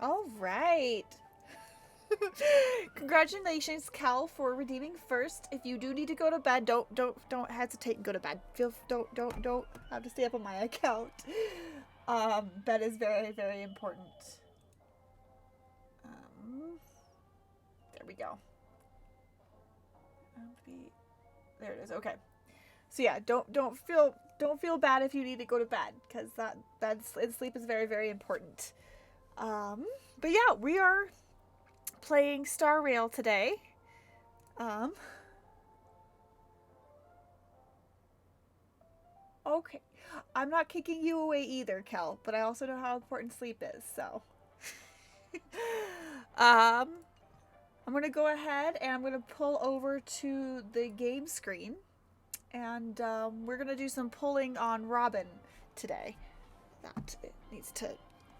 All right. Congratulations, Cal, for redeeming first. If you do need to go to bed, don't hesitate and go to bed. Don't have to stay up on my account. Bed is very, very important. There we go. There it is. Okay. So yeah, don't feel bad if you need to go to bed, because sleep is very, very important. But yeah, we are playing Star Rail today. Okay. I'm not kicking you away either, Kel, but I also know how important sleep is, so. I'm going to go ahead and I'm going to pull over to the game screen. And we're going to do some pulling on Robin today. That it needs to,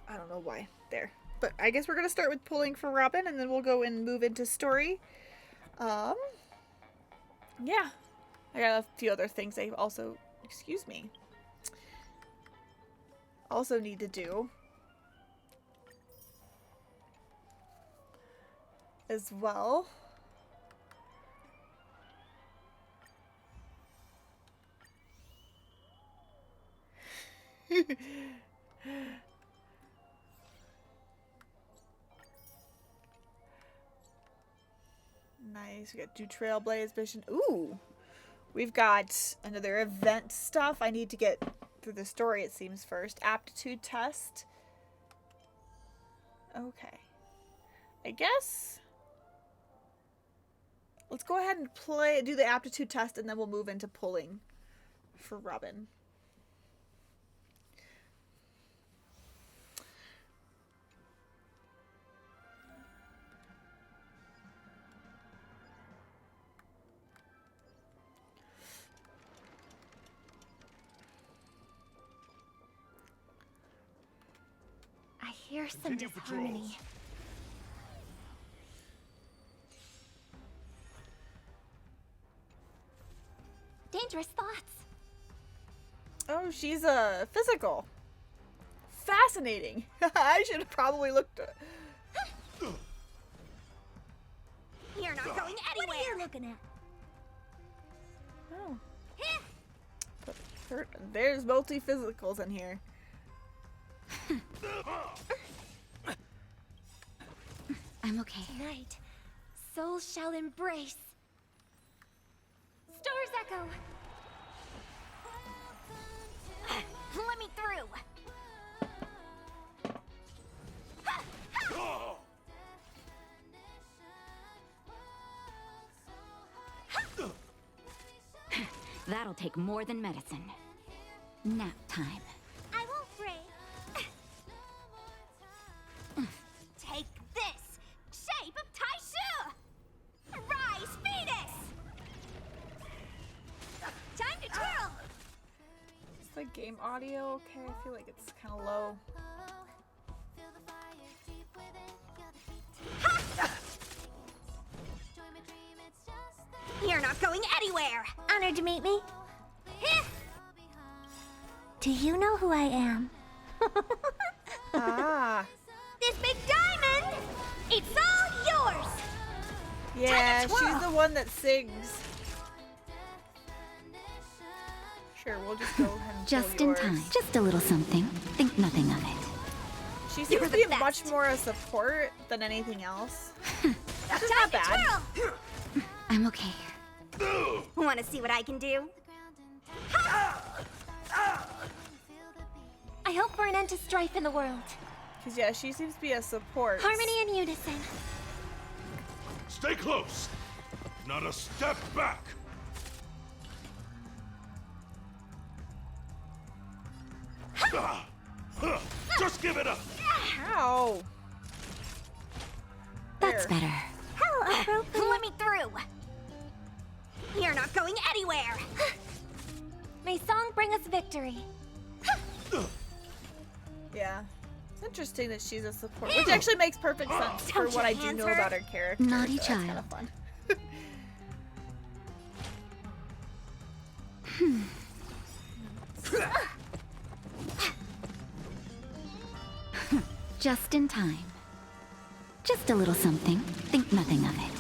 I don't know why, there. But I guess we're going to start with pulling for Robin, and then we'll go and move into story. Yeah. I got a few other things I also, excuse me, also need to do. As well. Nice. We got do Trailblaze mission. Ooh. We've got another event stuff. I need to get through the story, it seems, first. Aptitude test. Okay. I guess let's go ahead and do the aptitude test, and then we'll move into pulling for Robin. I hear some disharmony. Dangerous thoughts. Oh, she's a physical. Fascinating. I should have probably looked at. You're not going anywhere. What are you looking at? Oh. There's multi-physicals in here. I'm okay. Tonight, souls shall embrace. Stars echo. Let me through. That'll take more than medicine. Nap time. I won't break. Take this! Shape of Taishu! Rise, Venus! Time to twirl! Is the game audio okay? I feel like it's kind of low. You're not going anywhere! Honored to meet me. Do you know who I am? Ah. This big diamond! It's all yours! Yeah, she's the one that sings. Sure, we'll just go ahead and Just pull in yours. time. Just a little something. Think nothing of it. She seems to be much more a support than anything else. That's not bad. I'm okay. Want to see what I can do? I hope for an end to strife in the world. Because, yeah, she seems to be a support. Harmony and unison. Stay close. Not a step back. Just give it up. How? That's There. better. How appropriate. Let me through. You're not going anywhere. May song bring us victory. Yeah. It's interesting that she's a support, which actually makes perfect sense for Don't what you I do know answer? about her character. Naughty so that's kind of child. fun. Just in time. Just a little something. Think nothing of it.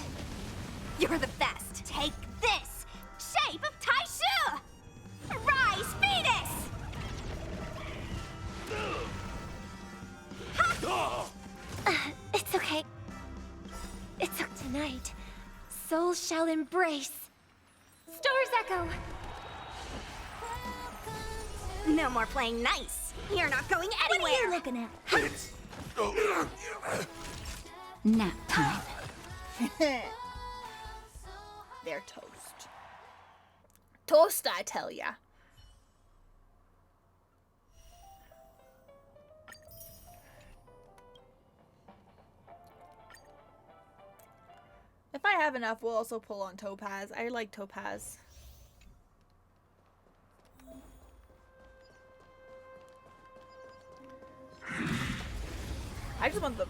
You're the best. Take this! Shape of Taishu! Rise, Fetus! It's okay. It's okay. Tonight, souls shall embrace. Stars echo. No more playing nice. You're not going anywhere. What are you looking at? Nap time. They're toast. Toast, I tell ya. If I have enough, we'll also pull on Topaz. I like Topaz. I just want the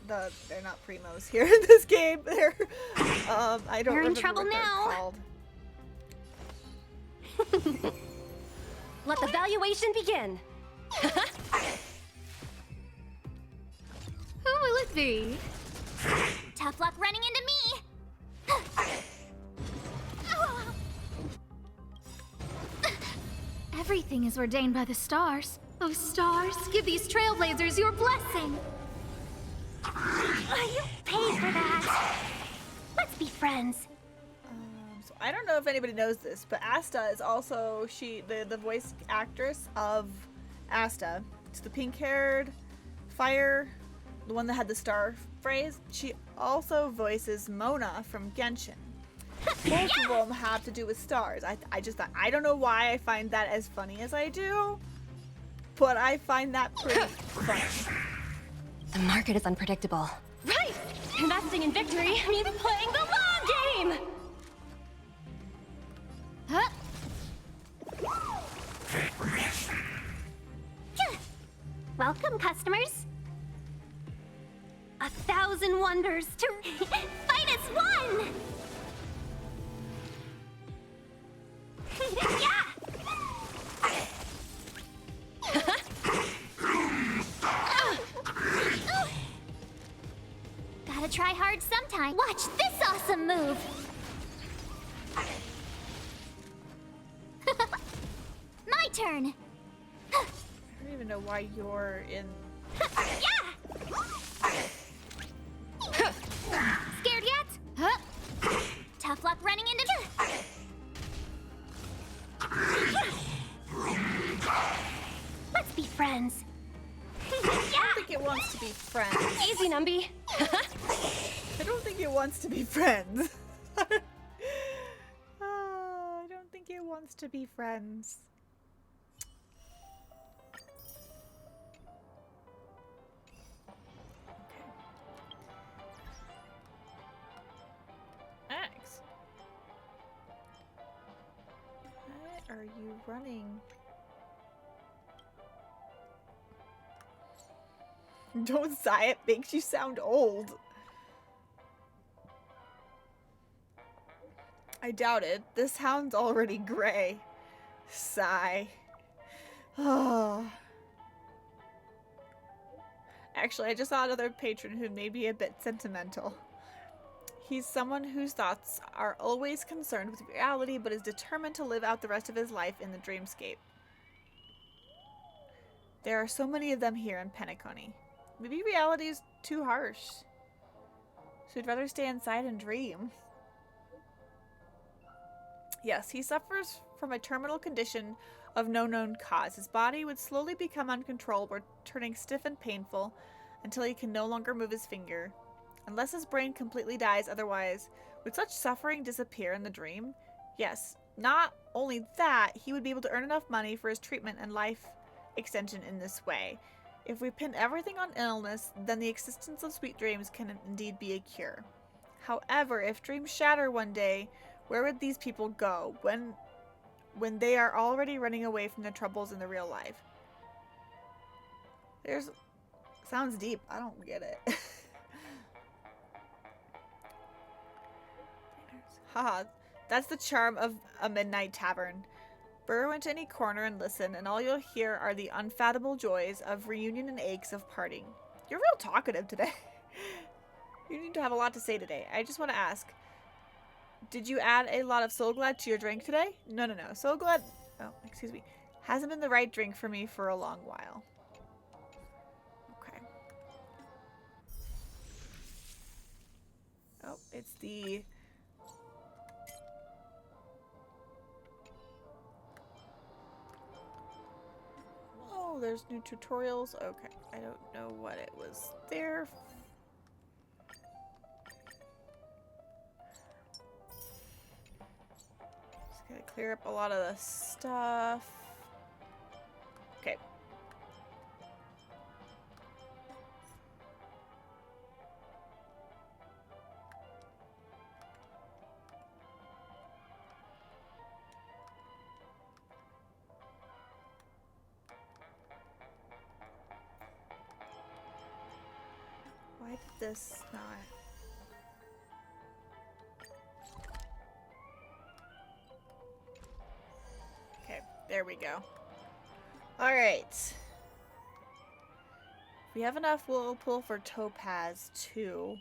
they're not primos here in this game. They're I don't You're in remember trouble what they're now. called. Let the valuation begin. Who will it be? Tough luck running into me. Everything is ordained by the stars. Oh, stars, give these trailblazers your blessing. You paid for that. Let's be friends. So I don't know if anybody knows this, but Asta is also the voice actress of Asta. It's the pink-haired fire, the one that had the star phrase. She also voices Mona from Genshin. Both of them have to do with stars. I don't know why I find that as funny as I do, but I find that pretty funny. The market is unpredictable. Right! Investing in victory means playing the long game! Huh? Welcome, customers. 1,000 wonders to fight as one! Yeah! Gotta try hard sometime. Watch this awesome move! My turn! I don't even know why you're in. Yeah! Scared yet? Huh? Tough luck running into me. Let's be friends. I don't think it wants to be friends. Easy, Numby. I don't think it wants to be friends. I don't think it wants to be friends. X. What are you running? Don't sigh, it makes you sound old. I doubt it. This hound's already gray. Sigh. Oh. Actually, I just saw another patron who may be a bit sentimental. He's someone whose thoughts are always concerned with reality, but is determined to live out the rest of his life in the dreamscape. There are so many of them here in Penacony. Maybe reality is too harsh. So he'd rather stay inside and dream. Yes, he suffers from a terminal condition of no known cause. His body would slowly become uncontrollable, turning stiff and painful until he can no longer move his finger. Unless his brain completely dies otherwise, would such suffering disappear in the dream? Yes. Not only that, he would be able to earn enough money for his treatment and life extension in this way. If we pin everything on illness, then the existence of sweet dreams can indeed be a cure. However, if dreams shatter one day, where would these people go when they are already running away from their troubles in the real life? Sounds deep. I don't get it. Haha, that's the charm of a midnight tavern. Burrow into any corner and listen, and all you'll hear are the unfathomable joys of reunion and aches of parting. You're real talkative today. You need to have a lot to say today. I just want to ask, did you add a lot of Soul Glad to your drink today? No, no, no. Soul Glad, oh, excuse me, hasn't been the right drink for me for a long while. Okay. Oh, it's the... Oh, there's new tutorials. Okay, I don't know what it was there. Just gotta clear up a lot of the stuff. Okay. Why did this not? Okay, there we go. Alright. If we have enough, we'll pull for Topaz too.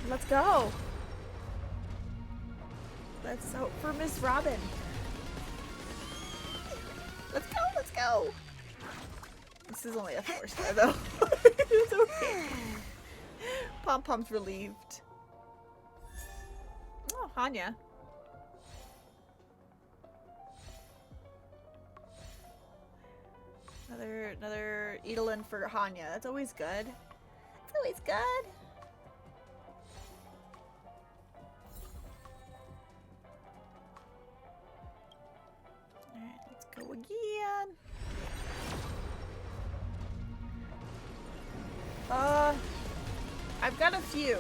Let's go. Let's hope for Miss Robin. Let's go, let's go. This is only a 4-star though. It's okay. Pom Pom's relieved. Oh, Hanya. Another Edelin for Hanya. That's always good. It's always good. Alright, let's go again. I've got a few.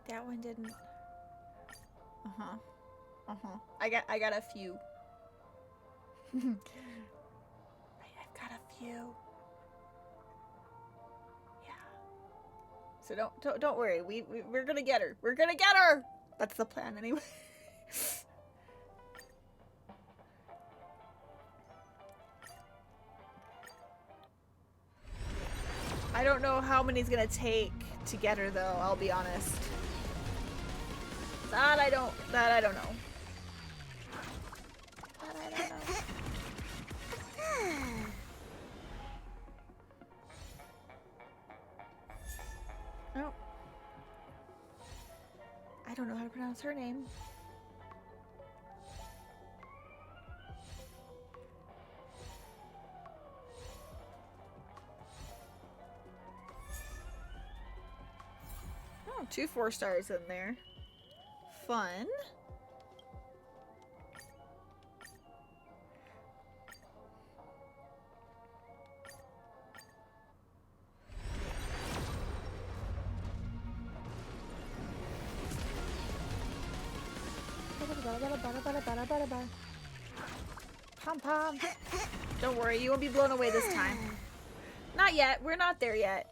That one didn't. I got a few. I've got a few. Yeah. So don't worry. We're gonna get her. We're gonna get her. That's the plan anyway. I don't know how many it's gonna take to get her though, I'll be honest. That I don't know. That I don't know. Oh. I don't know how to pronounce her name. Oh, 2 4-stars in there. Fun. Pom Pom. Don't worry, you won't be blown away this time. Not yet. We're not there yet.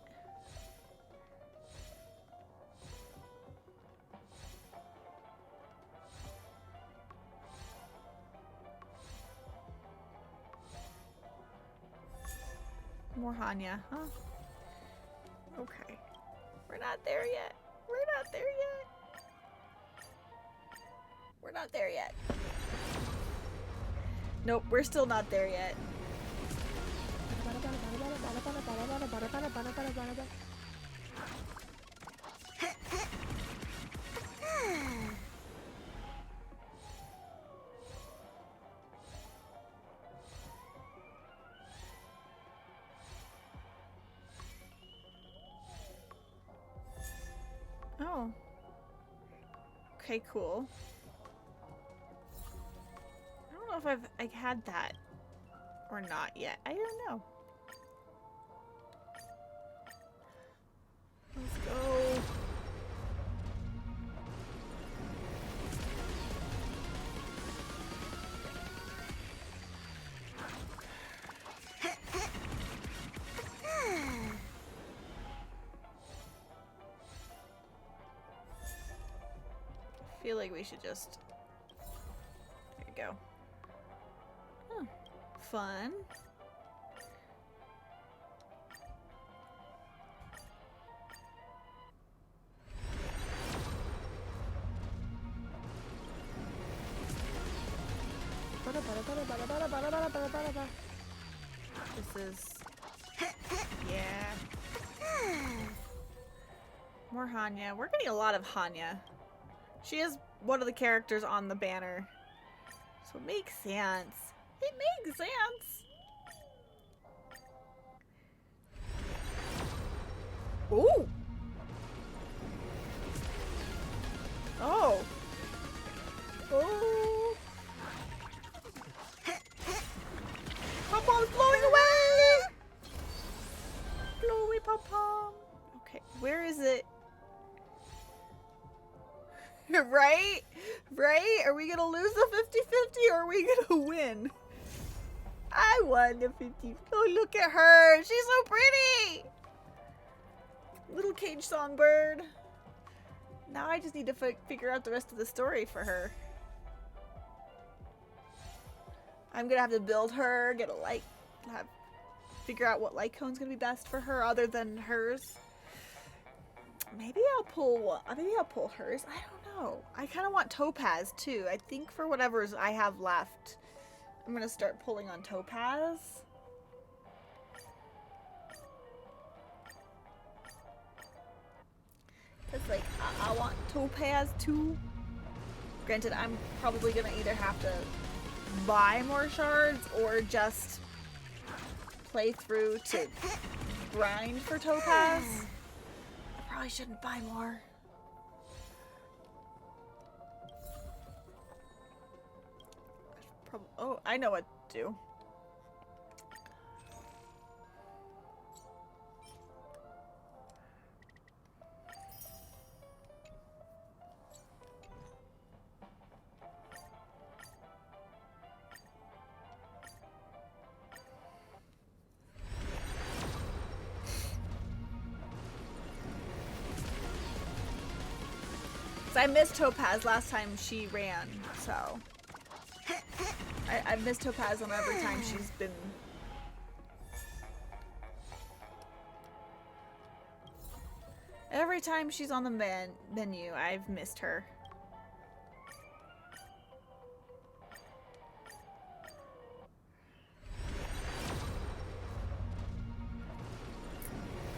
More Hanya, huh? Okay. We're not there yet. We're not there yet. We're not there yet. Nope, we're still not there yet. Oh. Okay, cool. I don't know if I've had that or not yet. I don't know. go. I feel like we should just... There you go. Huh. Fun. This is... Yeah. More Hanya. We're getting a lot of Hanya. She is one of the characters on the banner. So it makes sense. It makes sense. Ooh. Oh. Oh. Pom-pom's blowing away! Blow away, Pom-pom. Okay, where is it? Right? Right? Are we gonna lose the 50-50 or are we gonna win? I won the 50. Oh, look at her. She's so pretty. Little cage songbird. Now I just need to figure out the rest of the story for her. I'm gonna have to build her, get a light, figure out what light cone's gonna be best for her other than hers. Maybe I'll pull hers. I don't know. I kind of want Topaz too. I think for whatever's I have left, I'm gonna start pulling on Topaz. Cause like I want Topaz too. Granted, I'm probably gonna either have to buy more shards or just play through to grind for Topaz. I probably shouldn't buy more. Oh, I know what to do. I missed Topaz last time she ran, so I've missed Topaz on every time she's been. Every time she's on the menu, I've missed her.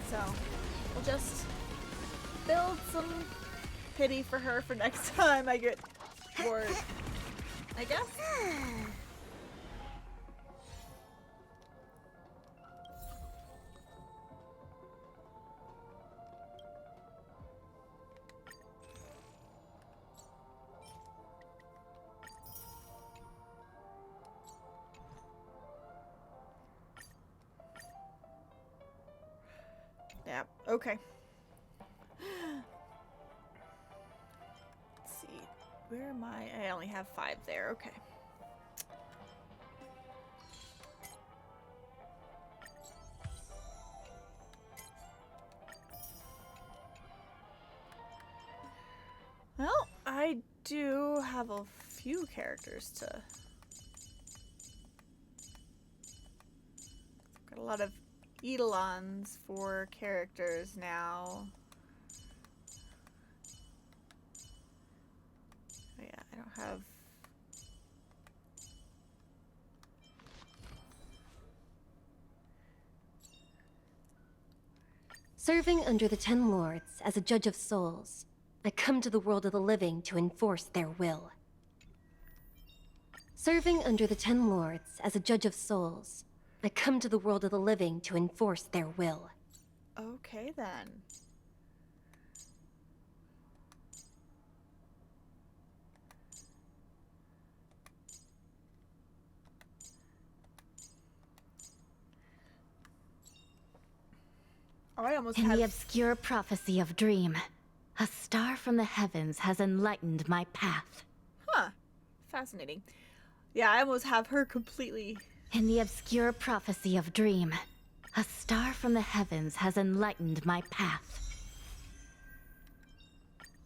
So we'll just build some pity for her for next time I get bored, I guess. Yeah, okay. Where am I? I only have 5 there. Okay. Well, I do have a few characters to... Got a lot of Eidolons for characters now. I don't have... Serving under the Ten Lords as a judge of souls, I come to the world of the living to enforce their will. Serving under the Ten Lords as a judge of souls, I come to the world of the living to enforce their will. Okay, then. Oh, I almost In had... the obscure prophecy of Dream, a star from the heavens has enlightened my path. Huh. Fascinating. Yeah, I almost have her completely... In the obscure prophecy of Dream, a star from the heavens has enlightened my path.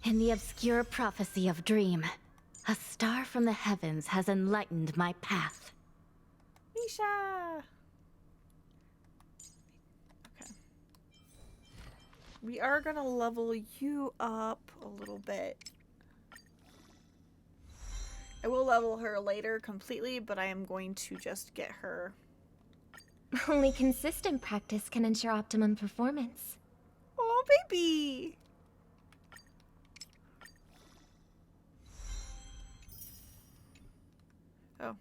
In the obscure prophecy of Dream, a star from the heavens has enlightened my path. Misha! Okay. We are gonna level you up a little bit. I will level her later completely, but I am going to just get her... Only consistent practice can ensure optimum performance. Oh, baby! Oh.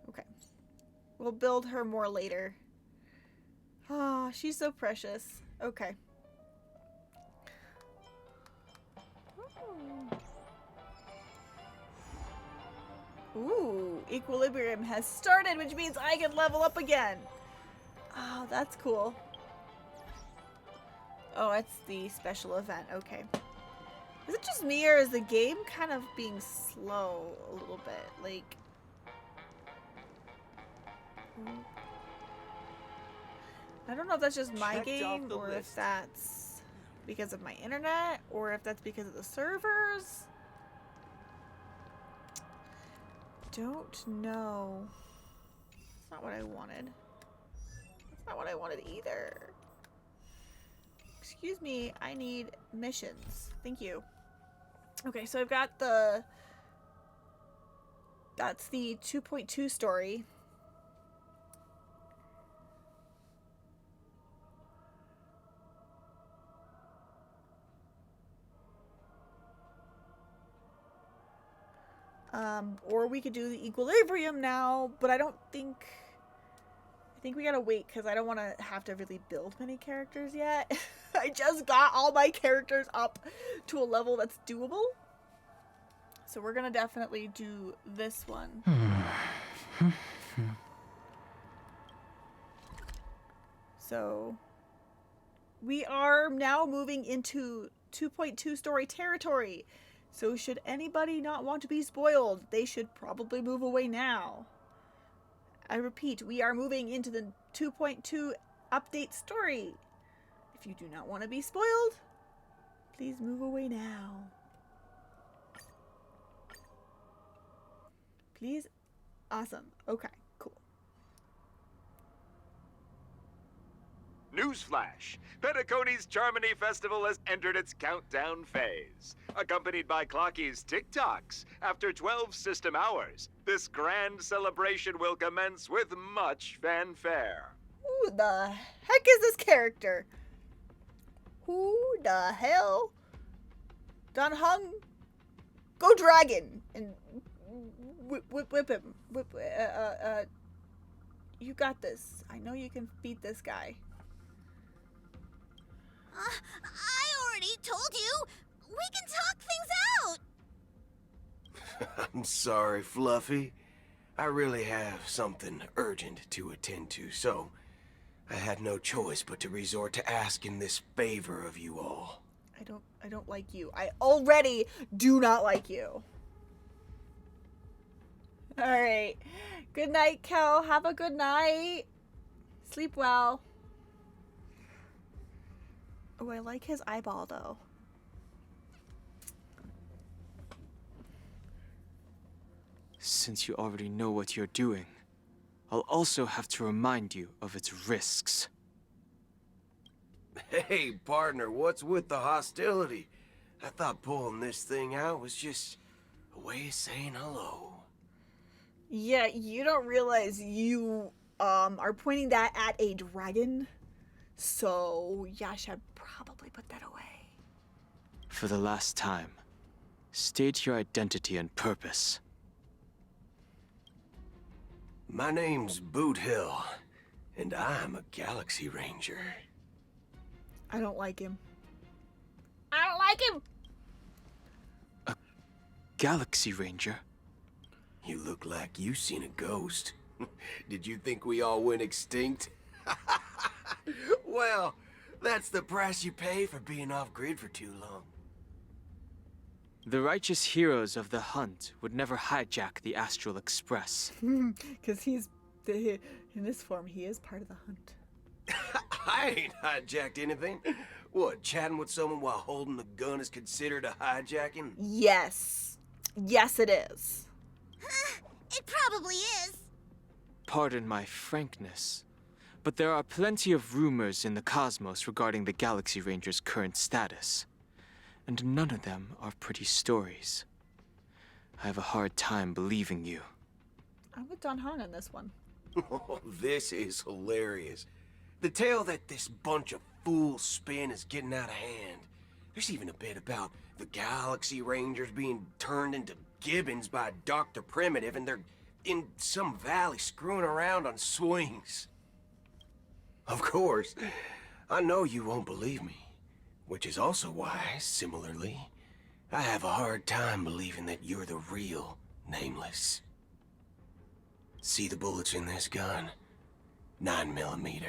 Okay. We'll build her more later. Ah, she's so precious. Okay. Ooh, equilibrium has started, which means I can level up again. Oh, that's cool. Oh, it's the special event. Okay. Is it just me, or is the game kind of being slow a little bit? Like... I don't know if that's just my Checked game, off the or if list. that's because of my internet, or if that's because of the servers. Don't know. That's not what I wanted. That's not what I wanted either. Excuse me, I need missions. Thank you. Okay, so I've got the... That's the 2.2 story. Or we could do the equilibrium now, but I don't think... I think we gotta wait, because I don't want to have to really build many characters yet. I just got all my characters up to a level that's doable. So we're gonna definitely do this one. So we are now moving into 2.2 story territory. So should anybody not want to be spoiled, they should probably move away now. I repeat, we are moving into the 2.2 update story. If you do not want to be spoiled, please move away now. Please? Awesome. Okay, cool. Newsflash! Penacony's Charmony Festival has entered its countdown phase. Accompanied by Clocky's TikToks, after 12 system hours, this grand celebration will commence with much fanfare. Who the heck is this character? Who the hell? Don Hung? Go dragon! And whip him. You got this. I know you can beat this guy. I already told you! We can talk things out! I'm sorry, Fluffy. I really have something urgent to attend to, so I had no choice but to resort to asking this favor of you all. I don't like you. I already do not like you. Alright. Good night, Kel. Have a good night. Sleep well. Oh, I like his eyeball, though. Since you already know what you're doing, I'll also have to remind you of its risks. Hey, partner, what's with the hostility? I thought pulling this thing out was just a way of saying hello. Yeah, you don't realize you are pointing that at a dragon. So, yeah, I should probably put that away. For the last time, state your identity and purpose. My name's Boot Hill, and I'm a Galaxy Ranger. I don't like him. I don't like him! Galaxy Ranger? You look like you seen a ghost. Did you think we all went extinct? Well, that's the price you pay for being off-grid for too long. The righteous heroes of the hunt would never hijack the Astral Express. Because in this form, he is part of the hunt. I ain't hijacked anything. What, chatting with someone while holding a gun is considered a hijacking? Yes. Yes, it is. It probably is. Pardon my frankness, but there are plenty of rumors in the cosmos regarding the Galaxy Ranger's current status. And none of them are pretty stories. I have a hard time believing you. I'm with Don Hong on this one. Oh, this is hilarious. The tale that this bunch of fools spin is getting out of hand. There's even a bit about the Galaxy Rangers being turned into gibbons by Dr. Primitive, and they're in some valley screwing around on swings. Of course, I know you won't believe me, which is also why, similarly, I have a hard time believing that you're the real Nameless. See the bullets in this gun? 9mm,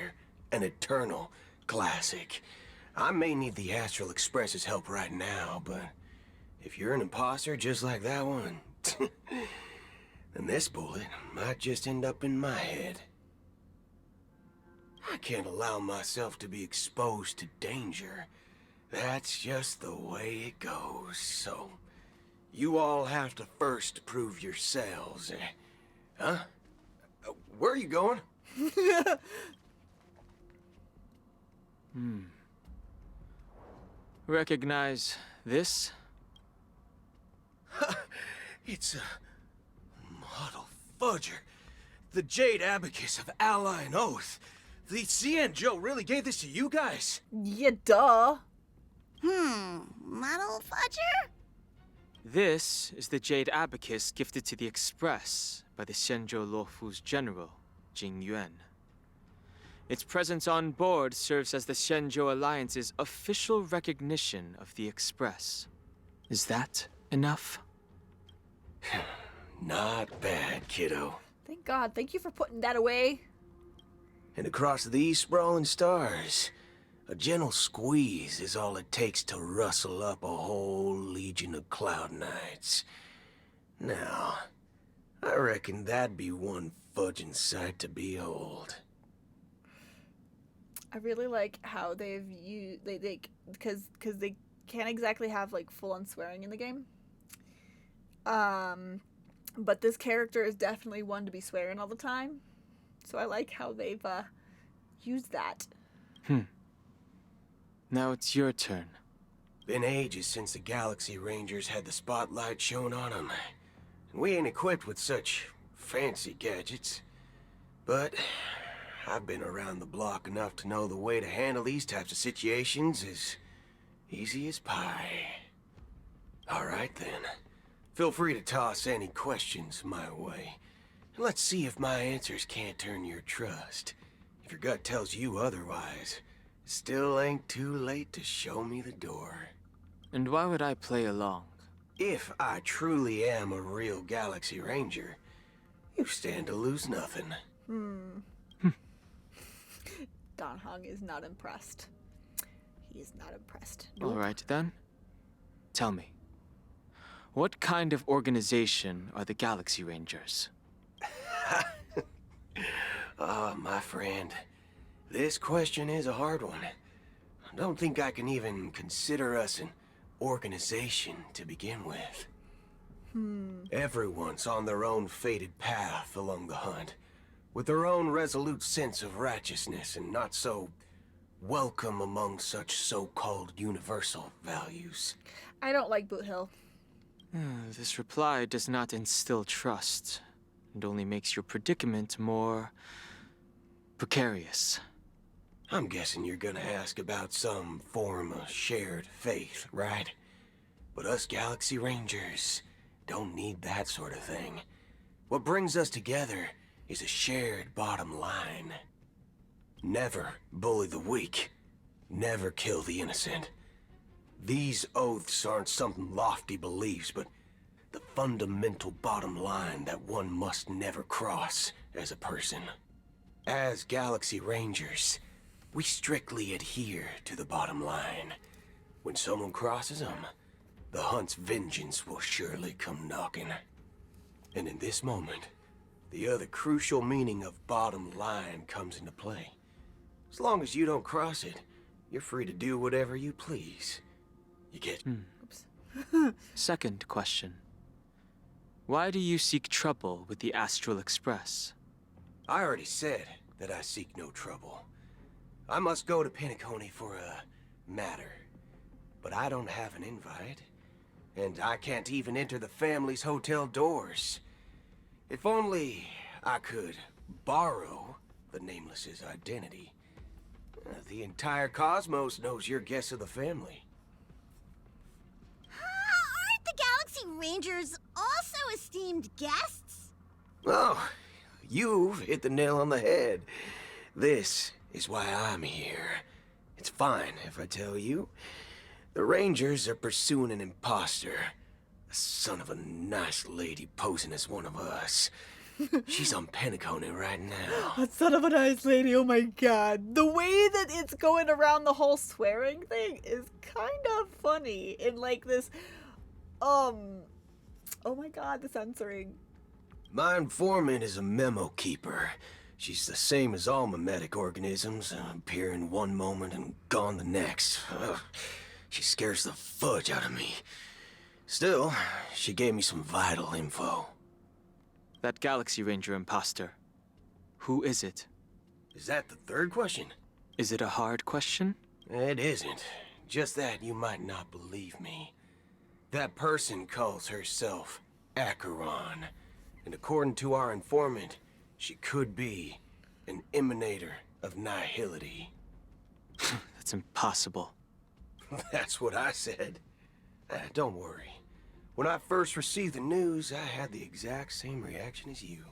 an eternal classic. I may need the Astral Express's help right now, but if you're an imposter just like that one, then this bullet might just end up in my head. I can't allow myself to be exposed to danger. That's just the way it goes, so you all have to first prove yourselves. Huh? Where are you going? Recognize this? It's a model fudger. The Jade Abacus of Ally and Oath. The CN Joe really gave this to you guys? Yeah, duh. Model fudger? This is the Jade Abacus gifted to the Express by the Shenzhou Luofu's general, Jing Yuan. Its presence on board serves as the Shenzhou Alliance's official recognition of the Express. Is that enough? Not bad, kiddo. Thank God. Thank you for putting that away. And across these sprawling stars, a gentle squeeze is all it takes to rustle up a whole legion of Cloud Knights. Now, I reckon that'd be one fudging sight to behold. I really like how they've used because they can't exactly have like full on swearing in the game. But this character is definitely one to be swearing all the time. So I like how they've used that. Now it's your turn. Been ages since the Galaxy Rangers had the spotlight shown on them. And we ain't equipped with such fancy gadgets. But I've been around the block enough to know the way to handle these types of situations is easy as pie. All right then. Feel free to toss any questions my way. And let's see if my answers can't turn your trust. If your gut tells you otherwise, still ain't too late to show me the door. And why would I play along? If I truly am a real Galaxy Ranger, you stand to lose nothing. Don Hong is not impressed. He is not impressed. All right then. Tell me, what kind of organization are the Galaxy Rangers? My friend, this question is a hard one. I don't think I can even consider us an organization to begin with. Everyone's on their own fated path along the hunt, with their own resolute sense of righteousness and not so welcome among such so-called universal values. I don't like Boot Hill. This reply does not instill trust, and only makes your predicament more precarious. I'm guessing you're gonna ask about some form of shared faith, right? But us Galaxy Rangers don't need that sort of thing. What brings us together is a shared bottom line. Never bully the weak. Never kill the innocent. These oaths aren't some lofty beliefs, but the fundamental bottom line that one must never cross as a person. As Galaxy Rangers, we strictly adhere to the bottom line. When someone crosses them, the hunt's vengeance will surely come knocking. And in this moment, the other crucial meaning of bottom line comes into play. As long as you don't cross it, you're free to do whatever you please. You get... Second question. Why do you seek trouble with the Astral Express? I already said that I seek no trouble. I must go to Penacony for a matter. But I don't have an invite. And I can't even enter the family's hotel doors. If only I could borrow the Nameless's identity. The entire cosmos knows you're guests of the family. Aren't the Galaxy Rangers also esteemed guests? Oh, you've hit the nail on the head. This is why I'm here. It's fine if I tell you. The Rangers are pursuing an imposter. A son of a nice lady posing as one of us. She's on Penacony right now. That son of a nice lady, oh my god. The way that it's going around the whole swearing thing is kind of funny. In like this, oh my god, the censoring. My informant is a memo keeper. She's the same as all mimetic organisms, appearing one moment and gone the next. Ugh. She scares the fudge out of me. Still, she gave me some vital info. That Galaxy Ranger imposter. Who is it? Is that the third question? Is it a hard question? It isn't. Just that you might not believe me. That person calls herself Acheron. And according to our informant, she could be an emanator of nihility. That's impossible. That's what I said. Don't worry. When I first received the news, I had the exact same reaction as you.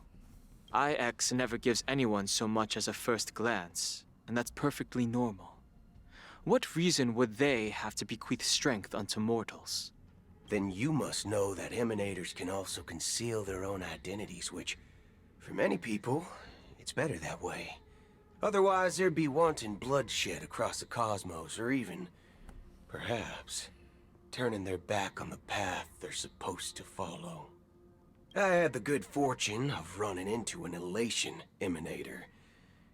IX never gives anyone so much as a first glance, and that's perfectly normal. What reason would they have to bequeath strength unto mortals? Then you must know that emanators can also conceal their own identities, which, for many people, it's better that way. Otherwise, there'd be wanton bloodshed across the cosmos, or even, perhaps, turning their back on the path they're supposed to follow. I had the good fortune of running into an Elation emanator.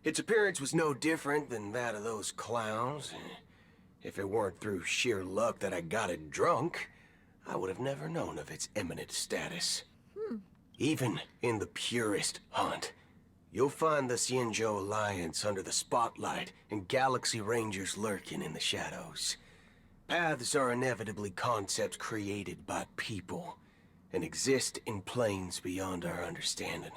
Its appearance was no different than that of those clowns. If it weren't through sheer luck that I got it drunk, I would have never known of its eminent status. Even in the purest hunt, you'll find the Xianzhou Alliance under the spotlight and Galaxy Rangers lurking in the shadows. Paths are inevitably concepts created by people and exist in planes beyond our understanding.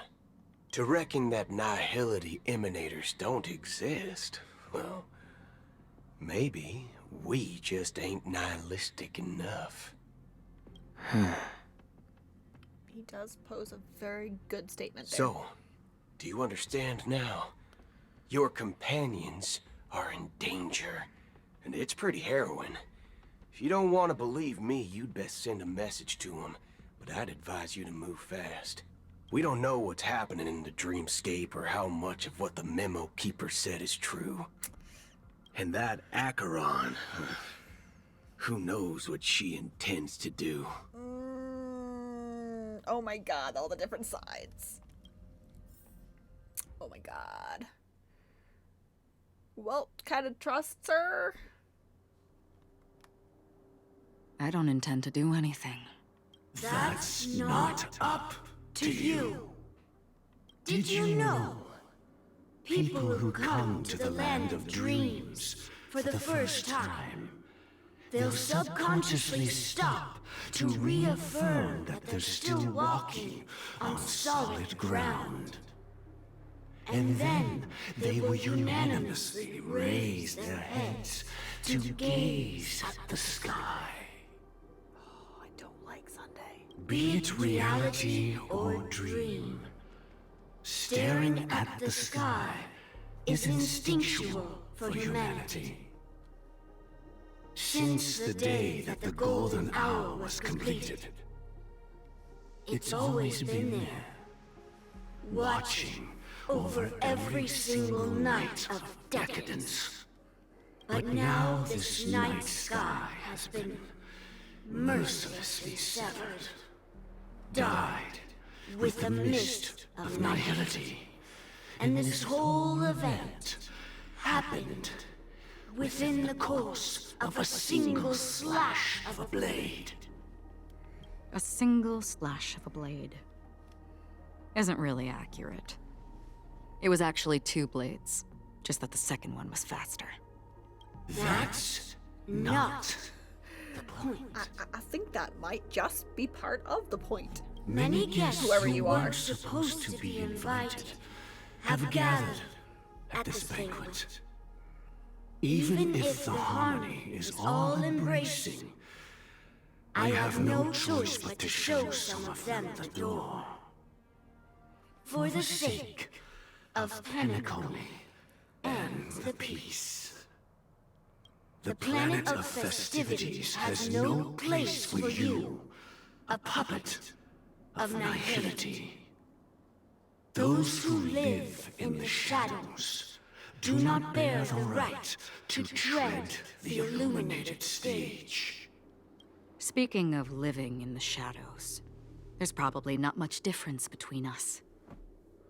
To reckon that nihility emanators don't exist, well, maybe we just ain't nihilistic enough. He does pose a very good statement there. So, do you understand now? Your companions are in danger, and it's pretty harrowing. If you don't want to believe me, you'd best send a message to them, but I'd advise you to move fast. We don't know what's happening in the dreamscape or how much of what the memo keeper said is true. And that Acheron, who knows what she intends to do? Oh my god, all the different sides. Oh my god. Well, kind of trusts her. I don't intend to do anything. That's not up to you. Did you know? People who come to the land of dreams for the first time, they'll subconsciously stop to reaffirm that they're still walking on solid ground. And then they will unanimously raise their heads to gaze at the sky. Oh, I don't like Sunday. Be it reality or dream, staring at the sky is instinctual for humanity. Since the day that the Golden Hour was completed, It's always been there, watching over every single night of decadence. But now this night sky has been mercilessly severed, dyed with the mist of nihility. And this whole event happened within the course of a single slash of a blade. A single slash of a blade. Isn't really accurate. It was actually 2 blades, just that the second one was faster. That's not the point. I think that might just be part of the point. Many guests whoever who you are. weren't supposed to be invited have gathered at this banquet. Even if the harmony is all-embracing, I have no choice but to show some of them the door. For the sake of Penacony and the peace. The planet of festivities has no place for you, a puppet of nihility. Those who live in the shadows do not bear the right to tread the illuminated stage. Speaking of living in the shadows, there's probably not much difference between us.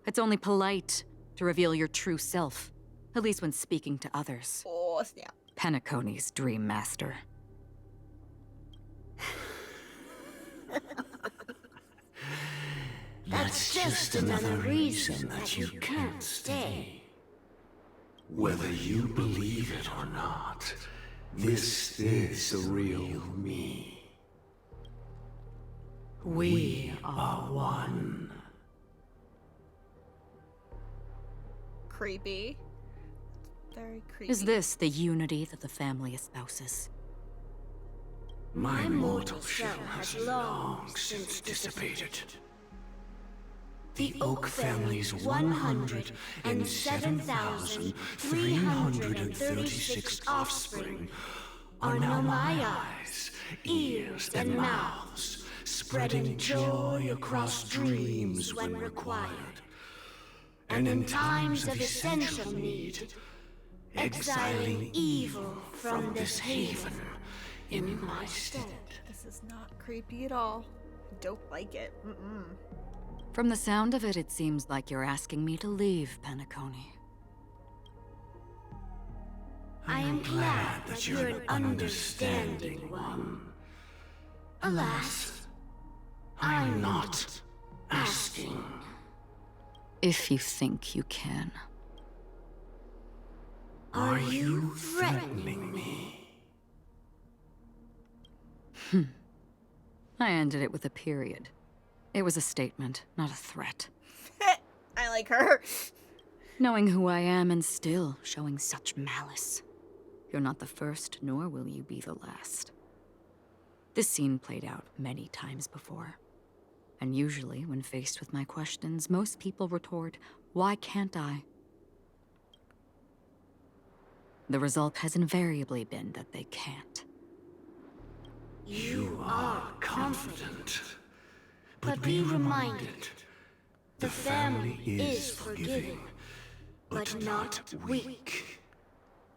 It's only polite to reveal your true self, at least when speaking to others. Oh, snap. Penacony's Dream Master. That's just another reason that you can't stay. Whether you believe it or not, this is the real me. We are one. Creepy. Very creepy. Is this the unity that the family espouses? My mortal shell has long since dissipated. The Oak family's 107,336 offspring are now my eyes, ears, and mouths, spreading joy across dreams when required. And in times of essential need, exiling evil from this haven in my stead. This is not creepy at all. I don't like it. Mm-mm. From the sound of it, it seems like you're asking me to leave, Penacony. I am glad that you're an understanding one. Alas, I'm not asking. If you think you can. Are you threatening me? I ended it with a period. It was a statement, not a threat. I like her. Knowing who I am and still showing such malice. You're not the first, nor will you be the last. This scene played out many times before. And usually, when faced with my questions, most people retort, "Why can't I?" The result has invariably been that they can't. You are confident. But be reminded, the family is forgiving, but not weak.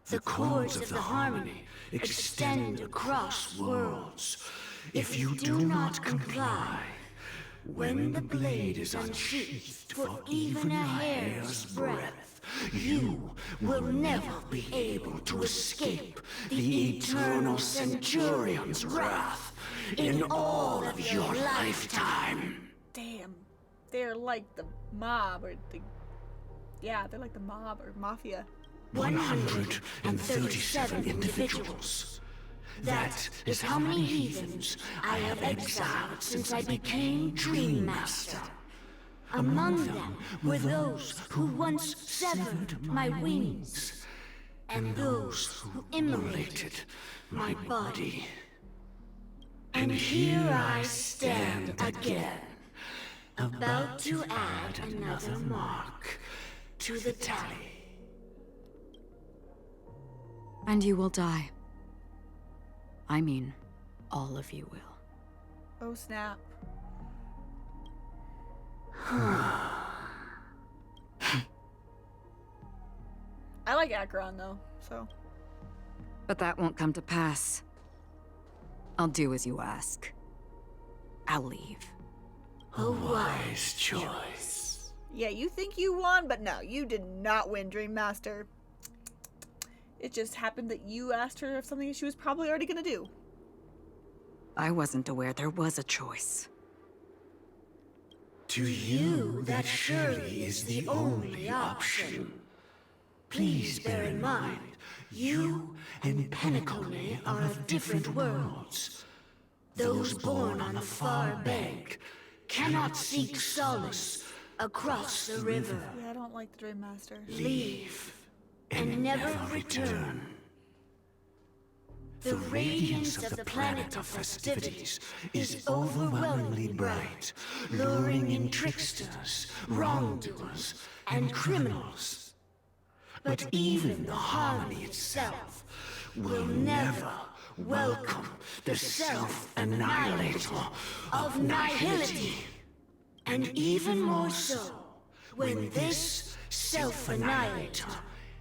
The cords of the harmony extend across worlds. If you do not comply, when the blade is unsheathed for even a hair's breadth, you will never be able to escape the eternal Centurion's wrath in all of your lifetime. Damn. They're like the mob or the... Yeah, they're like the mob or mafia. 137 individuals. That is how many heathens I have exiled since I became Dream Master. Among them were those who once severed my wings, and those who immolated my body. And here I stand again, about to add another mark to the tally. And you will die. I mean, all of you will. Oh, snap. I like Acheron though, so. But that won't come to pass. I'll do as you ask. I'll leave. A wise choice. Yeah, you think you won, but no, you did not win, Dream Master. It just happened that you asked her of something she was probably already gonna do. I wasn't aware there was a choice. To you, that surely is the only option. Please bear in mind, you and Penacony are of different worlds. Those born on the far bank cannot seek solace across the river. Yeah, I don't like the Dream Master. Leave and never return. The radiance of the planet of festivities is overwhelmingly bright, luring in tricksters, wrongdoers, and criminals. But even the harmony itself will never welcome the self-annihilator of nihility. And even more so, when this self-annihilator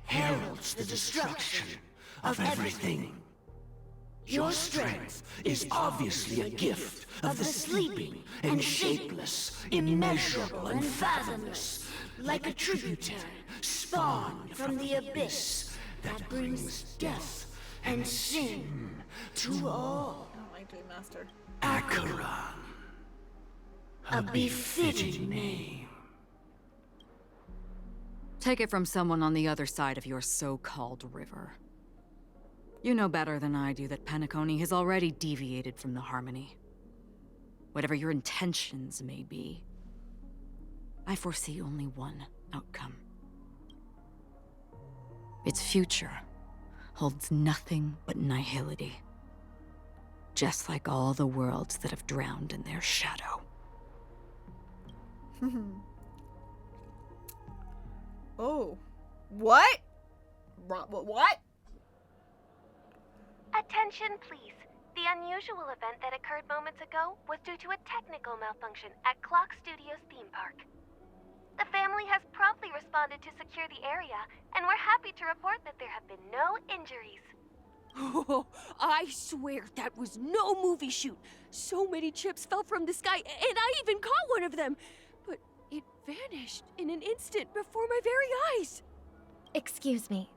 heralds the destruction of everything. Your strength is obviously a gift of the sleeping and shapeless, immeasurable and fathomless, like a tributary spawned from the abyss that brings death and sin to all. I don't like Dream Master. Acheron. A befitting name. Take it from someone on the other side of your so-called river. You know better than I do that Penacony has already deviated from the Harmony. Whatever your intentions may be, I foresee only one outcome. Its future holds nothing but nihility. Just like all the worlds that have drowned in their shadow. Oh. What? What? Attention, please. The unusual event that occurred moments ago was due to a technical malfunction at Clock Studios theme park. The family has promptly responded to secure the area, and we're happy to report that there have been no injuries. Oh, I swear that was no movie shoot. So many chips fell from the sky, and I even caught one of them. But it vanished in an instant before my very eyes. Excuse me.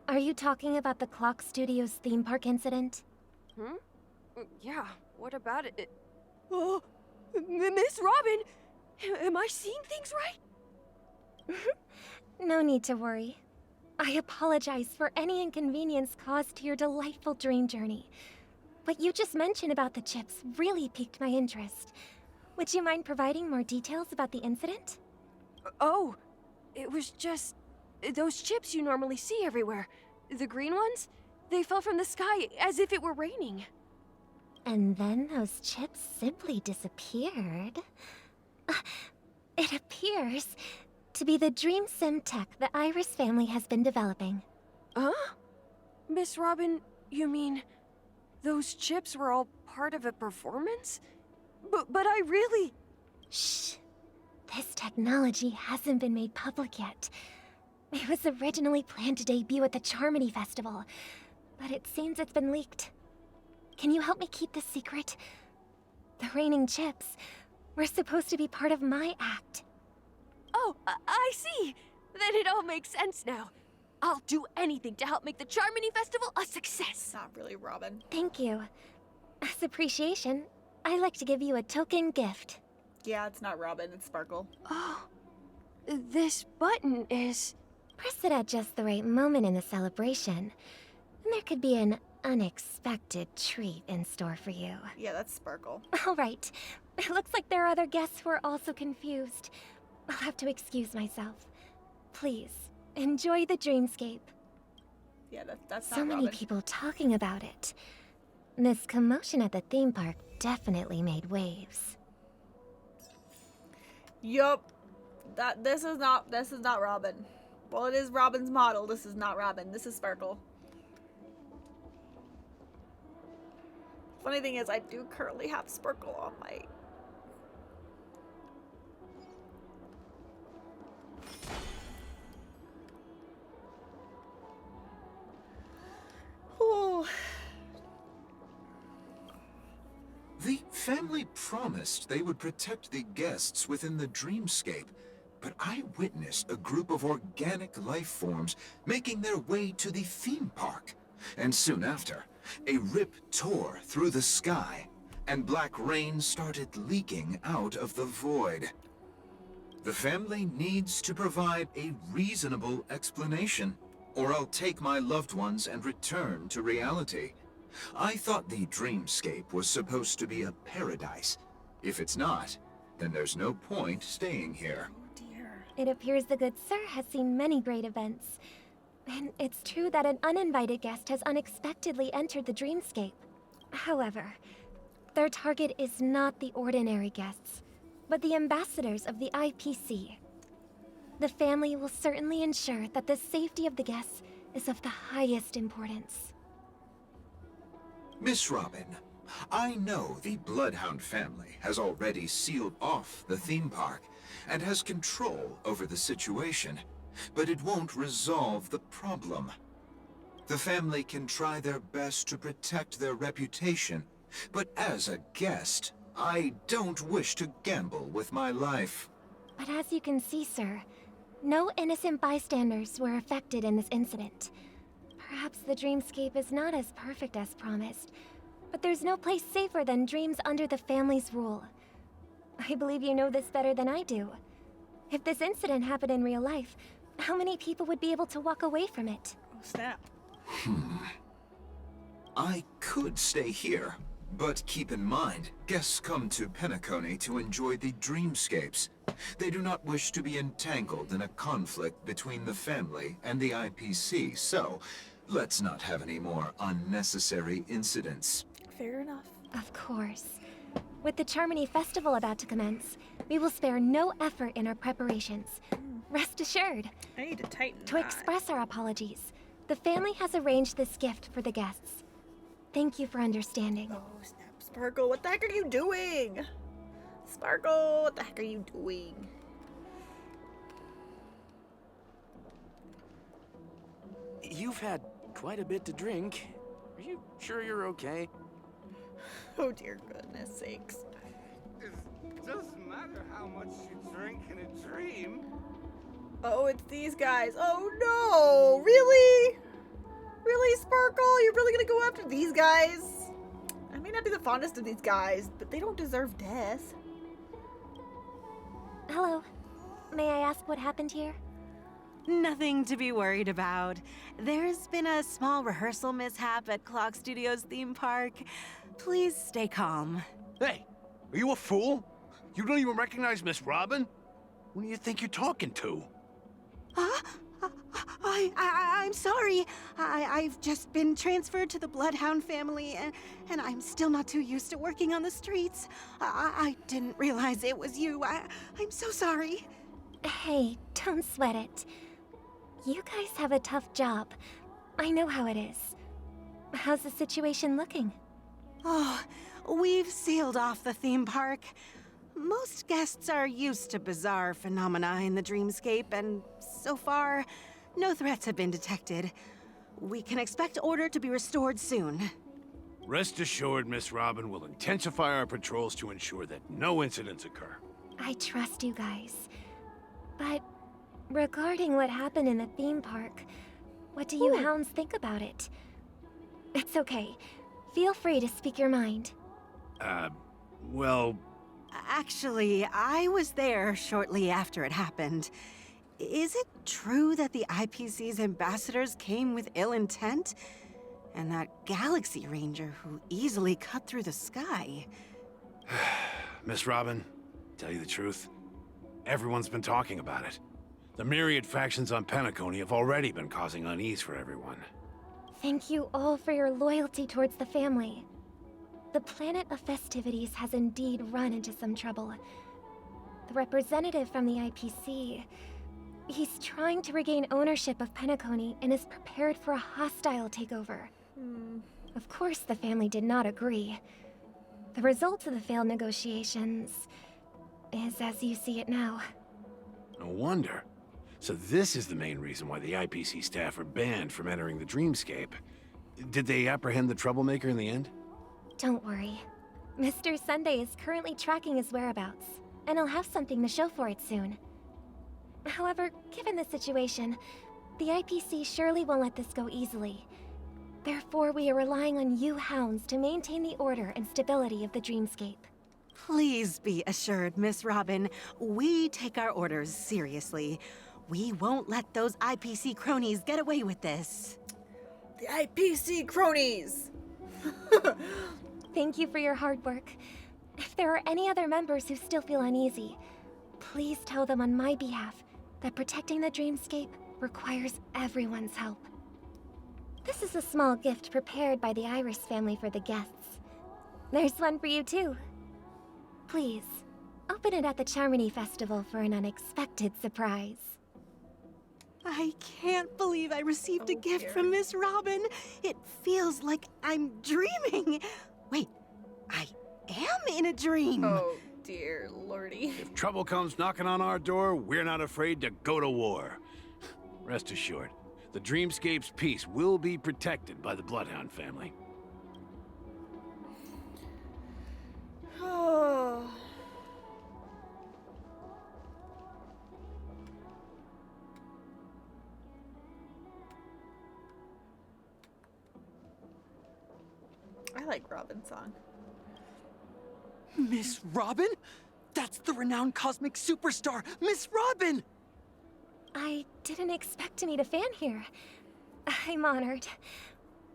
Are you talking about the Clock Studios theme park incident? Yeah, what about it? Oh, Miss Robin, am I seeing things right? No need to worry. I apologize for any inconvenience caused to your delightful dream journey. What you just mentioned about the chips really piqued my interest. Would you mind providing more details about the incident? Oh, it was just those chips you normally see everywhere. The green ones? They fell from the sky as if it were raining. And then those chips simply disappeared. It appears to be the Dream Sim tech the Iris family has been developing. Huh? Miss Robin, you mean those chips were all part of a performance? But I really... Shh. This technology hasn't been made public yet. It was originally planned to debut at the Charmony Festival, but it seems it's been leaked. Can you help me keep this secret? The raining chips were supposed to be part of my act. Oh, I see. Then it all makes sense now. I'll do anything to help make the Charmony Festival a success. Not really, Robin. Thank you. As appreciation, I'd like to give you a token gift. Yeah, it's not Robin, it's Sparkle. Oh, this button is... Press it at just the right moment in the celebration, and there could be an unexpected treat in store for you. Yeah, that's Sparkle. All right. It looks like there are other guests who are also confused. I'll have to excuse myself. Please, enjoy the dreamscape. Yeah, that's not So many Robin. people talking about it. This commotion at the theme park definitely made waves. Yup. This is not Robin. Well, it is Robin's model. This is not Robin. This is Sparkle. Funny thing is, I do currently have Sparkle on my family promised they would protect the guests within the dreamscape, but I witnessed a group of organic life forms making their way to the theme park. And soon after, a rip tore through the sky, and black rain started leaking out of the void. The family needs to provide a reasonable explanation, or I'll take my loved ones and return to reality. I thought the dreamscape was supposed to be a paradise. If it's not, then there's no point staying here. It appears the good sir has seen many great events. And it's true that an uninvited guest has unexpectedly entered the dreamscape. However, their target is not the ordinary guests, but the ambassadors of the IPC. The family will certainly ensure that the safety of the guests is of the highest importance. Miss Robin, I know the Bloodhound family has already sealed off the theme park and has control over the situation, but it won't resolve the problem. The family can try their best to protect their reputation, but as a guest, I don't wish to gamble with my life. But as you can see, sir, no innocent bystanders were affected in this incident. Perhaps the dreamscape is not as perfect as promised, but there's no place safer than dreams under the family's rule. I believe you know this better than I do. If this incident happened in real life, how many people would be able to walk away from it? Oh, snap. I could stay here, but keep in mind, guests come to Penacony to enjoy the dreamscapes. They do not wish to be entangled in a conflict between the family and the IPC, so let's not have any more unnecessary incidents. Fair enough. Of course. With the Charmony Festival about to commence, we will spare no effort in our preparations. Rest assured. I need to tighten To that. express our apologies, the family has arranged this gift for the guests. Thank you for understanding. Oh, snap. Sparkle, what the heck are you doing? Sparkle, what the heck are you doing? You've had quite a bit to drink. Are you sure you're okay? Oh dear goodness sakes. It doesn't matter how much you drink in a dream. Oh, it's these guys. Oh no! Really? Really, Sparkle? You're really gonna go after these guys? I may not be the fondest of these guys, but they don't deserve death. Hello. May I ask what happened here? Nothing to be worried about. There's been a small rehearsal mishap at Clock Studios theme park. Please stay calm. Hey, are you a fool? You don't even recognize Miss Robin? Who do you think you're talking to? I'm sorry. I've just been transferred to the Bloodhound family, and I'm still not too used to working on the streets. I didn't realize it was you. I'm so sorry. Hey, don't sweat it. You guys have a tough job. I know how it is. How's the situation looking? Oh, we've sealed off the theme park. Most guests are used to bizarre phenomena in the dreamscape, and so far, no threats have been detected. We can expect order to be restored soon. Rest assured, Miss Robin will intensify our patrols to ensure that no incidents occur. I trust you guys. But regarding what happened in the theme park, what do you hounds think about it? It's okay. Feel free to speak your mind. Well... Actually, I was there shortly after it happened. Is it true that the IPC's ambassadors came with ill intent? And that Galaxy Ranger who easily cut through the sky? Miss Robin, tell you the truth, everyone's been talking about it. The myriad factions on Penacony have already been causing unease for everyone. Thank you all for your loyalty towards the family. The Planet of Festivities has indeed run into some trouble. The representative from the IPC, he's trying to regain ownership of Penacony and is prepared for a hostile takeover. Of course, the family did not agree. The result of the failed negotiations is as you see it now. No wonder. So this is the main reason why the IPC staff are banned from entering the dreamscape. Did they apprehend the troublemaker in the end? Don't worry. Mr. Sunday is currently tracking his whereabouts, and he'll have something to show for it soon. However, given the situation, the IPC surely won't let this go easily. Therefore, we are relying on you hounds to maintain the order and stability of the dreamscape. Please be assured, Miss Robin, we take our orders seriously. We won't let those IPC cronies get away with this. The IPC cronies! Thank you for your hard work. If there are any other members who still feel uneasy, please tell them on my behalf that protecting the dreamscape requires everyone's help. This is a small gift prepared by the Iris family for the guests. There's one for you too. Please, open it at the Charmony Festival for an unexpected surprise. I can't believe I received a gift from Miss Robin. It feels like I'm dreaming. Wait, I am in a dream. Oh, dear lordy. If trouble comes knocking on our door, we're not afraid to go to war. Rest assured, the Dreamscape's peace will be protected by the Bloodhound family. Oh. I like Robin's song. Miss Robin? That's the renowned cosmic superstar, Miss Robin! I didn't expect to meet a fan here. I'm honored.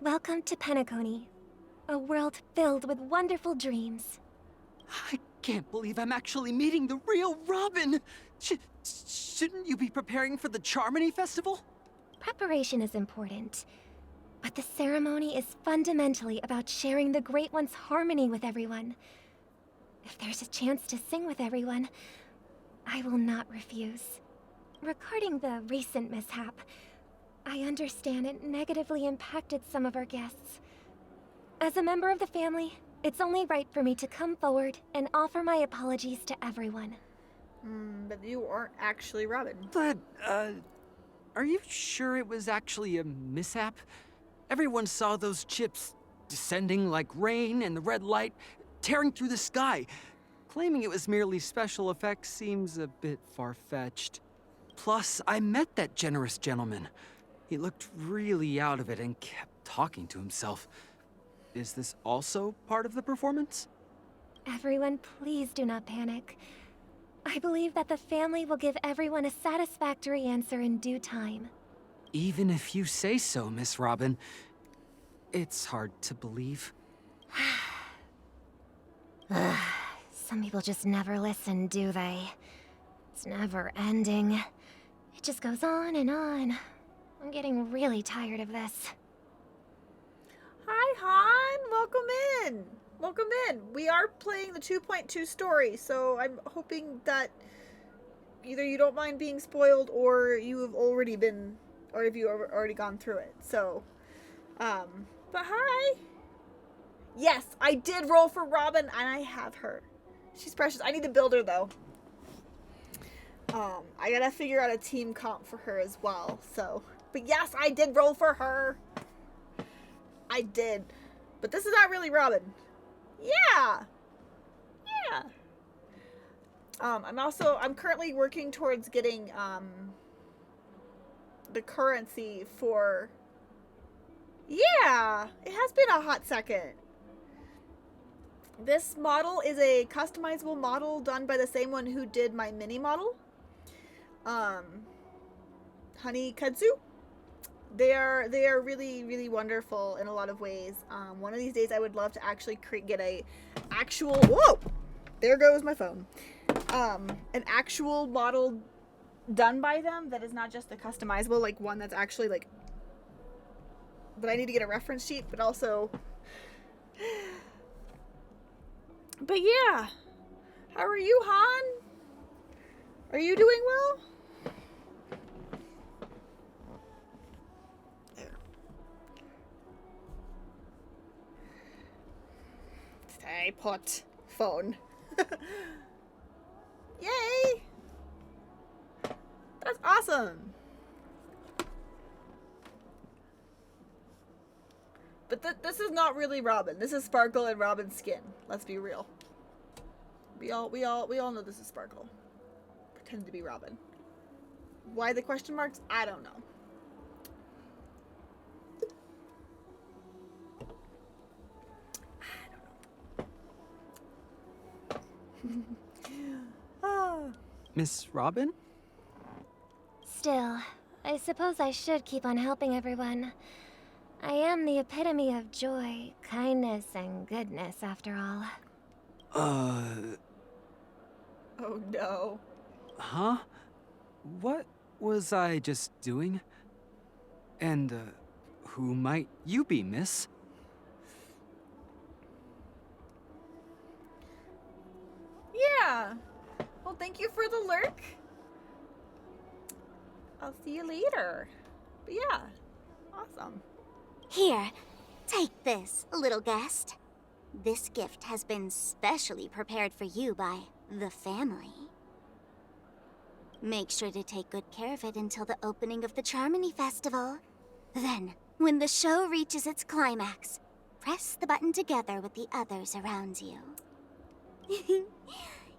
Welcome to Penacony, a world filled with wonderful dreams. I can't believe I'm actually meeting the real Robin! Shouldn't you be preparing for the Charmony Festival? Preparation is important, but the ceremony is fundamentally about sharing the Great One's harmony with everyone. If there's a chance to sing with everyone, I will not refuse. Regarding the recent mishap, I understand it negatively impacted some of our guests. As a member of the family, it's only right for me to come forward and offer my apologies to everyone. But you aren't actually Robin. But, are you sure it was actually a mishap? Everyone saw those chips descending like rain and the red light tearing through the sky. Claiming it was merely special effects seems a bit far-fetched. Plus, I met that generous gentleman. He looked really out of it and kept talking to himself. Is this also part of the performance? Everyone, please do not panic. I believe that the family will give everyone a satisfactory answer in due time. Even if you say so, Miss Robin, it's hard to believe. Some people just never listen, do they? It's never ending. It just goes on and on. I'm getting really tired of this. Hi, Han! Welcome in! Welcome in! We are playing the 2.2 story, so I'm hoping that either you don't mind being spoiled or you have already been, or if you have already gone through it. So, but hi! Yes, I did roll for Robin, and I have her. She's precious. I need to build her, though. I gotta figure out a team comp for her as well, so. But yes, I did roll for her. I did. But this is not really Robin. Yeah! Yeah! I'm currently working towards getting, the currency for... Yeah! It has been a hot second. This model is a customizable model done by the same one who did my mini model. Honey Kudzu. They are really, really wonderful in a lot of ways. One of these days I would love to actually get a actual, whoa! There goes my phone. An actual model done by them that is not just a customizable, like one that's actually like, but I need to get a reference sheet, but also, but yeah. How are you, Han? Are you doing well? Stay put. Phone. Yay! That's awesome. But this is not really Robin. This is Sparkle and Robin's skin. Let's be real. We all know this is Sparkle. Pretend to be Robin. Why the question marks? I don't know. Miss Robin? Still, I suppose I should keep on helping everyone. I am the epitome of joy, kindness, and goodness, after all. Oh no. Huh? What was I just doing? And, who might you be, miss? Yeah. Well, thank you for the lurk. I'll see you later. But yeah, awesome. Here, take this, little guest. This gift has been specially prepared for you by the family. Make sure to take good care of it until the opening of the Charmony Festival. Then, when the show reaches its climax, press the button together with the others around you.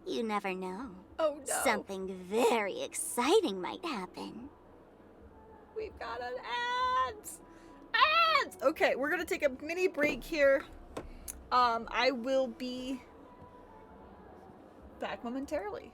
You never know. Oh no. Something very exciting might happen. We've got an ads. Ads. Okay, we're gonna take a mini break here. I will be back momentarily.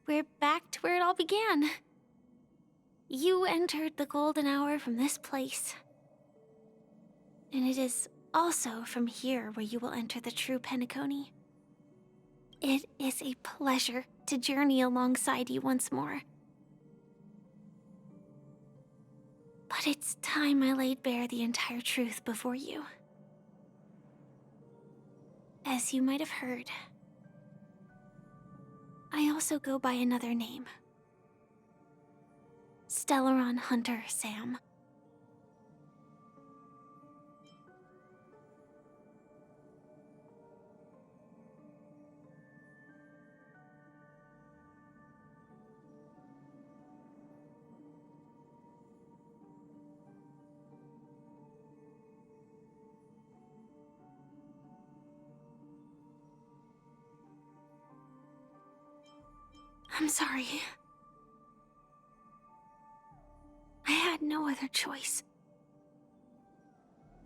we're back to where it all began. You entered the golden hour from this place. And it is also from here where you will enter the true Penacony. It is a pleasure to journey alongside you once more. But it's time I laid bare the entire truth before you. As you might have heard, I also go by another name. Stellaron Hunter Sam. I'm sorry. I had no other choice.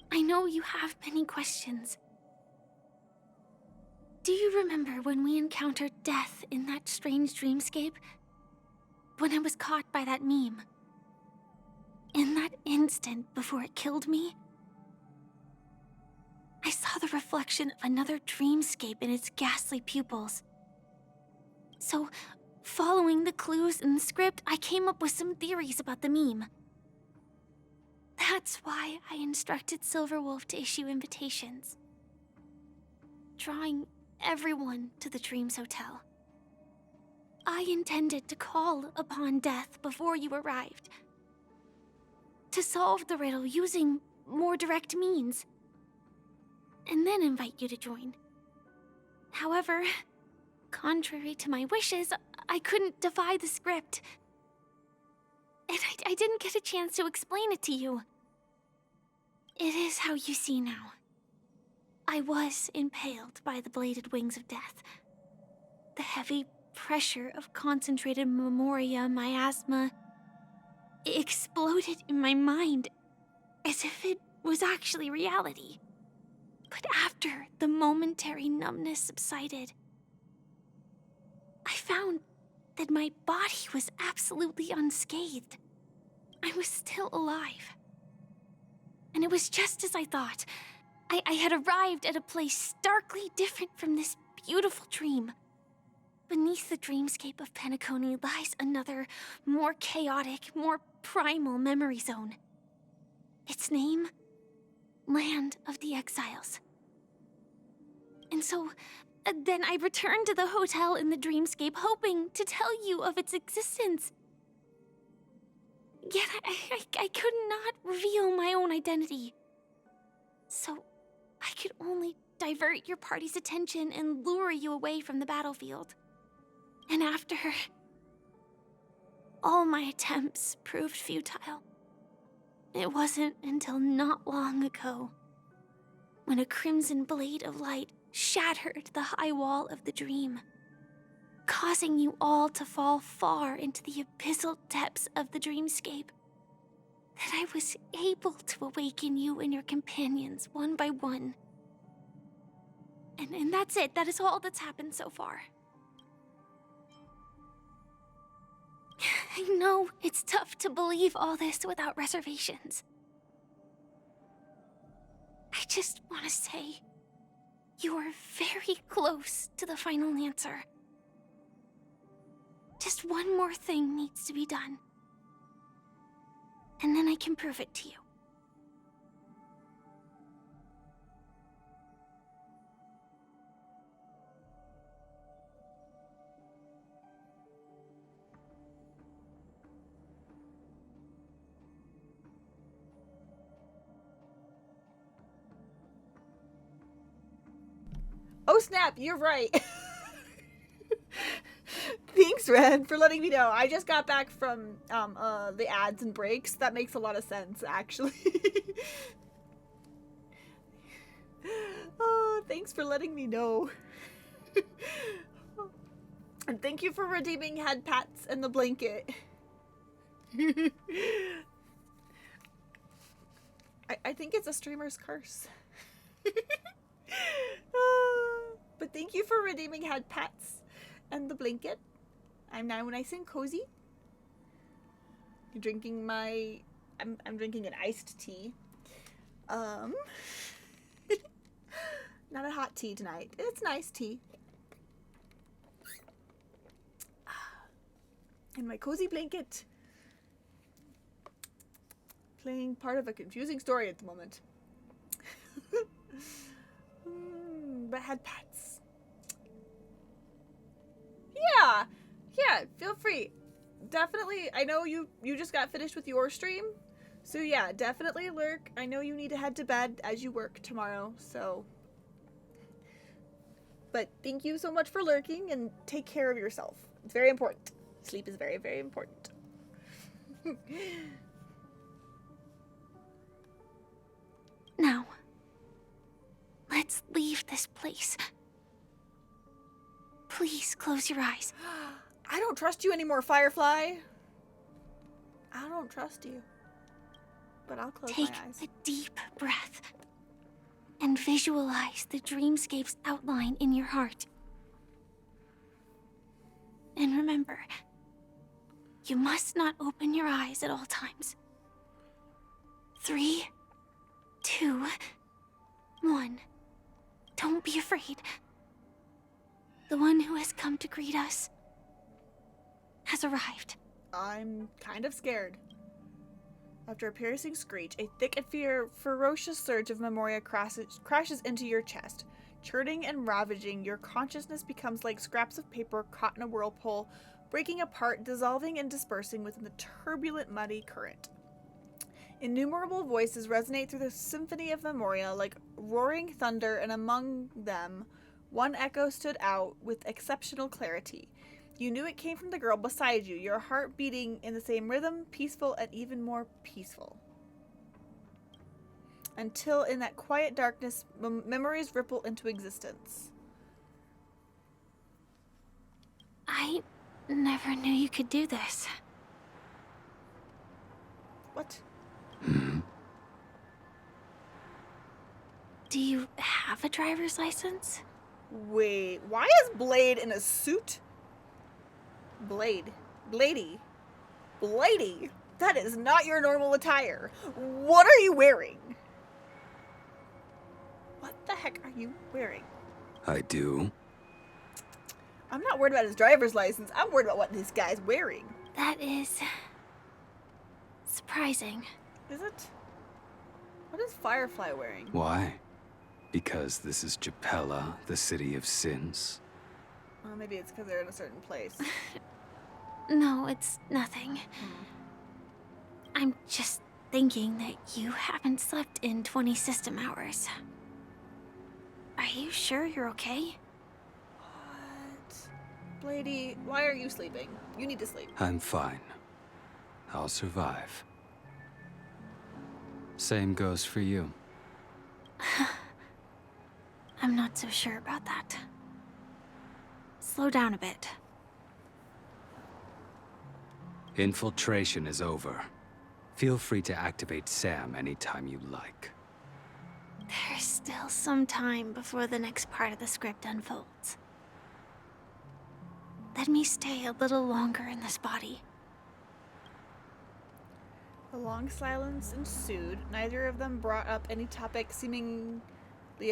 I know you have many questions. Do you remember when we encountered death in that strange dreamscape? When I was caught by that meme? In that instant before it killed me, I saw the reflection of another dreamscape in its ghastly pupils. So, following the clues in the script, I came up with some theories about the meme. That's why I instructed Silverwolf to issue invitations, drawing everyone to the Dreams Hotel. I intended to call upon death before you arrived, to solve the riddle using more direct means, and then invite you to join. However, contrary to my wishes, I couldn't defy the script. And I didn't get a chance to explain it to you. It is how you see now. I was impaled by the bladed wings of death. The heavy pressure of concentrated memoria miasma exploded in my mind as if it was actually reality. But after the momentary numbness subsided, I found that my body was absolutely unscathed. I was still alive. And it was just as I thought. I had arrived at a place starkly different from this beautiful dream. Beneath the dreamscape of Penacony lies another, more chaotic, more primal memory zone. Its name? Land of the Exiles. And so, then I returned to the hotel in the dreamscape, hoping to tell you of its existence. Yet I could not reveal my own identity. So, I could only divert your party's attention and lure you away from the battlefield. And after all my attempts proved futile, it wasn't until not long ago when a crimson blade of light shattered the high wall of the dream, causing you all to fall far into the abyssal depths of the dreamscape, that I was able to awaken you and your companions one by one. And that's it. That is all that's happened so far. I know it's tough to believe all this without reservations. I just want to say, you are very close to the final answer. Just one more thing needs to be done. And then I can prove it to you. Oh snap, you're right. Thanks, Red, for letting me know. I just got back from the ads and breaks. That makes a lot of sense, actually. Oh, thanks for letting me know. And thank you for redeeming head pats and the blanket. I think it's a streamer's curse. But thank you for redeeming head pats and the blanket. I'm now nice and cozy. Drinking my... I'm drinking an iced tea. Not a hot tea tonight. It's nice tea. In my cozy blanket. Playing part of a confusing story at the moment. But had pets. Yeah, feel free. Definitely, I know you just got finished with your stream. So yeah, definitely lurk. I know you need to head to bed as you work tomorrow, so. But thank you so much for lurking and take care of yourself. It's very important. Sleep is very, very important. Now, let's leave this place. Please close your eyes. I don't trust you anymore, Firefly. I don't trust you. But I'll close my eyes. Take a deep breath and visualize the dreamscape's outline in your heart. And remember, you must not open your eyes at all times. 3, 2, 1. Don't be afraid. The one who has come to greet us has arrived. I'm kind of scared. After a piercing screech, a thick and ferocious surge of memoria crashes into your chest. Churning and ravaging, your consciousness becomes like scraps of paper caught in a whirlpool, breaking apart, dissolving and dispersing within the turbulent, muddy current. Innumerable voices resonate through the symphony of memoria like roaring thunder, and among them, one echo stood out with exceptional clarity. You knew it came from the girl beside you, your heart beating in the same rhythm, peaceful and even more peaceful. Until in that quiet darkness, memories ripple into existence. I never knew you could do this. What? Do you have a driver's license? Wait, why is Blade in a suit? Blady. That is not your normal attire. What are you wearing? What the heck are you wearing? I do. I'm not worried about his driver's license. I'm worried about what this guy's wearing. That is surprising. Is it? What is Firefly wearing? Why? Because this is Japella, the city of sins. Well, maybe it's because they're in a certain place. No, it's nothing. I'm just thinking that you haven't slept in 20 system hours. Are you sure you're okay? What? Blady, why are you sleeping? You need to sleep. I'm fine. I'll survive. Same goes for you. I'm not so sure about that. Slow down a bit. Infiltration is over. Feel free to activate Sam anytime you like. There's still some time before the next part of the script unfolds. Let me stay a little longer in this body. A long silence ensued. Neither of them brought up any topic, seemingly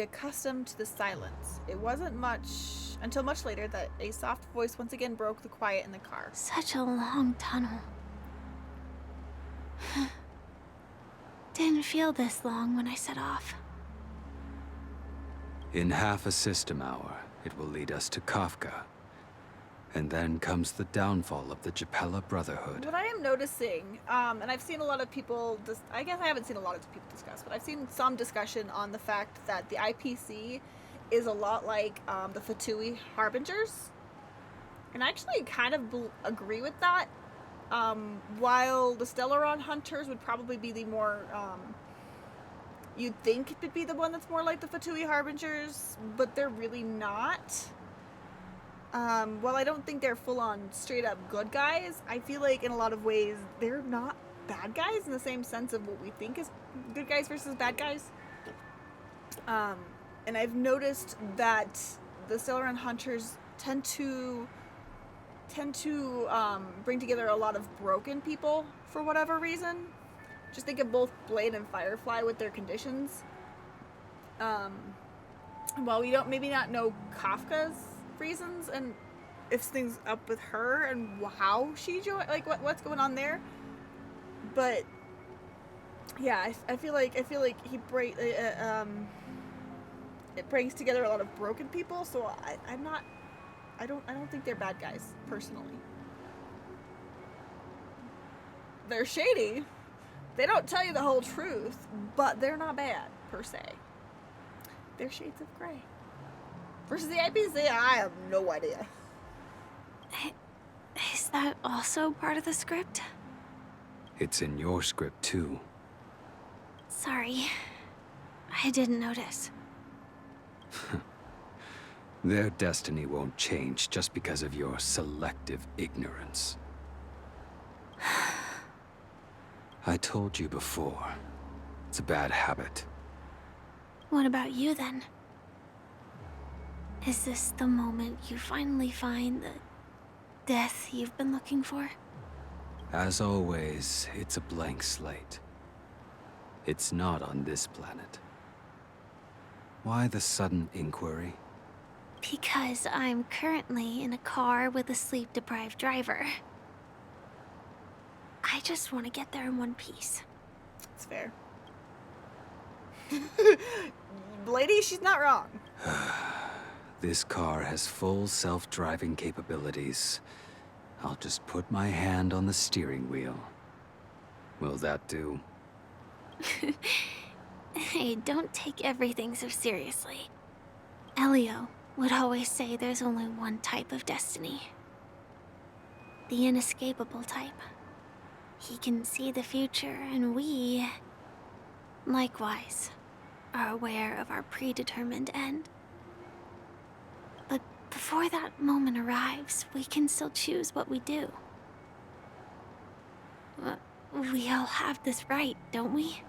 accustomed to the silence. It wasn't until much later that a soft voice once again broke the quiet in the car. Such a long tunnel. Didn't feel this long when I set off. In half a system hour, it will lead us to Kafka. And then comes the downfall of the Japella Brotherhood. What I am noticing, and I've seen a lot of people, I guess I haven't seen a lot of people discuss, but I've seen some discussion on the fact that the IPC is a lot like the Fatui Harbingers. And I actually kind of agree with that. While the Stellaron Hunters would probably be the more, you'd think it would be the one that's more like the Fatui Harbingers, but they're really not. While I don't think they're full-on straight-up good guys, I feel like in a lot of ways they're not bad guys in the same sense of what we think is good guys versus bad guys. And I've noticed that the Stellaron Hunters tend to tend to bring together a lot of broken people for whatever reason. Just think of both Blade and Firefly with their conditions. While we don't maybe not know Kafka's reasons and if things up with her and how she joined, like what's going on there. But yeah, I feel like he it brings together a lot of broken people. So I don't think they're bad guys personally. They're shady. They don't tell you the whole truth, but they're not bad per se. They're shades of gray. Versus the IPC, I have no idea. Is that also part of the script? It's in your script, too. Sorry. I didn't notice. Their destiny won't change just because of your selective ignorance. I told you before. It's a bad habit. What about you, then? Is this the moment you finally find the death you've been looking for? As always, it's a blank slate. It's not on this planet. Why the sudden inquiry? Because I'm currently in a car with a sleep-deprived driver. I just want to get there in one piece. It's fair. Lady, she's not wrong. This car has full self-driving capabilities. I'll just put my hand on the steering wheel. Will that do? Hey, don't take everything so seriously. Elio would always say there's only one type of destiny. The inescapable type. He can see the future, and we, likewise, are aware of our predetermined end. But before that moment arrives, we can still choose what we do. We all have this right, don't we?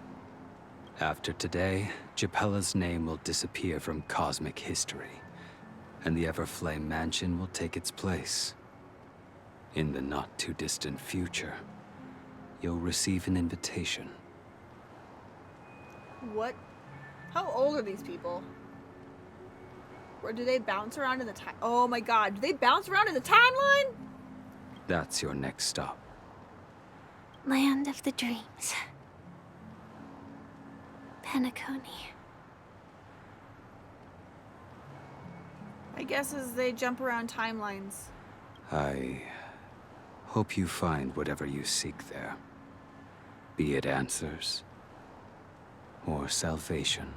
After today, Japella's name will disappear from cosmic history, and the Everflame Mansion will take its place. In the not-too-distant future, you'll receive an invitation. What? How old are these people? Or do they bounce around in the time? Oh my god, do they bounce around in the timeline? That's your next stop. Land of the Dreams. Penacony. I guess as they jump around timelines. I hope you find whatever you seek there. Be it answers or salvation.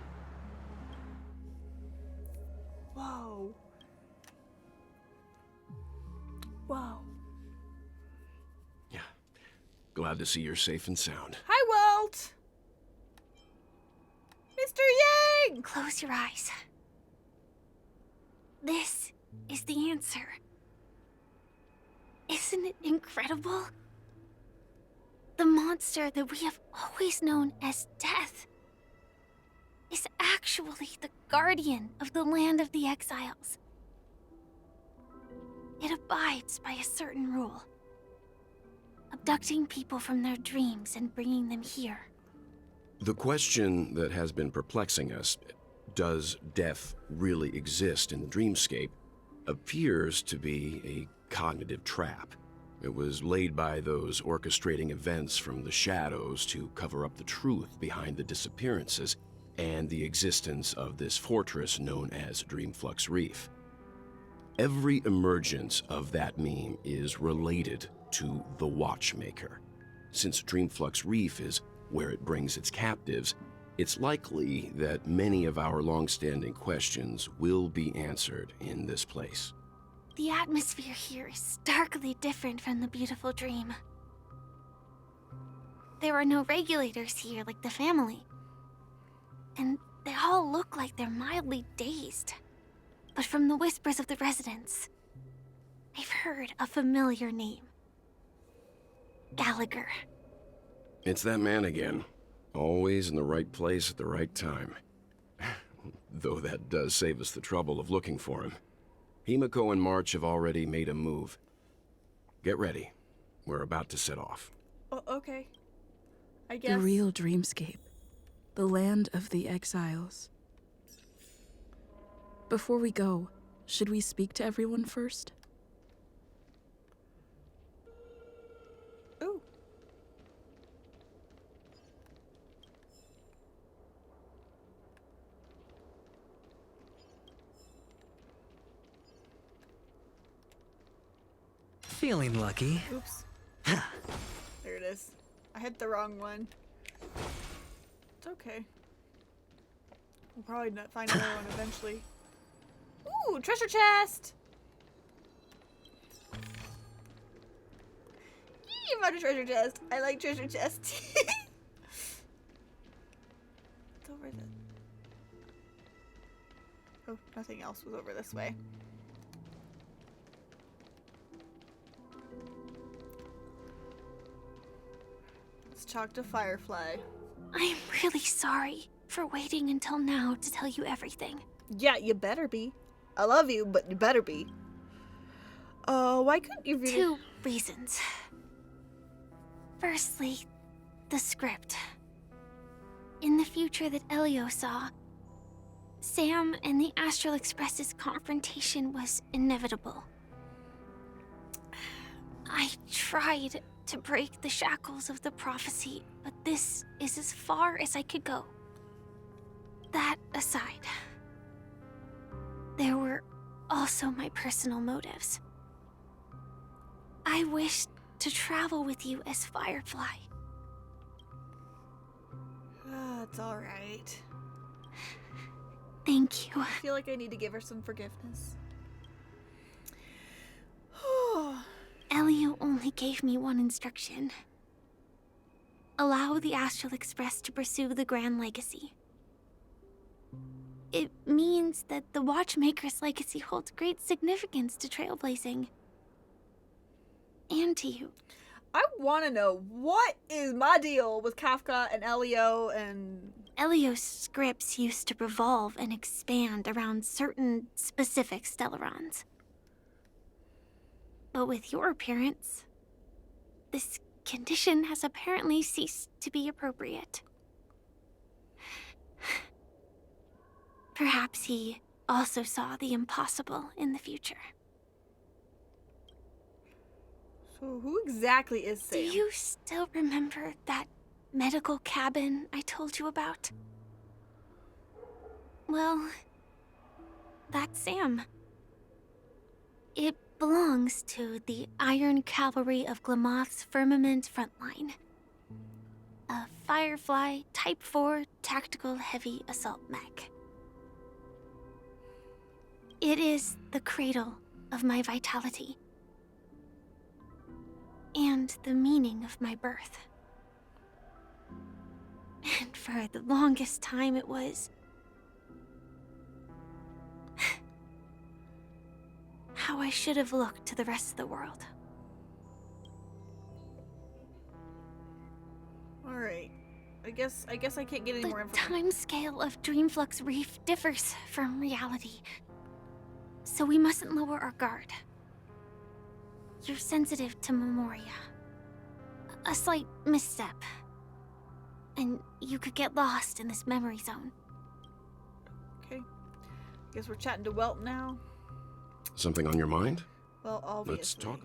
Whoa. Whoa. Yeah. Glad to see you're safe and sound. Hi, Walt! Mr. Yang! Close your eyes. This is the answer. Isn't it incredible? The monster that we have always known as Death is actually the guardian of the land of the exiles. It abides by a certain rule. Abducting people from their dreams and bringing them here. The question that has been perplexing us, does death really exist in the dreamscape, appears to be a cognitive trap. It was laid by those orchestrating events from the shadows to cover up the truth behind the disappearances and the existence of this fortress known as Dreamflux Reef. Every emergence of that meme is related to the Watchmaker. Since Dreamflux Reef is where it brings its captives, it's likely that many of our long-standing questions will be answered in this place. The atmosphere here is starkly different from the beautiful dream. There are no regulators here like the family. And they all look like they're mildly dazed. But from the whispers of the residents, I've heard a familiar name. Gallagher. It's that man again. Always in the right place at the right time. Though that does save us the trouble of looking for him. Himiko and March have already made a move. Get ready. We're about to set off. Oh, okay. I guess. The real dreamscape. The land of the exiles. Before we go, should we speak to everyone first? Ooh. Feeling lucky. Oops. There it is. I hit the wrong one. It's okay. We'll probably find another one eventually. Ooh, treasure chest! Yee, found a treasure chest. I like treasure chests. It's over the... Oh, nothing else was over this way. Let's talk to Firefly. I'm really sorry for waiting until now to tell you everything. Yeah, you better be. I love you, but you better be. Why couldn't you read it? 2 reasons. Firstly, the script. In the future that Elio saw, Sam and the Astral Express's confrontation was inevitable. I tried to break the shackles of the prophecy, but this is as far as I could go. That aside, there were also my personal motives. I wished to travel with you as Firefly. It's alright. Thank you. I feel like I need to give her some forgiveness. Elio only gave me one instruction. Allow the Astral Express to pursue the Grand Legacy. It means that the Watchmaker's legacy holds great significance to trailblazing. And to you. I want to know, what is my deal with Kafka and Elio and... Elio's scripts used to revolve and expand around certain specific Stellarons. But with your appearance, this condition has apparently ceased to be appropriate. Perhaps he also saw the impossible in the future. So who exactly is Sam? Do you still remember that medical cabin I told you about? Well, that's Sam. It belongs to the Iron Cavalry of Glamoth's Firmament Frontline. A Firefly Type 4 tactical heavy assault mech. It is the cradle of my vitality. And the meaning of my birth. And for the longest time it was... how I should have looked to the rest of the world. Alright. I guess I can't get any more The information. time scale of Dreamflux Reef differs from reality. So we mustn't lower our guard. You're sensitive to Memoria. A slight misstep. And you could get lost in this memory zone. Okay. Guess we're chatting to Welt now. Something on your mind? Well, obviously. Let's talk.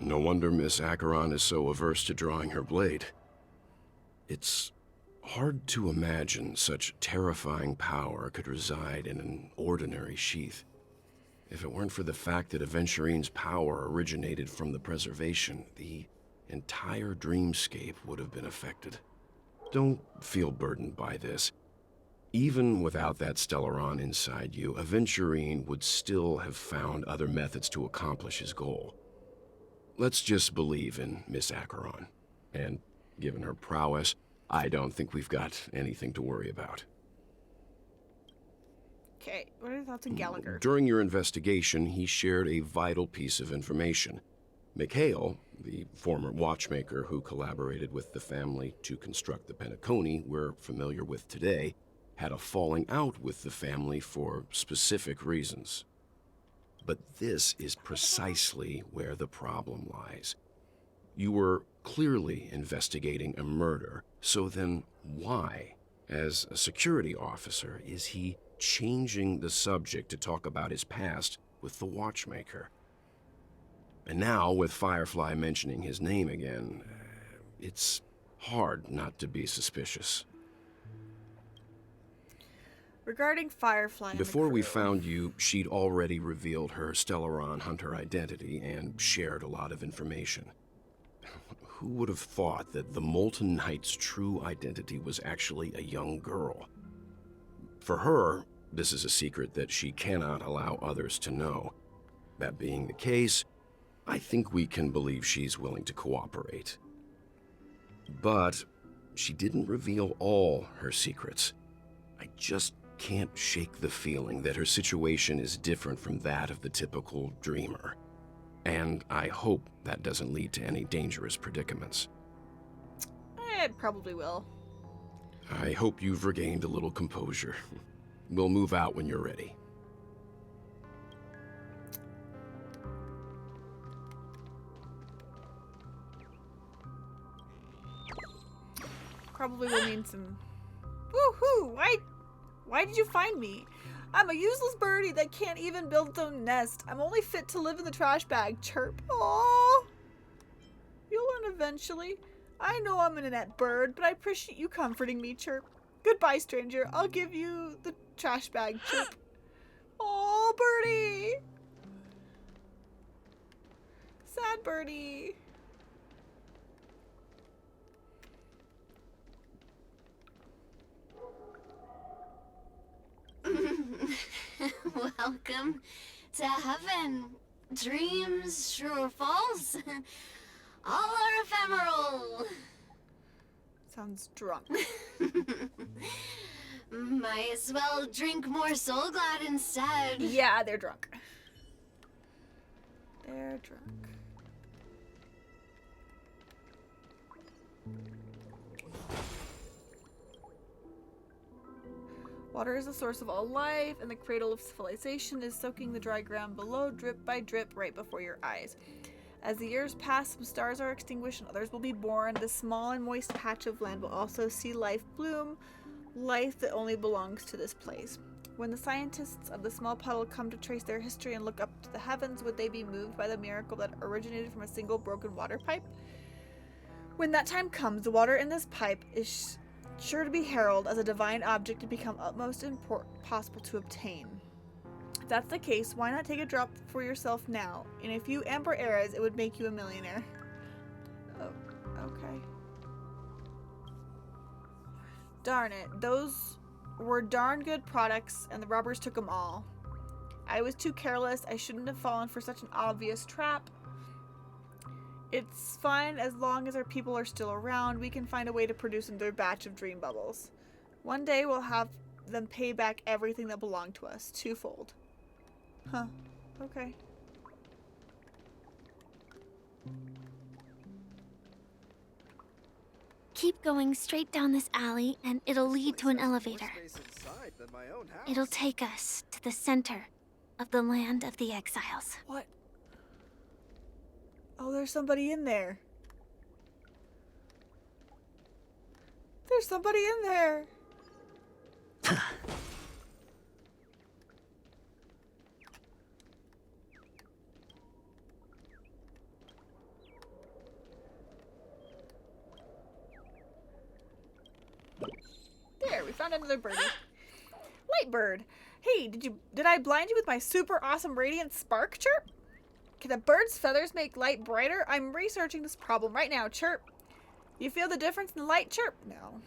No wonder Miss Acheron is so averse to drawing her blade. It's hard to imagine such terrifying power could reside in an ordinary sheath. If it weren't for the fact that Aventurine's power originated from the preservation, the entire dreamscape would have been affected. Don't feel burdened by this. Even without that Stellaron inside you, Aventurine would still have found other methods to accomplish his goal. Let's just believe in Miss Acheron. And given her prowess, I don't think we've got anything to worry about. Okay, what are your thoughts on Gallagher? During your investigation, he shared a vital piece of information. Mikhail, the former watchmaker who collaborated with the family to construct the Penacony we're familiar with today, had a falling out with the family for specific reasons. But this is precisely where the problem lies. You were clearly investigating a murder, so then why, as a security officer, is he changing the subject to talk about his past with the watchmaker? And now, with Firefly mentioning his name again, it's hard not to be suspicious. Regarding Firefly and the Before we crew. found you, she'd already revealed her Stellaron Hunter identity and shared a lot of information. Who would have thought that the Molten Knight's true identity was actually a young girl? For her, this is a secret that she cannot allow others to know. That being the case, I think we can believe she's willing to cooperate. But she didn't reveal all her secrets. I just can't shake the feeling that her situation is different from that of the typical dreamer. And I hope that doesn't lead to any dangerous predicaments. It probably will. I hope you've regained a little composure. We'll move out when you're ready. Probably will mean some... Woohoo! Why did you find me? I'm a useless birdie that can't even build its own nest. I'm only fit to live in the trash bag. Chirp. Aww. You'll learn eventually. I know I'm an inept bird, but I appreciate you comforting me. Chirp. Goodbye, stranger. I'll give you the trash bag. Chirp. Aw, birdie. Sad birdie. Welcome to heaven. Dreams, true or false, all are ephemeral. Sounds drunk. Might as well drink more Soul Glad instead. Yeah, they're drunk. They're drunk. Water is the source of all life, and the cradle of civilization is soaking the dry ground below, drip by drip, right before your eyes. As the years pass, some stars are extinguished and others will be born. This small and moist patch of land will also see life bloom, life that only belongs to this place. When the scientists of the small puddle come to trace their history and look up to the heavens, would they be moved by the miracle that originated from a single broken water pipe? When that time comes, the water in this pipe is sure to be heralded as a divine object to become utmost possible to obtain. If that's the case, why not take a drop for yourself now? In a few amber eras, it would make you a millionaire. Oh, okay. Darn it. Those were darn good products, and the robbers took them all. I was too careless. I shouldn't have fallen for such an obvious trap. It's fine as long as our people are still around. We can find a way to produce another batch of dream bubbles. One day we'll have them pay back everything that belonged to us, twofold. Huh. Okay. Keep going straight down this alley and it'll lead to an elevator. It'll take us to the center of the land of the exiles. What? Oh, there's somebody in there. There's somebody in there. There, we found another birdie. Lightbird. Hey, did I blind you with my super awesome radiant spark? Chirp? Can a bird's feathers make light brighter? I'm researching this problem right now. Chirp. You feel the difference in the light? Chirp. No.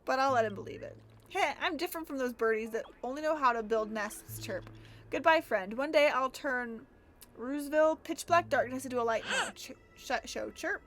But I'll let him believe it. Heh, I'm different from those birdies that only know how to build nests. Chirp. Goodbye, friend. One day I'll turn Rooseville pitch black darkness into a light show. Chirp.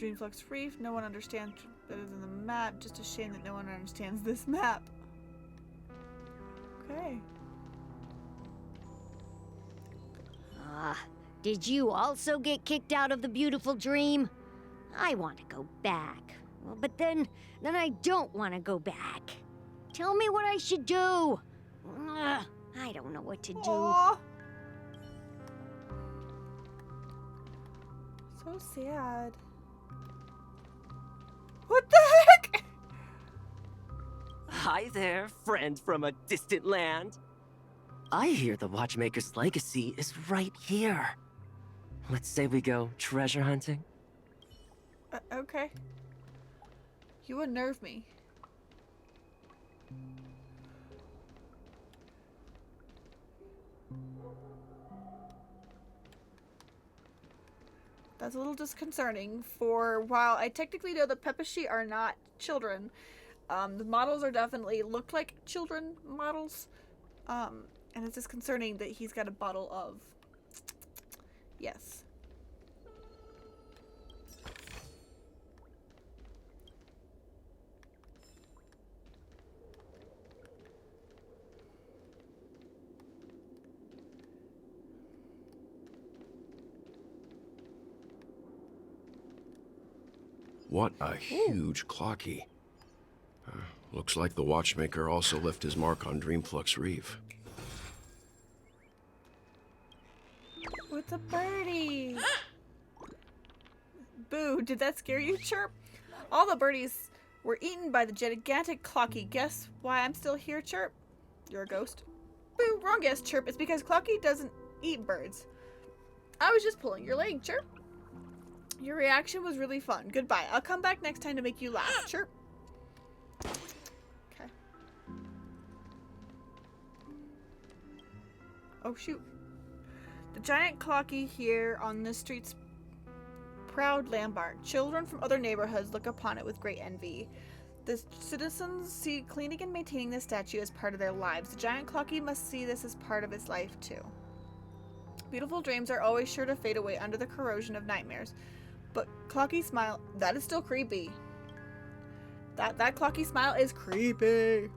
Dreamflux Reef. No one understands better than the map. Just a shame that no one understands this map. Okay. Did you also get kicked out of the beautiful dream? I want to go back. Well, but then I don't want to go back. Tell me what I should do. I don't know what to do. Aww. So sad. What the heck? Hi there, friend from a distant land. I hear the Watchmaker's legacy is right here. Let's say we go treasure hunting. Okay. You unnerve me. That's a little disconcerting. For while I technically know that Pepeshi are not children, the models are definitely look like children models. And it's disconcerting that he's got a bottle of. Yes. What a huge clocky. Looks like the Watchmaker also left his mark on Dreamflux Reef. What's a birdie? Boo, did that scare you, Chirp? All the birdies were eaten by the gigantic Clocky. Guess why I'm still here, Chirp? You're a ghost. Boo, wrong guess, Chirp. It's because Clocky doesn't eat birds. I was just pulling your leg, Chirp. Your reaction was really fun. Goodbye. I'll come back next time to make you laugh, Chirp. Okay. Oh, shoot. The giant Clocky here on this street's proud landmark. Children from other neighborhoods look upon it with great envy. The citizens see cleaning and maintaining the statue as part of their lives. The giant Clocky must see this as part of his life, too. Beautiful dreams are always sure to fade away under the corrosion of nightmares. But Clocky smile, that is still creepy. That Clocky smile is creepy.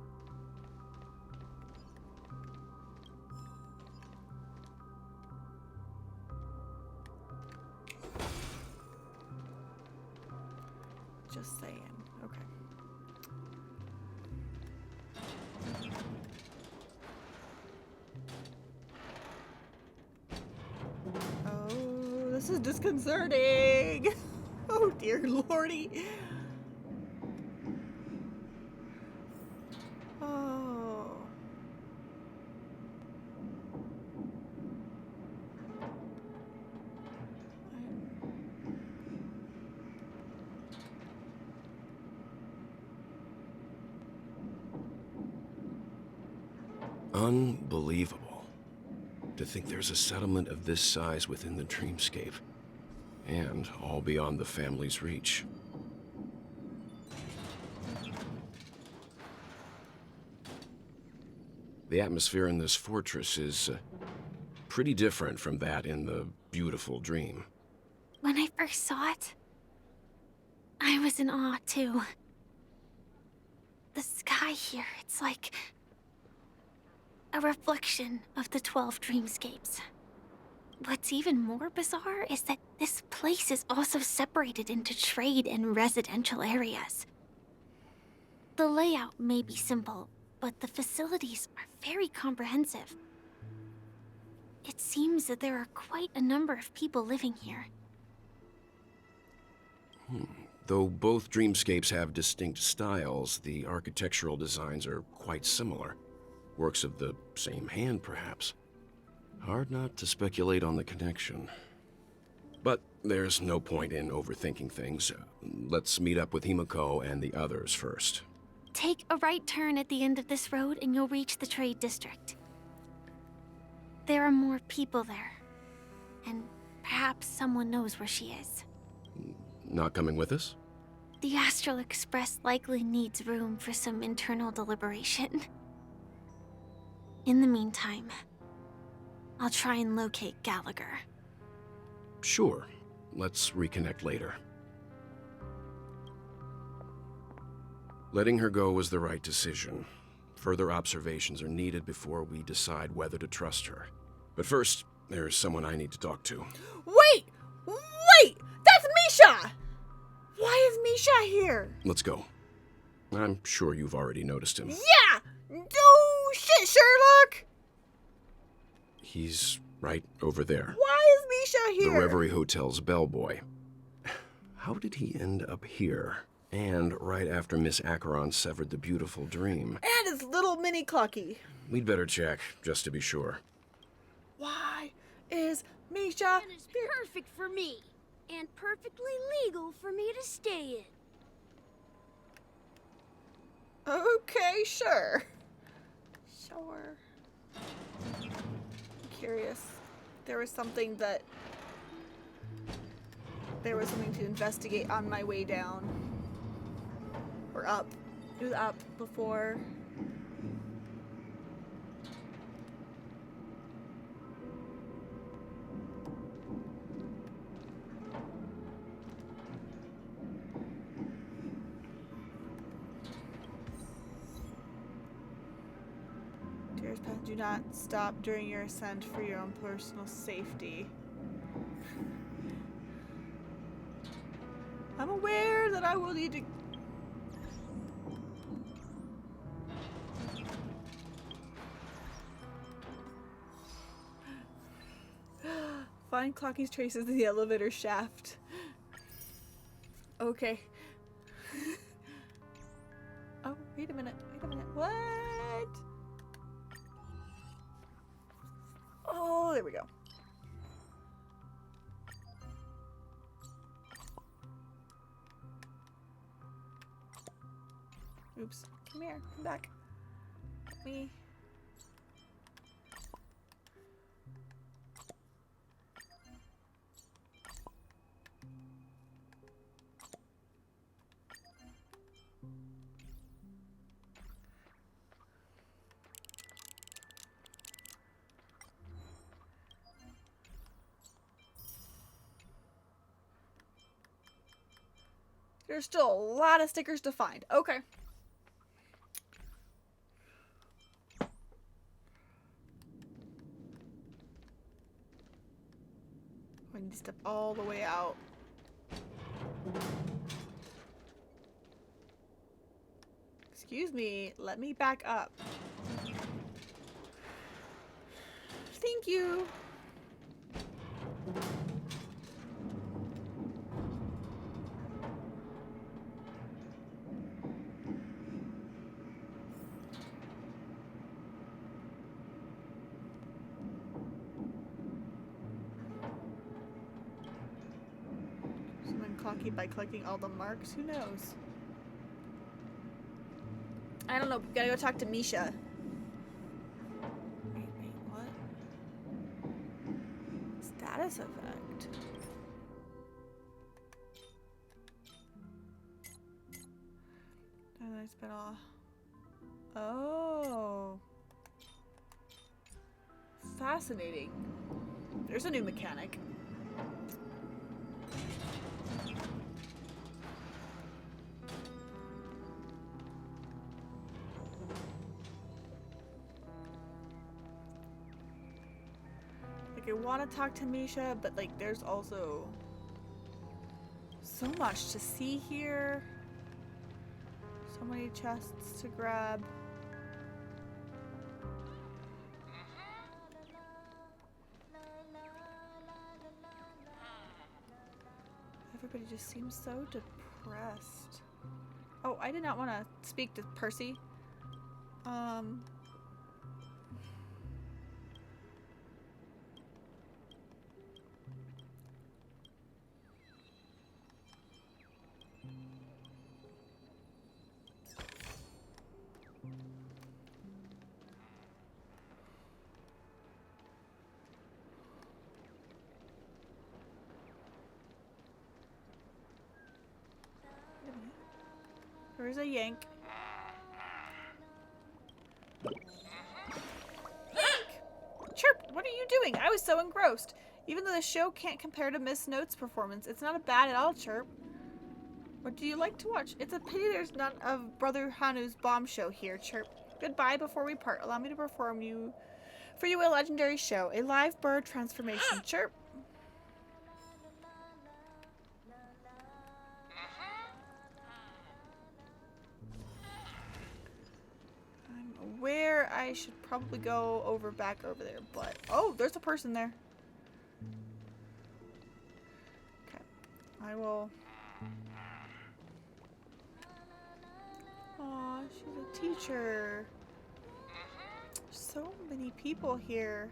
Just saying. Okay. Oh, this is disconcerting. Oh dear lordy. Oh. Unbelievable. To think there's a settlement of this size within the dreamscape. And all beyond the family's reach. The atmosphere in this fortress is pretty different from that in the beautiful dream. When I first saw it, I was in awe too. The sky here, it's like a reflection of the 12 dreamscapes. What's even more bizarre is that this place is also separated into trade and residential areas. The layout may be simple, but the facilities are very comprehensive. It seems that there are quite a number of people living here. Though both dreamscapes have distinct styles, the architectural designs are quite similar. Works of the same hand, perhaps. Hard not to speculate on the connection. But there's no point in overthinking things. Let's meet up with Himiko and the others first. Take a right turn at the end of this road and you'll reach the trade district. There are more people there. And perhaps someone knows where she is. Not coming with us? The Astral Express likely needs room for some internal deliberation. In the meantime, I'll try and locate Gallagher. Sure. Let's reconnect later. Letting her go was the right decision. Further observations are needed before we decide whether to trust her. But first, there's someone I need to talk to. Wait! Wait! That's Misha! Why is Misha here? Let's go. I'm sure you've already noticed him. Yeah! Oh, shit, Sherlock! He's right over there. Why is Misha here? The Reverie Hotel's bellboy. How did he end up here? And right after Miss Acheron severed the beautiful dream. And his little mini Clucky. We'd better check, just to be sure. Why is Misha It's perfect for me, and perfectly legal for me to stay in. Okay, sure. Sure. I'm curious. There was something to investigate on my way down. Or up. It was up before. Dearest pet, do not stop during your ascent for your own personal safety. I'm aware that I will need to... Find Clocky's traces in the elevator shaft. Okay. Oh, wait a minute. Wait a minute. What? Oh, there we go. Oops. Come here. Come back. Me. There's still a lot of stickers to find. Okay. I need to step all the way out. Excuse me, let me back up. Thank you. Clocky by collecting all the marks? Who knows? I don't know. We gotta go talk to Misha. Wait, what? Status effect. Oh, it's been all. Oh. Fascinating. There's a new mechanic. I want to talk to Misha, but like there's also so much to see here. So many chests to grab. Everybody just seems so depressed. Oh, I did not want to speak to Percy. There's a Yank. Yank! Chirp! What are you doing? I was so engrossed. Even though the show can't compare to Miss Note's performance, it's not bad at all, Chirp. What do you like to watch? It's a pity there's none of Brother Hanu's bomb show here. Chirp. Goodbye before we part. Allow me to perform for you a legendary show. A live bird transformation. Chirp. I'm aware I should probably go back over there, but oh, there's a person there. Okay. I will. Aw, she's a teacher. So many people here.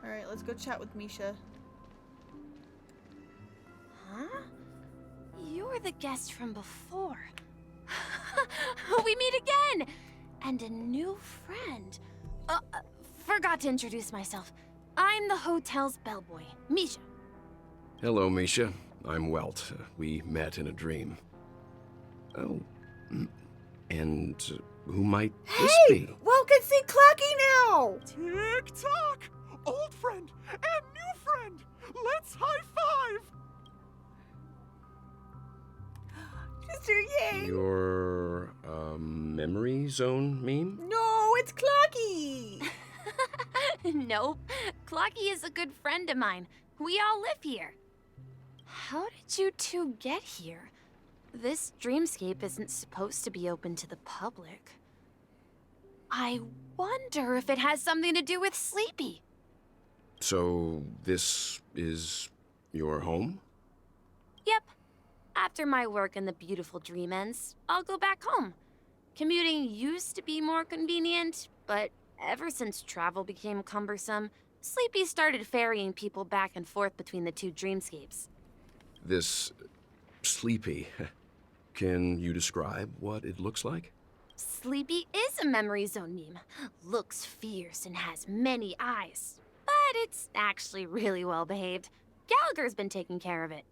Alright, let's go chat with Misha. Huh? You're the guest from before. We meet again! And a new friend. Forgot to introduce myself. I'm the hotel's bellboy, Misha. Hello, Misha. I'm Welt. We met in a dream. Oh. And who might this be? Well, can see Clocky now! Tick-tock! Old friend and new friend! Let's high-five! Mr. Yang! Your, memory zone meme? No, it's Clocky! Nope. Clocky is a good friend of mine. We all live here. How did you two get here? This dreamscape isn't supposed to be open to the public. I wonder if it has something to do with Sleepy. So, this is your home? Yep. After my work in the beautiful dream ends, I'll go back home. Commuting used to be more convenient, but ever since travel became cumbersome, Sleepy started ferrying people back and forth between the two dreamscapes. This Sleepy. Can you describe what it looks like? Sleepy is a memory zone meme. Looks fierce and has many eyes. But it's actually really well behaved. Gallagher's been taking care of it.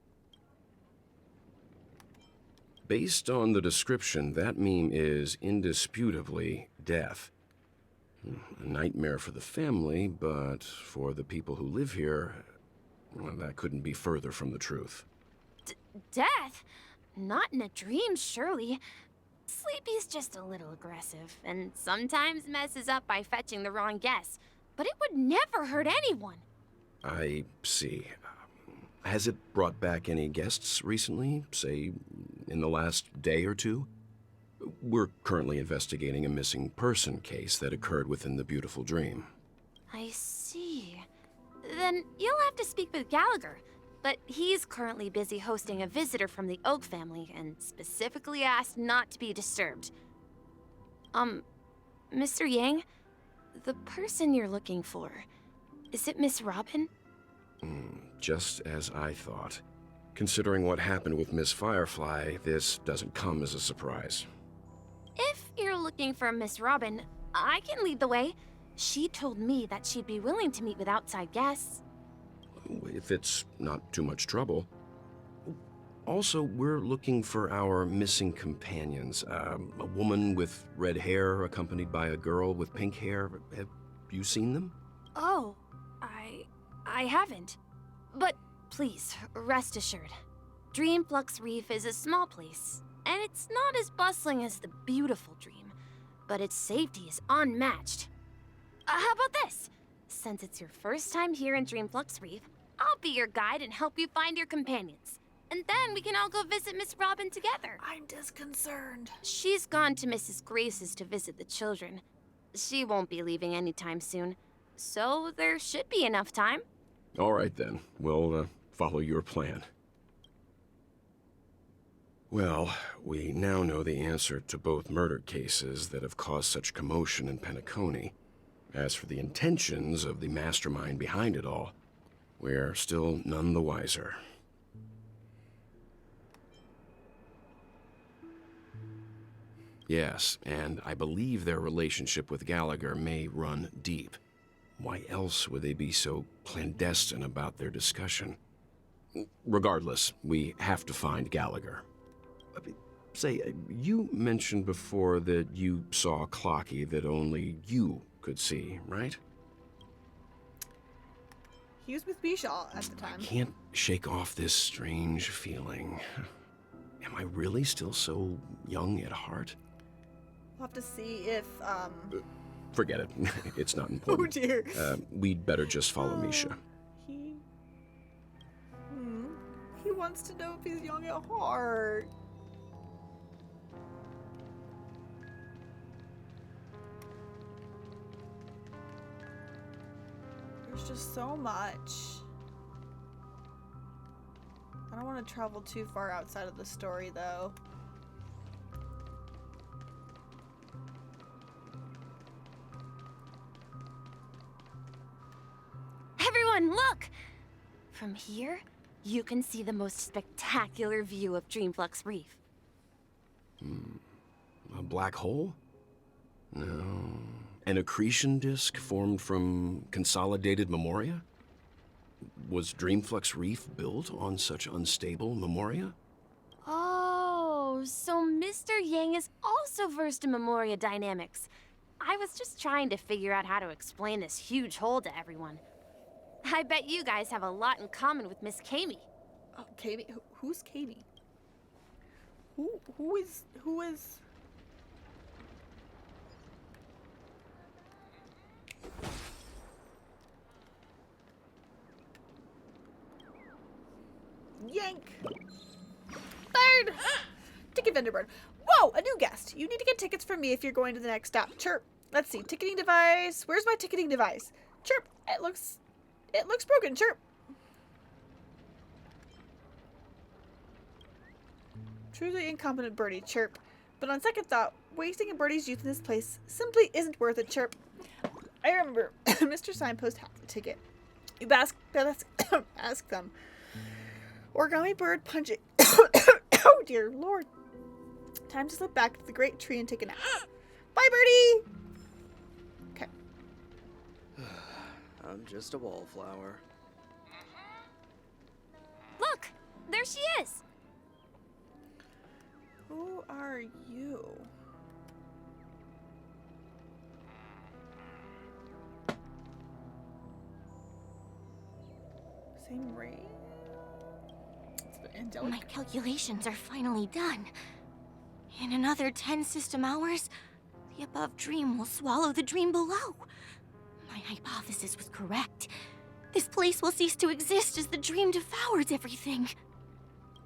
Based on the description, that meme is indisputably death. A nightmare for the family, but for the people who live here, well, that couldn't be further from the truth. Death? Not in a dream, surely. Sleepy's just a little aggressive, and sometimes messes up by fetching the wrong guess. But it would never hurt anyone. I see. Has it brought back any guests recently, say, in the last day or two? We're currently investigating a missing person case that occurred within the beautiful dream. I see. Then you'll have to speak with Gallagher. But he's currently busy hosting a visitor from the Oak family and specifically asked not to be disturbed. Mr. Yang, the person you're looking for, is it Miss Robin? Just as I thought. Considering what happened with Miss Firefly, this doesn't come as a surprise. If you're looking for Miss Robin, I can lead the way. She told me that she'd be willing to meet with outside guests. If it's not too much trouble. Also, we're looking for our missing companions. A woman with red hair accompanied by a girl with pink hair. Have you seen them? Oh, I haven't. But please, rest assured. Dreamflux Reef is a small place, and it's not as bustling as the beautiful Dream, but its safety is unmatched. How about this? Since it's your first time here in Dreamflux Reef, I'll be your guide and help you find your companions. And then we can all go visit Miss Robin together. I'm disconcerted. She's gone to Mrs. Grace's to visit the children. She won't be leaving anytime soon, so there should be enough time. All right then, we'll follow your plan. Well, we now know the answer to both murder cases that have caused such commotion in Penacony. As for the intentions of the mastermind behind it all, we're still none the wiser. Yes, and I believe their relationship with Gallagher may run deep. Why else would they be so clandestine about their discussion? Regardless, we have to find Gallagher. Say, you mentioned before that you saw Clocky that only you could see, right? He was with Bishaw at the time. Can't shake off this strange feeling. Am I really still so young at heart? We'll have to see if, Forget it. It's not important. Oh dear. We'd better just follow Misha. He wants to know if he's young at heart. There's just so much. I don't want to travel too far outside of the story, though. Everyone, look! From here, you can see the most spectacular view of Dreamflux Reef. A black hole? No. An accretion disk formed from consolidated memoria? Was Dreamflux Reef built on such unstable memoria? Oh, so Mr. Yang is also versed in Memoria dynamics. I was just trying to figure out how to explain this huge hole to everyone. I bet you guys have a lot in common with Miss Kami. Oh, Kami? Who's Kami? Who is... Yank! Third! Ticket vendor bird. Whoa, a new guest. You need to get tickets from me if you're going to the next stop. Chirp. Let's see. Ticketing device. Where's my ticketing device? Chirp. It looks broken. Chirp. Truly incompetent birdie. Chirp. But on second thought, wasting a birdie's youth in this place simply isn't worth it. Chirp. I remember Mr. Signpost had the ticket. You ask them. Origami bird punching. Oh dear lord. Time to slip back to the great tree and take a nap. Bye, birdie! Okay. I'm just a wallflower. Look! There she is! Who are you? Same race? My calculations are finally done. In another 10 system hours, the above dream will swallow the dream below. My hypothesis was correct. This place will cease to exist as the dream devours everything.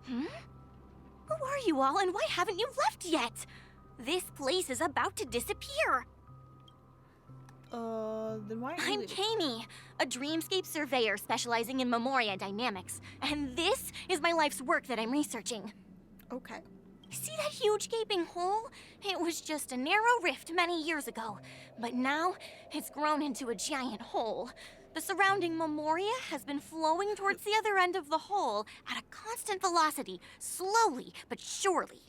Who are you all, and why haven't you left yet? This place is about to disappear. Then why? I'm Kami, a dreamscape surveyor specializing in Memoria dynamics, and this is my life's work that I'm researching. Okay. See that huge gaping hole? It was just a narrow rift many years ago, but now it's grown into a giant hole. The surrounding Memoria has been flowing towards the other end of the hole at a constant velocity, slowly but surely.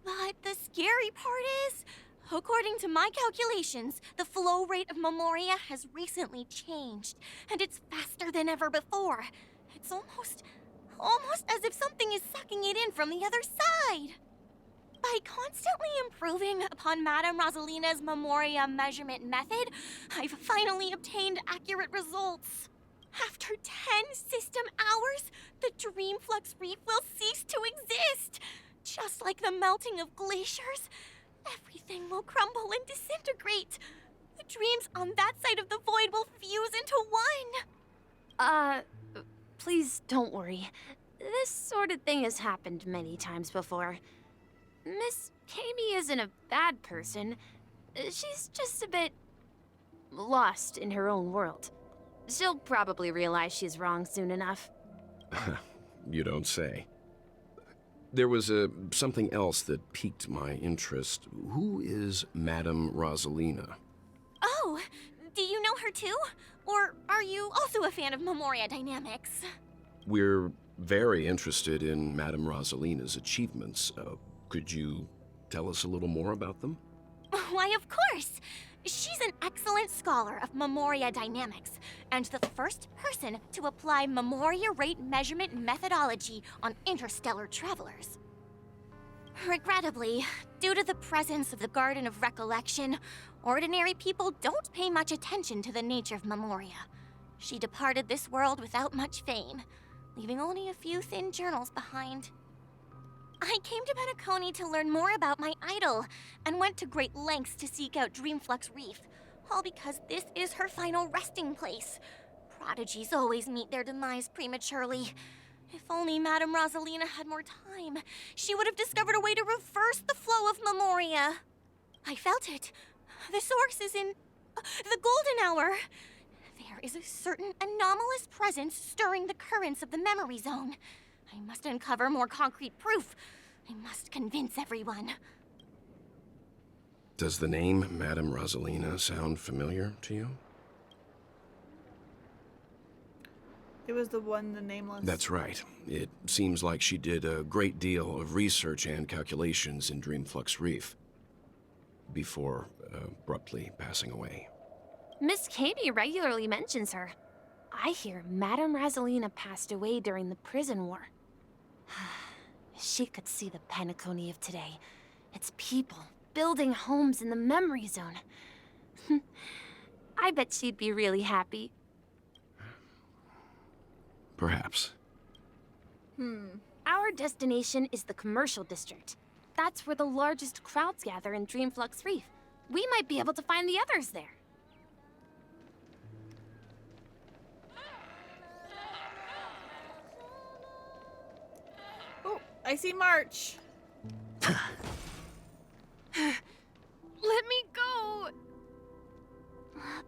But the scary part is, according to my calculations, the flow rate of Memoria has recently changed, and it's faster than ever before. It's almost as if something is sucking it in from the other side. By constantly improving upon Madame Rosalina's Memoria measurement method, I've finally obtained accurate results. After 10 system hours, the Dreamflux Reef will cease to exist. Just like the melting of glaciers, everything will crumble and disintegrate. The dreams on that side of the void will fuse into one. Please don't worry. This sort of thing has happened many times before. Miss Kami isn't a bad person. She's just a bit lost in her own world. She'll probably realize she's wrong soon enough. You don't say. There was something else that piqued my interest. Who is Madame Rosalina? Oh, do you know her too? Or are you also a fan of Memoria dynamics? We're very interested in Madame Rosalina's achievements. Could you tell us a little more about them? Why, of course! She's an excellent scholar of Memoria dynamics, and the first person to apply Memoria rate measurement methodology on interstellar travelers. Regrettably, due to the presence of the Garden of Recollection, ordinary people don't pay much attention to the nature of Memoria. She departed this world without much fame, leaving only a few thin journals behind. I came to Penacony to learn more about my idol, and went to great lengths to seek out Dreamflux Reef, all because this is her final resting place. Prodigies always meet their demise prematurely. If only Madame Rosalina had more time, she would have discovered a way to reverse the flow of Memoria. I felt it. The source is in the Golden Hour. There is a certain anomalous presence stirring the currents of the memory zone. I must uncover more concrete proof. I must convince everyone. Does the name Madame Rosalina sound familiar to you? It was the one, the nameless. That's right. It seems like she did a great deal of research and calculations in Dreamflux Reef before abruptly passing away. Miss Katie regularly mentions her. I hear Madame Rosalina passed away during the prison war. She could see the Penacony of today. Its people building homes in the memory zone. I bet she'd be really happy. Perhaps. Our destination is the commercial district. That's where the largest crowds gather in Dreamflux Reef. We might be able to find the others there. Oh, I see March. Let me go!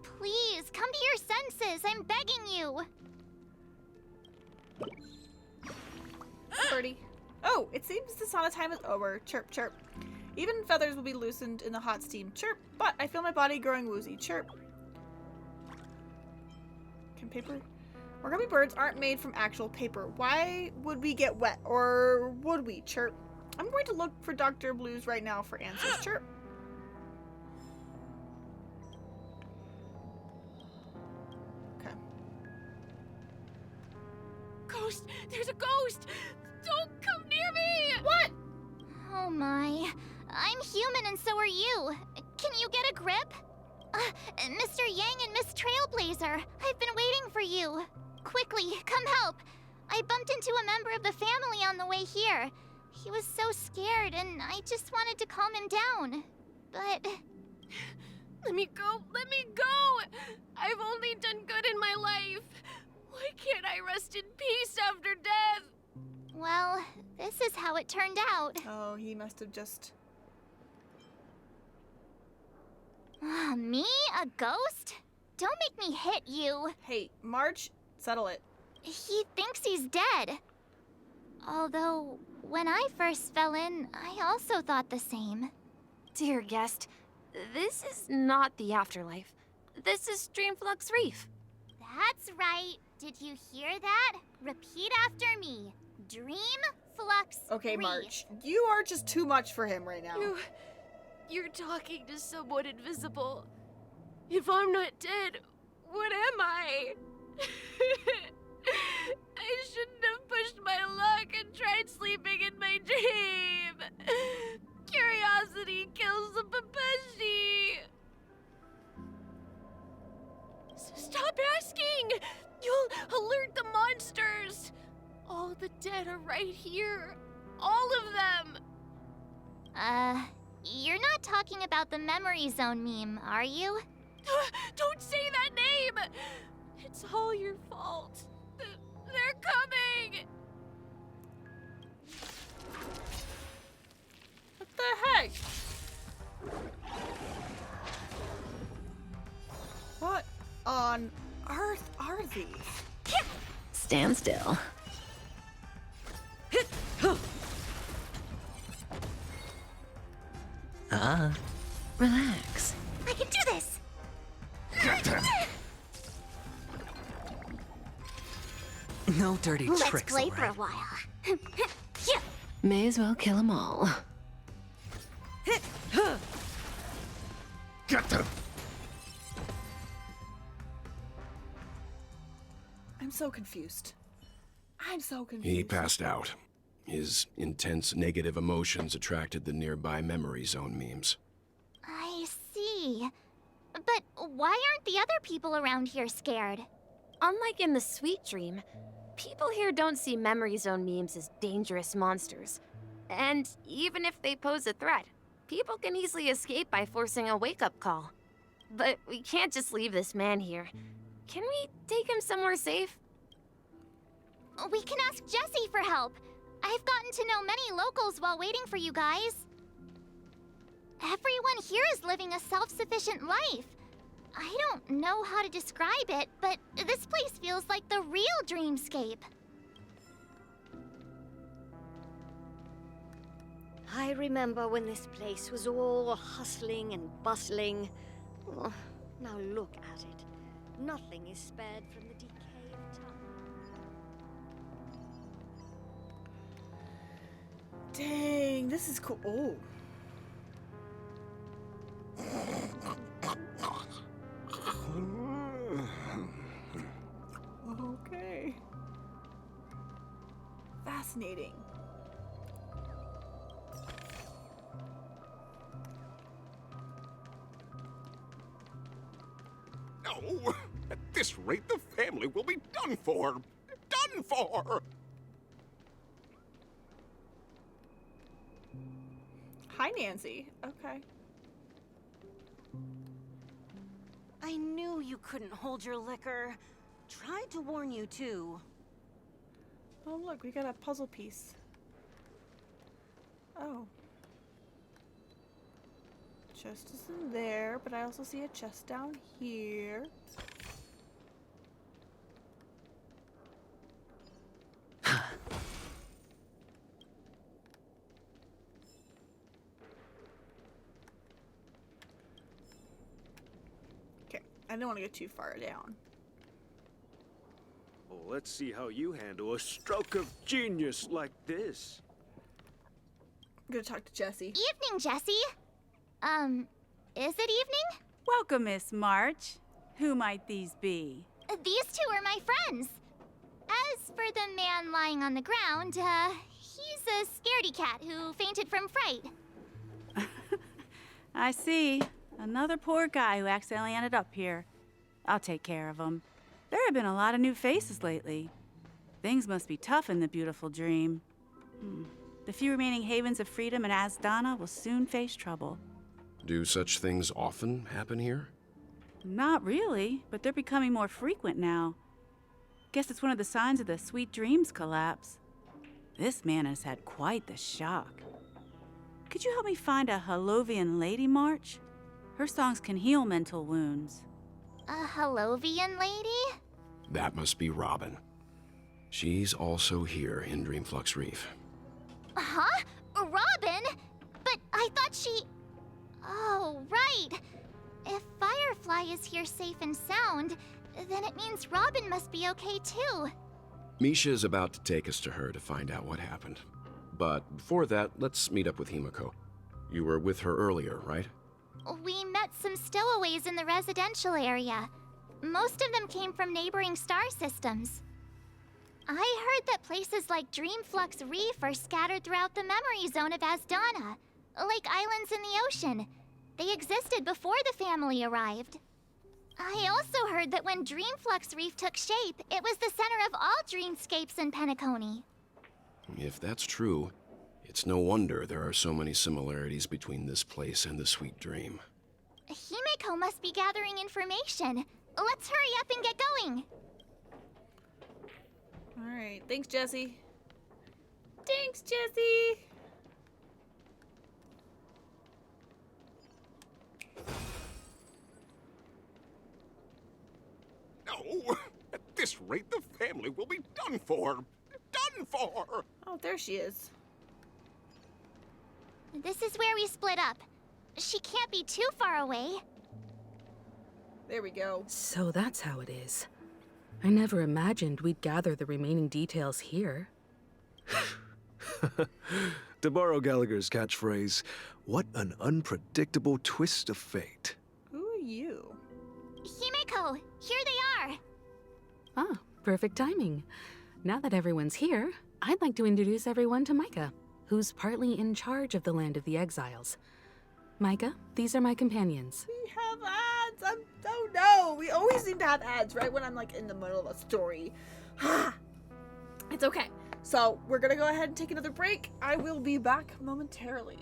Please, come to your senses. I'm begging you. Birdie. Oh, it seems the sauna time is over. Chirp, chirp. Even feathers will be loosened in the hot steam. Chirp, but I feel my body growing woozy. Chirp. Can paper... Origami birds aren't made from actual paper. Why would we get wet? Or would we? Chirp. I'm going to look for Dr. Blues right now for answers. Chirp. Okay. Ghost! There's a ghost! Don't come near me! What? Oh my. I'm human and so are you. Can you get a grip? Mr. Yang and Miss Trailblazer, I've been waiting for you. Quickly, come help. I bumped into a member of the family on the way here. He was so scared and I just wanted to calm him down. But... Let me go! Let me go! I've only done good in my life. Why can't I rest in peace after death? Well, this is how it turned out. Oh, he must have just... Me? A ghost? Don't make me hit you. Hey, March, settle it. He thinks he's dead. Although, when I first fell in, I also thought the same. Dear guest, this is not the afterlife. This is Dreamflux Reef. That's right. Did you hear that? Repeat after me. Dreamflux Okay, Reef. March, you are just too much for him right now. You're talking to someone invisible. If I'm not dead, what am I? I shouldn't have pushed my luck and tried sleeping in my dream. Curiosity kills the Papeshi. Stop asking! You'll alert the monsters. All the dead are right here. All of them. You're not talking about the memory zone meme, are you? Don't say that name! It's all your fault. They're coming! What the heck? What on earth are these? Stand still. Relax. I can do this! No dirty Let's tricks, play all for a right. while. Yeah. May as well kill them all. Get them! I'm so confused. I'm so confused. He passed out. His intense negative emotions attracted the nearby memory zone memes. I see. But why aren't the other people around here scared? Unlike in the Sweet Dream, people here don't see Memory Zone memes as dangerous monsters. And even if they pose a threat, people can easily escape by forcing a wake-up call. But we can't just leave this man here. Can we take him somewhere safe? We can ask Jessie for help. I've gotten to know many locals while waiting for you guys. Everyone here is living a self-sufficient life. I don't know how to describe it, but this place feels like the real dreamscape. I remember when this place was all hustling and bustling. Oh, now look at it. Nothing is spared from the decay of time. Dang, this is cool. Oh. Okay. Fascinating. No! At this rate, the family will be done for! Done for! Hi, Nancy. Okay. I knew you couldn't hold your liquor. Tried to warn you, too. Oh, look, we got a puzzle piece. Oh. Chest is in there, but I also see a chest down here. Okay, I don't want to get too far down. Well, let's see how you handle a stroke of genius like this. I'm gonna talk to Jessie. Evening, Jessie. Is it evening? Welcome, Miss March. Who might these be? These two are my friends. As for the man lying on the ground, he's a scaredy cat who fainted from fright. I see. Another poor guy who accidentally ended up here. I'll take care of him. There have been a lot of new faces lately. Things must be tough in the beautiful dream. The few remaining havens of freedom in Asdana will soon face trouble. Do such things often happen here? Not really, but they're becoming more frequent now. Guess it's one of the signs of the Sweet Dreams collapse. This man has had quite the shock. Could you help me find a Halovian lady, March? Her songs can heal mental wounds. A Halovian lady? That must be Robin. She's also here in Dreamflux Reef. Huh? Robin? But I thought she... Oh, right. If Firefly is here safe and sound, then it means Robin must be okay too. Misha is about to take us to her to find out what happened. But before that, let's meet up with Himiko. You were with her earlier, right? We met some stowaways in the residential area. Most of them came from neighboring star systems. I heard that places like Dreamflux Reef are scattered throughout the memory zone of Asdana, like islands in the ocean. They existed before the family arrived. I also heard that when Dreamflux Reef took shape, it was the center of all dreamscapes in Penacony. If that's true, it's no wonder there are so many similarities between this place and the Sweet Dream. Himiko must be gathering information. Let's hurry up and get going. Alright, thanks, Jessie. Thanks, Jessie! No! At this rate, the family will be done for! Done for! Oh, there she is. This is where we split up. She can't be too far away. There we go. So that's how it is. I never imagined we'd gather the remaining details here. To borrow Gallagher's catchphrase, what an unpredictable twist of fate. Who are you? Himiko, here they are. Ah, perfect timing. Now that everyone's here, I'd like to introduce everyone to Micah, who's partly in charge of the Land of the Exiles. Micah, these are my companions. We have ads. Oh no. We always seem to have ads right when I'm like in the middle of a story. It's okay. So we're gonna go ahead and take another break. I will be back momentarily.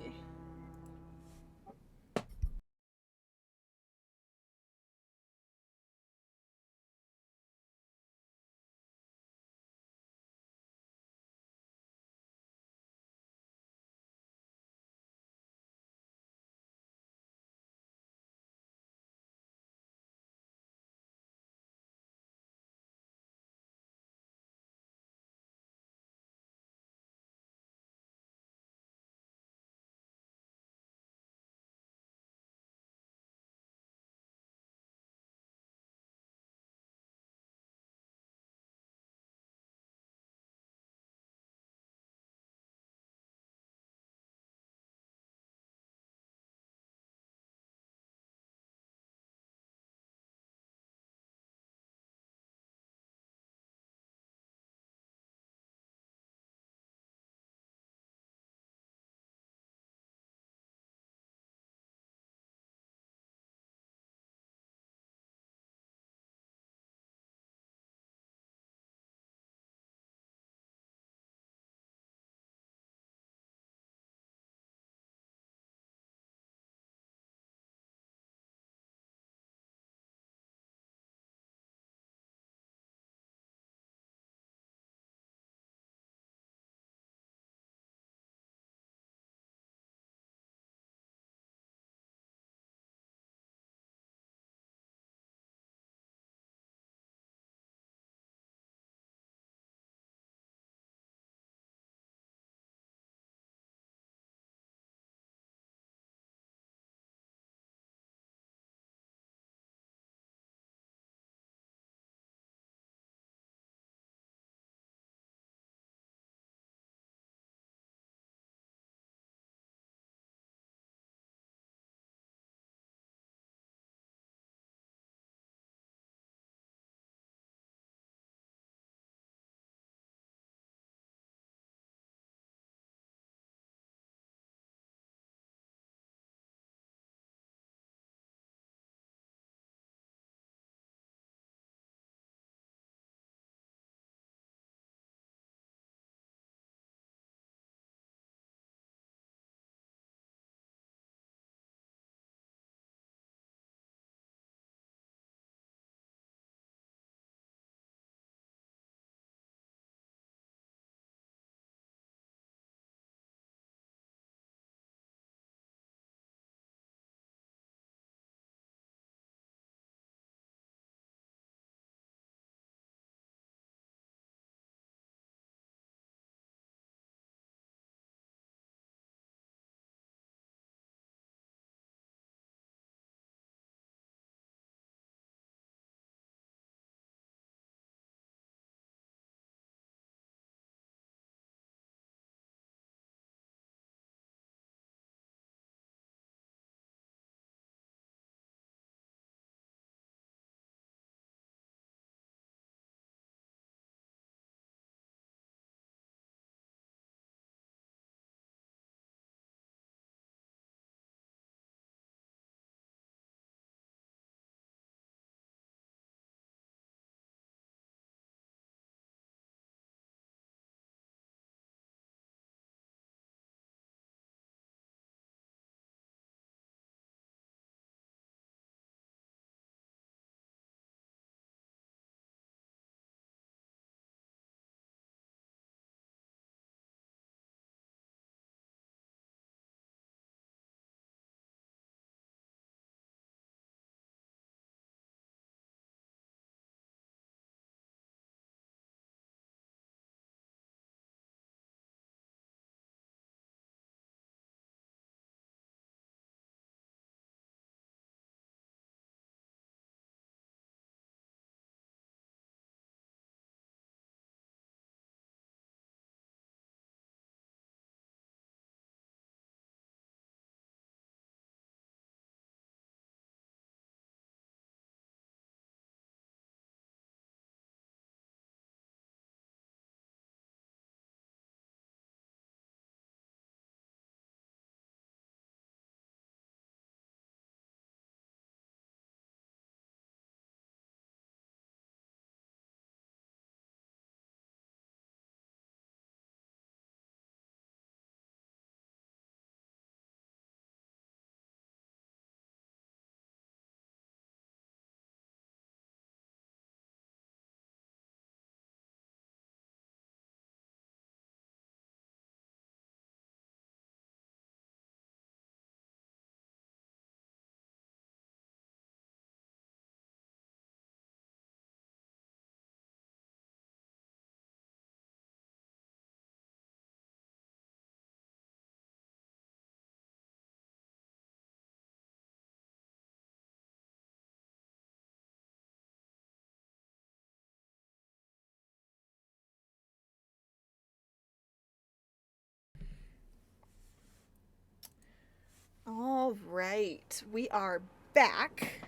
All right, we are back.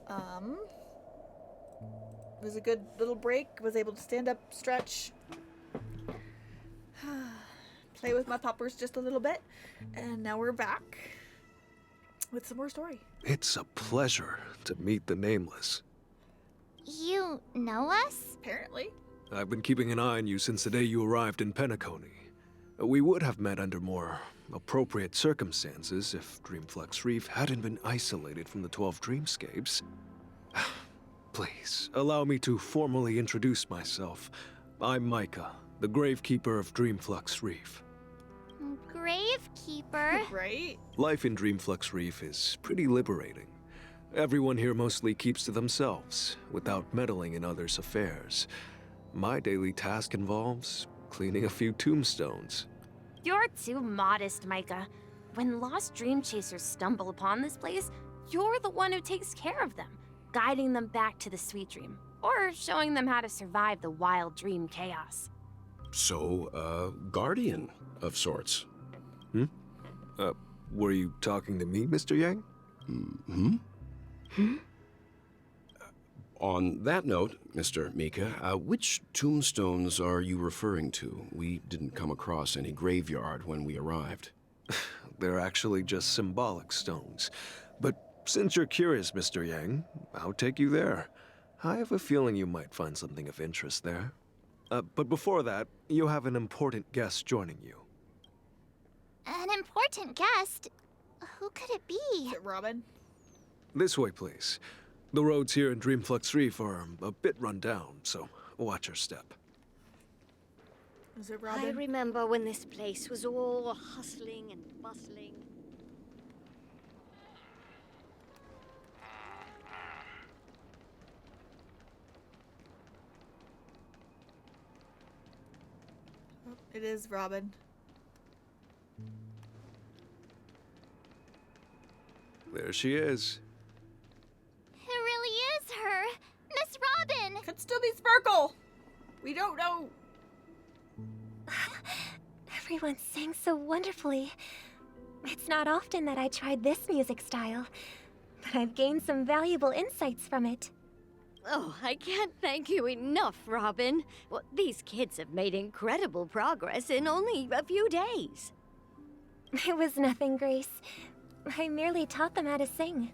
It was a good little break. Was able to stand up, stretch, play with my puppers just a little bit, and now we're back with some more story. It's a pleasure to meet the Nameless. You know us? Apparently. I've been keeping an eye on you since the day you arrived in Penacony. We would have met under more appropriate circumstances if Dreamflux Reef hadn't been isolated from the 12 Dreamscapes. Please, allow me to formally introduce myself. I'm Micah, the Gravekeeper of Dreamflux Reef. Gravekeeper? Right? Life in Dreamflux Reef is pretty liberating. Everyone here mostly keeps to themselves, without meddling in others' affairs. My daily task involves cleaning a few tombstones. You're too modest, Micah. When lost dream chasers stumble upon this place, you're the one who takes care of them, guiding them back to the sweet dream, or showing them how to survive the wild dream chaos. So, guardian of sorts. Were you talking to me, Mr. Yang? On that note, Mr. Mika, which tombstones are you referring to? We didn't come across any graveyard when we arrived. They're actually just symbolic stones. But since you're curious, Mr. Yang, I'll take you there. I have a feeling you might find something of interest there. But before that, you have an important guest joining you. An important guest? Who could it be? Is it Robin? This way, please. The roads here in Dreamflux Reef are a bit run down, so watch your step. Is it I Robin? remember when this place was all hustling and bustling. It is Robin. There she is. It really is her! Miss Robin! Could still be Sparkle! We don't know. Everyone sang so wonderfully. It's not often that I tried this music style, but I've gained some valuable insights from it. Oh, I can't thank you enough, Robin. Well, these kids have made incredible progress in only a few days. It was nothing, Grace. I merely taught them how to sing.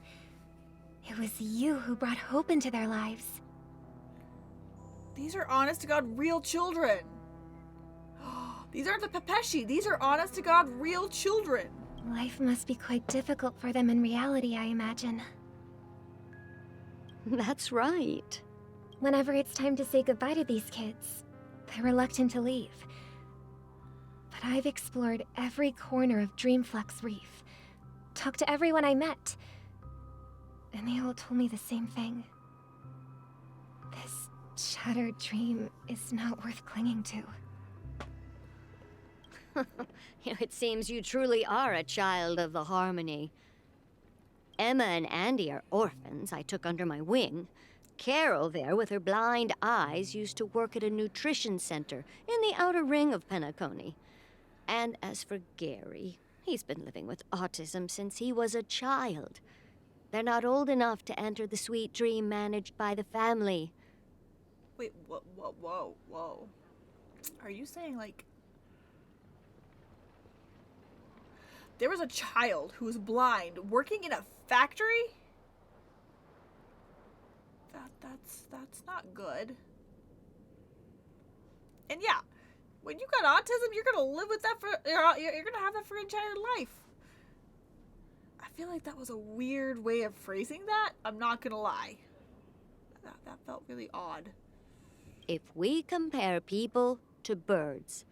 It was you who brought hope into their lives. These are honest-to-God real children. These aren't the Pepeshi. These are honest-to-God real children. Life must be quite difficult for them in reality, I imagine. That's right. Whenever it's time to say goodbye to these kids, they're reluctant to leave. But I've explored every corner of Dreamflux Reef, talked to everyone I met, and they all told me the same thing. This shattered dream is not worth clinging to. It seems you truly are a child of the Harmony. Emma and Andy are orphans I took under my wing. Carol there, with her blind eyes, used to work at a nutrition center in the outer ring of Penacony. And as for Gary, he's been living with autism since he was a child. They're not old enough to enter the sweet dream managed by the family. Wait, whoa. Are you saying, like... There was a child who was blind working in a factory? That's not good. And yeah, when you got autism, you're gonna live with that for you're gonna have that for your entire life. I feel like that was a weird way of phrasing that. I'm not gonna lie. That felt really odd. If we compare people to birds,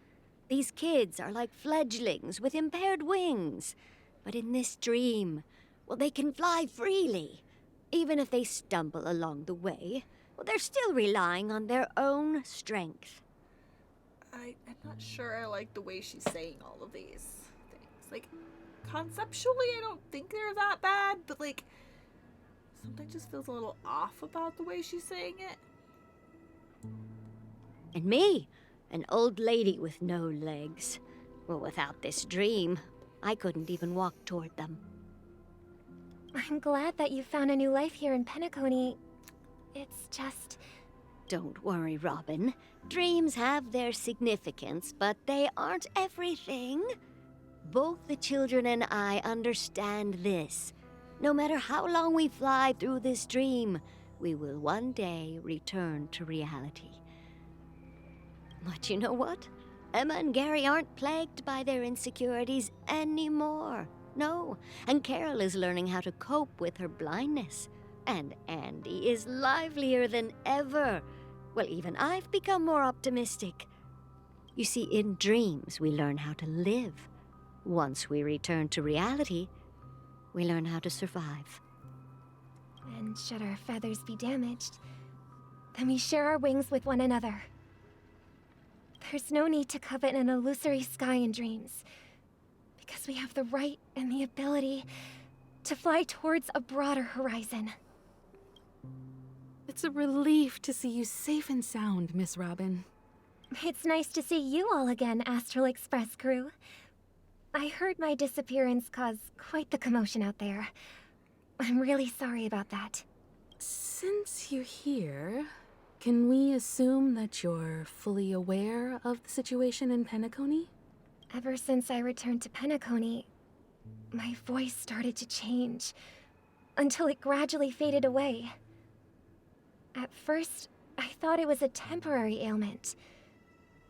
these kids are like fledglings with impaired wings. But in this dream, well, they can fly freely. Even if they stumble along the way, well, they're still relying on their own strength. I'm not sure I like the way she's saying all of these things. Like, conceptually, I don't think they're that bad, but like, something just feels a little off about the way she's saying it. And me, an old lady with no legs. Well, without this dream, I couldn't even walk toward them. I'm glad that you found a new life here in Penacony. It's just... Don't worry, Robin. Dreams have their significance, but they aren't everything. Both the children and I understand this. No matter how long we fly through this dream, we will one day return to reality. But you know what? Emma and Gary aren't plagued by their insecurities anymore. No, and Carol is learning how to cope with her blindness. And Andy is livelier than ever. Well, even I've become more optimistic. You see, in dreams, we learn how to live. Once we return to reality, we learn how to survive. And should our feathers be damaged, then we share our wings with one another. There's no need to covet an illusory sky in dreams, because we have the right and the ability to fly towards a broader horizon. It's a relief to see you safe and sound, Miss Robin. It's nice to see you all again, Astral Express crew. I heard my disappearance caused quite the commotion out there. I'm really sorry about that. Since you're here, can we assume that you're fully aware of the situation in Penacony? Ever since I returned to Penacony, my voice started to change, until it gradually faded away. At first, I thought it was a temporary ailment,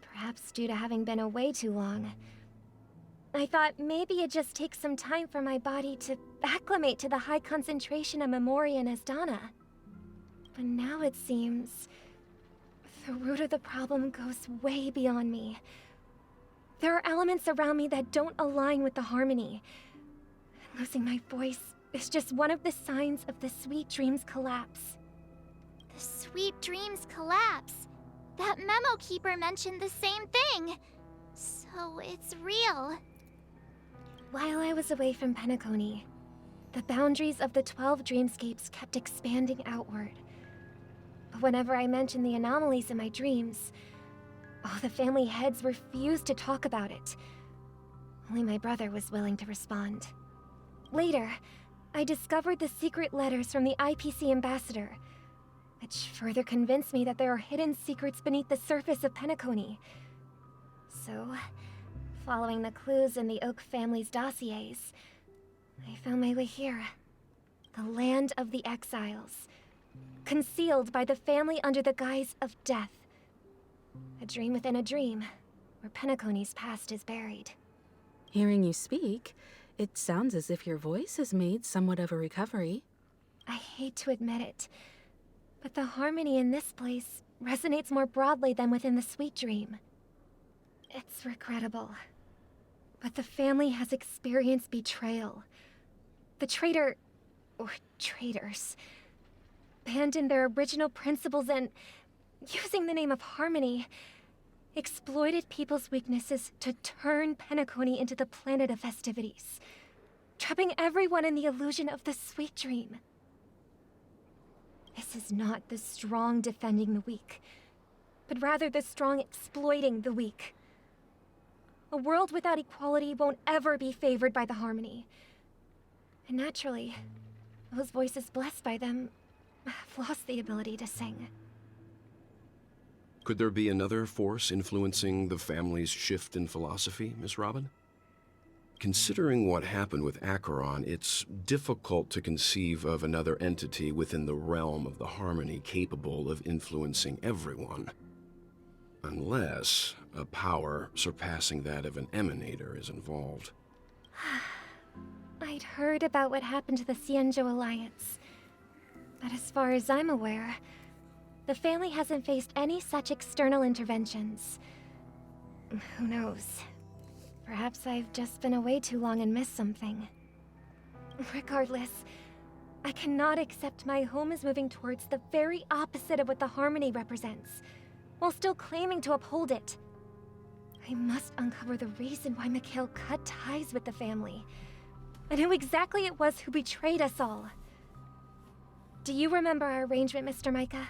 perhaps due to having been away too long. I thought maybe it just takes some time for my body to acclimate to the high concentration of Memoria and Asdana. But now it seems the root of the problem goes way beyond me. There are elements around me that don't align with the harmony. Losing my voice is just one of the signs of the Sweet Dreams collapse. The Sweet Dreams collapse. That memo keeper mentioned the same thing. So it's real. While I was away from Penacony, the boundaries of the 12 dreamscapes kept expanding outward. But whenever I mentioned the anomalies in my dreams, the family heads refused to talk about it. Only my brother was willing to respond. Later, I discovered the secret letters from the IPC ambassador, which further convinced me that there are hidden secrets beneath the surface of Penacony. So, following the clues in the Oak family's dossiers, I found my way here. The land of the exiles, concealed by the family under the guise of death. A dream within a dream, where Penacony's past is buried. Hearing you speak, it sounds as if your voice has made somewhat of a recovery. I hate to admit it, but the harmony in this place resonates more broadly than within the Sweet Dream. It's regrettable, but the family has experienced betrayal. The traitor, or traitors, abandoned their original principles and, using the name of harmony, exploited people's weaknesses to turn Penacony into the planet of festivities, trapping everyone in the illusion of the Sweet Dream. This is not the strong defending the weak, but rather the strong exploiting the weak. A world without equality won't ever be favored by the harmony. And naturally, those voices blessed by them have lost the ability to sing. Could there be another force influencing the family's shift in philosophy, Miss Robin? Considering what happened with Acheron, it's difficult to conceive of another entity within the realm of the harmony capable of influencing everyone. Unless a power surpassing that of an emanator is involved. I'd heard about what happened to the Xianzhou Alliance. But as far as I'm aware, the family hasn't faced any such external interventions. Who knows? Perhaps I've just been away too long and missed something. Regardless, I cannot accept my home is moving towards the very opposite of what the harmony represents, while still claiming to uphold it. I must uncover the reason why Mikhail cut ties with the family, and who exactly it was who betrayed us all. Do you remember our arrangement, Mr. Micah?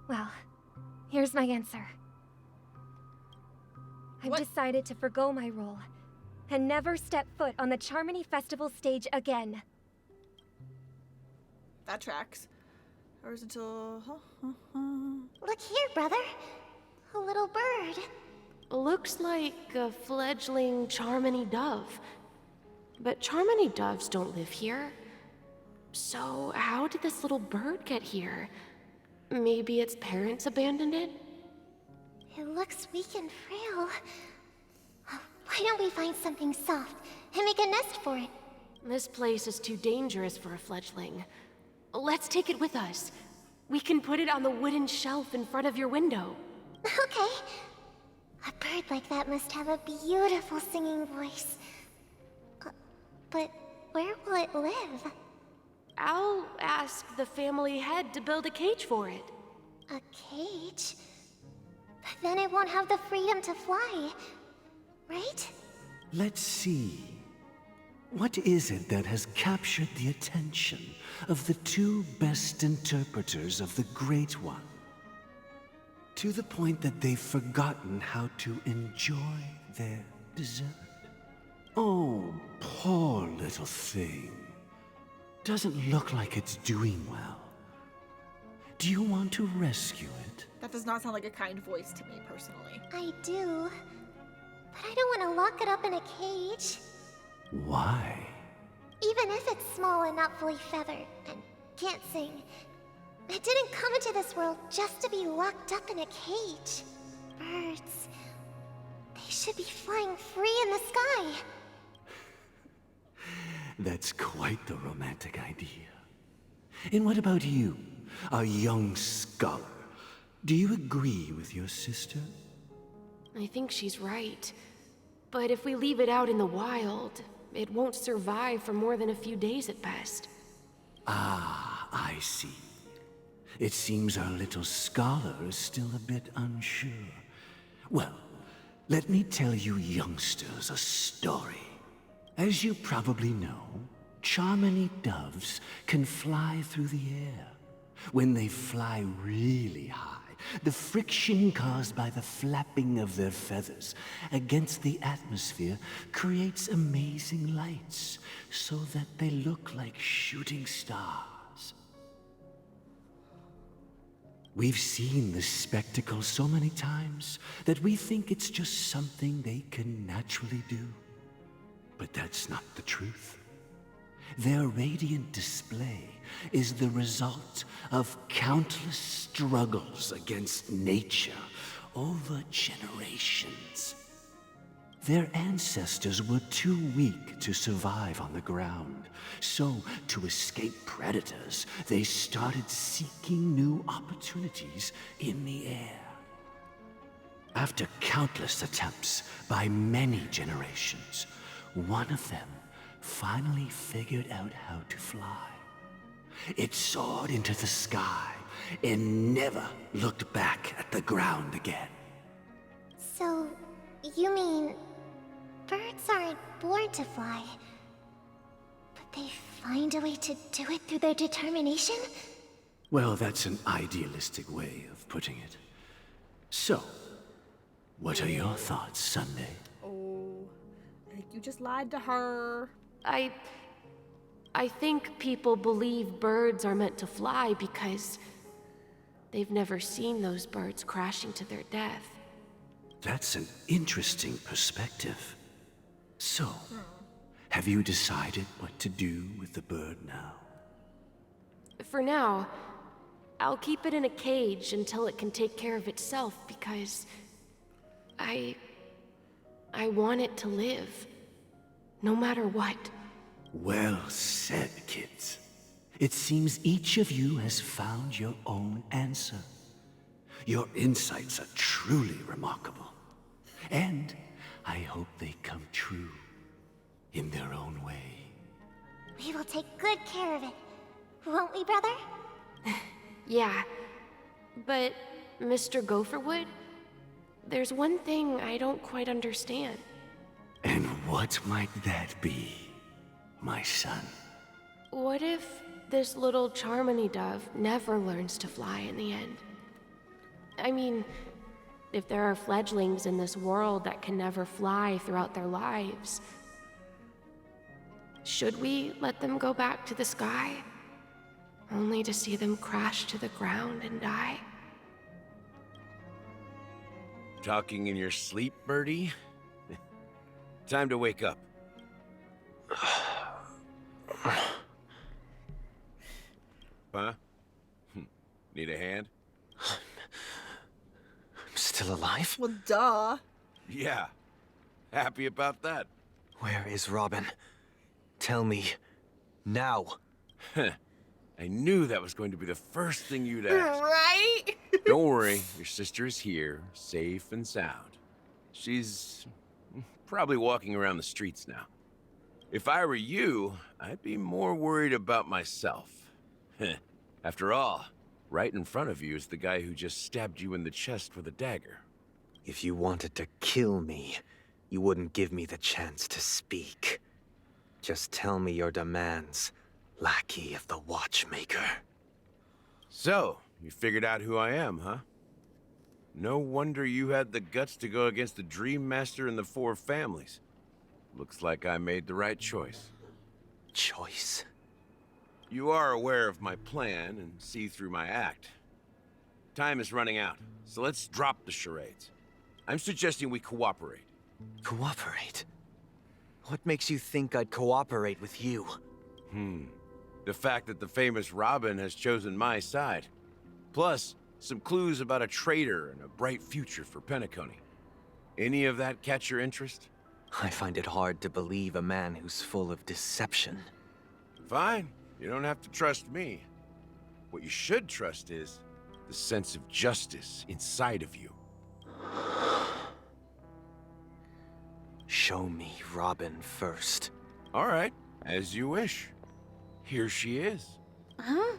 Well, here's my answer. I've decided to forgo my role can never step foot on the Charmony Festival stage again. That tracks. Hours until... Look here, brother. A little bird. Looks like a fledgling Charmony dove. But Charmony doves don't live here. So how did this little bird get here? Maybe its parents abandoned it? It looks weak and frail. Why don't we find something soft and make a nest for it? This place is too dangerous for a fledgling. Let's take it with us. We can put it on the wooden shelf in front of your window. Okay. A bird like that must have a beautiful singing voice. But where will it live? I'll ask the family head to build a cage for it. A cage? But then it won't have the freedom to fly, right? Let's see. What is it that has captured the attention of the two best interpreters of the Great One? To the point that they've forgotten how to enjoy their dessert. Oh, poor little thing. Doesn't look like it's doing well. Do you want to rescue it? That does not sound like a kind voice to me, personally. I do. But I don't want to lock it up in a cage. Why? Even if it's small and not fully feathered and can't sing, it didn't come into this world just to be locked up in a cage. Birds, they should be flying free in the sky. That's quite the romantic idea. And what about you, a young scholar? Do you agree with your sister? I think she's right. But if we leave it out in the wild, it won't survive for more than a few days at best. Ah, I see. It seems our little scholar is still a bit unsure. Well, let me tell you youngsters a story. As you probably know, Charmony doves can fly through the air. When they fly really high, the friction caused by the flapping of their feathers against the atmosphere creates amazing lights, so that they look like shooting stars. We've seen this spectacle so many times that we think it's just something they can naturally do. But that's not the truth. Their radiant display is the result of countless struggles against nature over generations. Their ancestors were too weak to survive on the ground, so to escape predators, they started seeking new opportunities in the air. After countless attempts by many generations, one of them finally figured out how to fly. It soared into the sky and never looked back at the ground again. So, you mean birds aren't born to fly, but they find a way to do it through their determination? Well, that's an idealistic way of putting it. So, what are your thoughts, Sunday? Oh, you just lied to her. I think people believe birds are meant to fly because they've never seen those birds crashing to their death. That's an interesting perspective. So, have you decided what to do with the bird now? For now, I'll keep it in a cage until it can take care of itself because I want it to live, no matter what. Well said, kids. It seems each of you has found your own answer. Your insights are truly remarkable. And I hope they come true in their own way. We will take good care of it, won't we, brother? Yeah, but Mr. Gopherwood, there's one thing I don't quite understand. And what might that be, my son? What if this little Charmony dove never learns to fly in the end? I mean, if there are fledglings in this world that can never fly throughout their lives, Should we let them go back to the sky? Only to see them crash to the ground and die? Talking in your sleep, Birdie? Time to wake up. Huh? Need a hand? I'm still alive? Well, duh. Yeah. Happy about that. Where is Robin? Tell me. Now. I knew that was going to be the first thing you'd ask. Right? Don't worry, your sister is here, safe and sound. She's probably walking around the streets now. If I were you, I'd be more worried about myself. After all, right in front of you is the guy who just stabbed you in the chest with a dagger. If you wanted to kill me, you wouldn't give me the chance to speak. Just tell me your demands, lackey of the Watchmaker. So, you figured out who I am, huh? No wonder you had the guts to go against the Dream Master and the Four Families. Looks like I made the right choice. Choice? You are aware of my plan and see through my act. Time is running out, so let's drop the charades. I'm suggesting we cooperate. Cooperate? What makes you think I'd cooperate with you? The fact that the famous Robin has chosen my side. Plus, some clues about a traitor and a bright future for Penacony. Any of that catch your interest? I find it hard to believe a man who's full of deception. Fine. You don't have to trust me. What you should trust is the sense of justice inside of you. Show me Robin first. All right, as you wish. Here she is. Huh?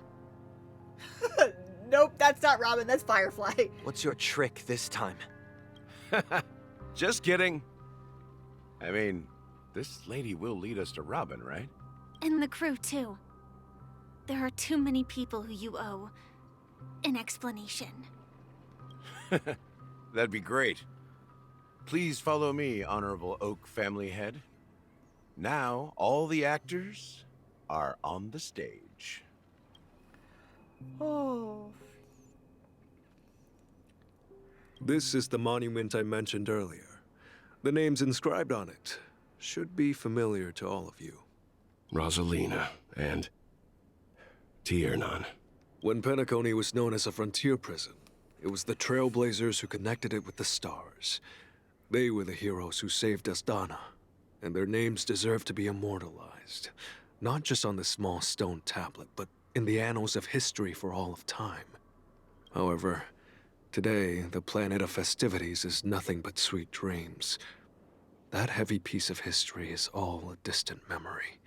Nope, that's not Robin, that's Firefly. What's your trick this time? Just kidding. I mean, this lady will lead us to Robin, right? And the crew, too. There are too many people who you owe an explanation. That'd be great. Please follow me, Honorable Oak family head. Now, all the actors are on the stage. Oh. This is the monument I mentioned earlier. The names inscribed on it should be familiar to all of you. Rosalina and Tiernan. When Penacony was known as a frontier prison, it was the Trailblazers who connected it with the stars. They were the heroes who saved Asdana, and their names deserve to be immortalized. Not just on this small stone tablet, but in the annals of history for all of time. However, today, the planet of festivities is nothing but sweet dreams. That heavy piece of history is all a distant memory.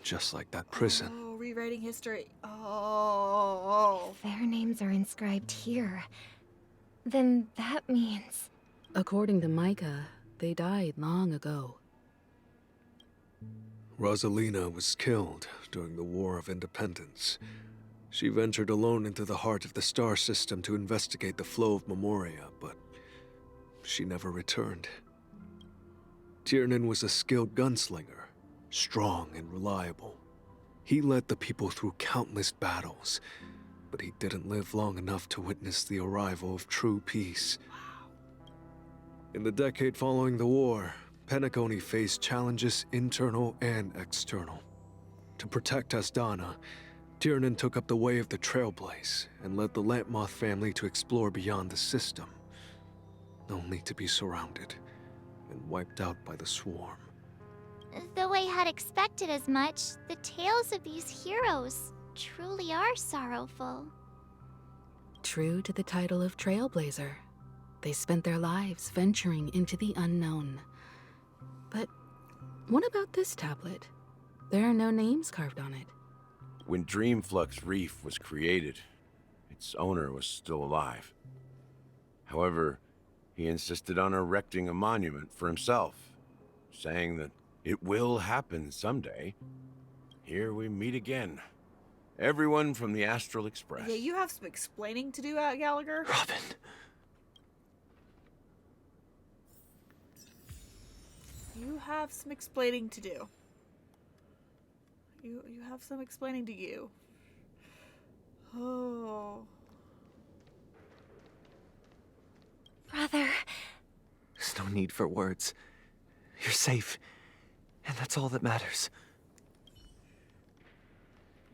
Just like that prison. Oh, rewriting history. Oh. Their names are inscribed here. Then that means... According to Micah, they died long ago. Rosalina was killed during the War of Independence. She ventured alone into the heart of the star system to investigate the flow of Memoria, but she never returned. Tiernan was a skilled gunslinger, strong and reliable. He led the people through countless battles, but he didn't live long enough to witness the arrival of true peace. In the decade following the war, Penacony faced challenges internal and external. To protect Asdana, Tiernan took up the way of the Trailblaze and led the Lampmoth family to explore beyond the system, only to be surrounded and wiped out by the Swarm. Though I had expected as much, the tales of these heroes truly are sorrowful. True to the title of Trailblazer, they spent their lives venturing into the unknown. But what about this tablet? There are no names carved on it. When Dreamflux Reef was created, its owner was still alive. However, he insisted on erecting a monument for himself, saying that it will happen someday. Here we meet again. Everyone from the Astral Express. Yeah, you have some explaining to do, Gallagher. Robin. You have some explaining to do. You have some explaining to you. Oh. Brother. There's no need for words. You're safe, and that's all that matters.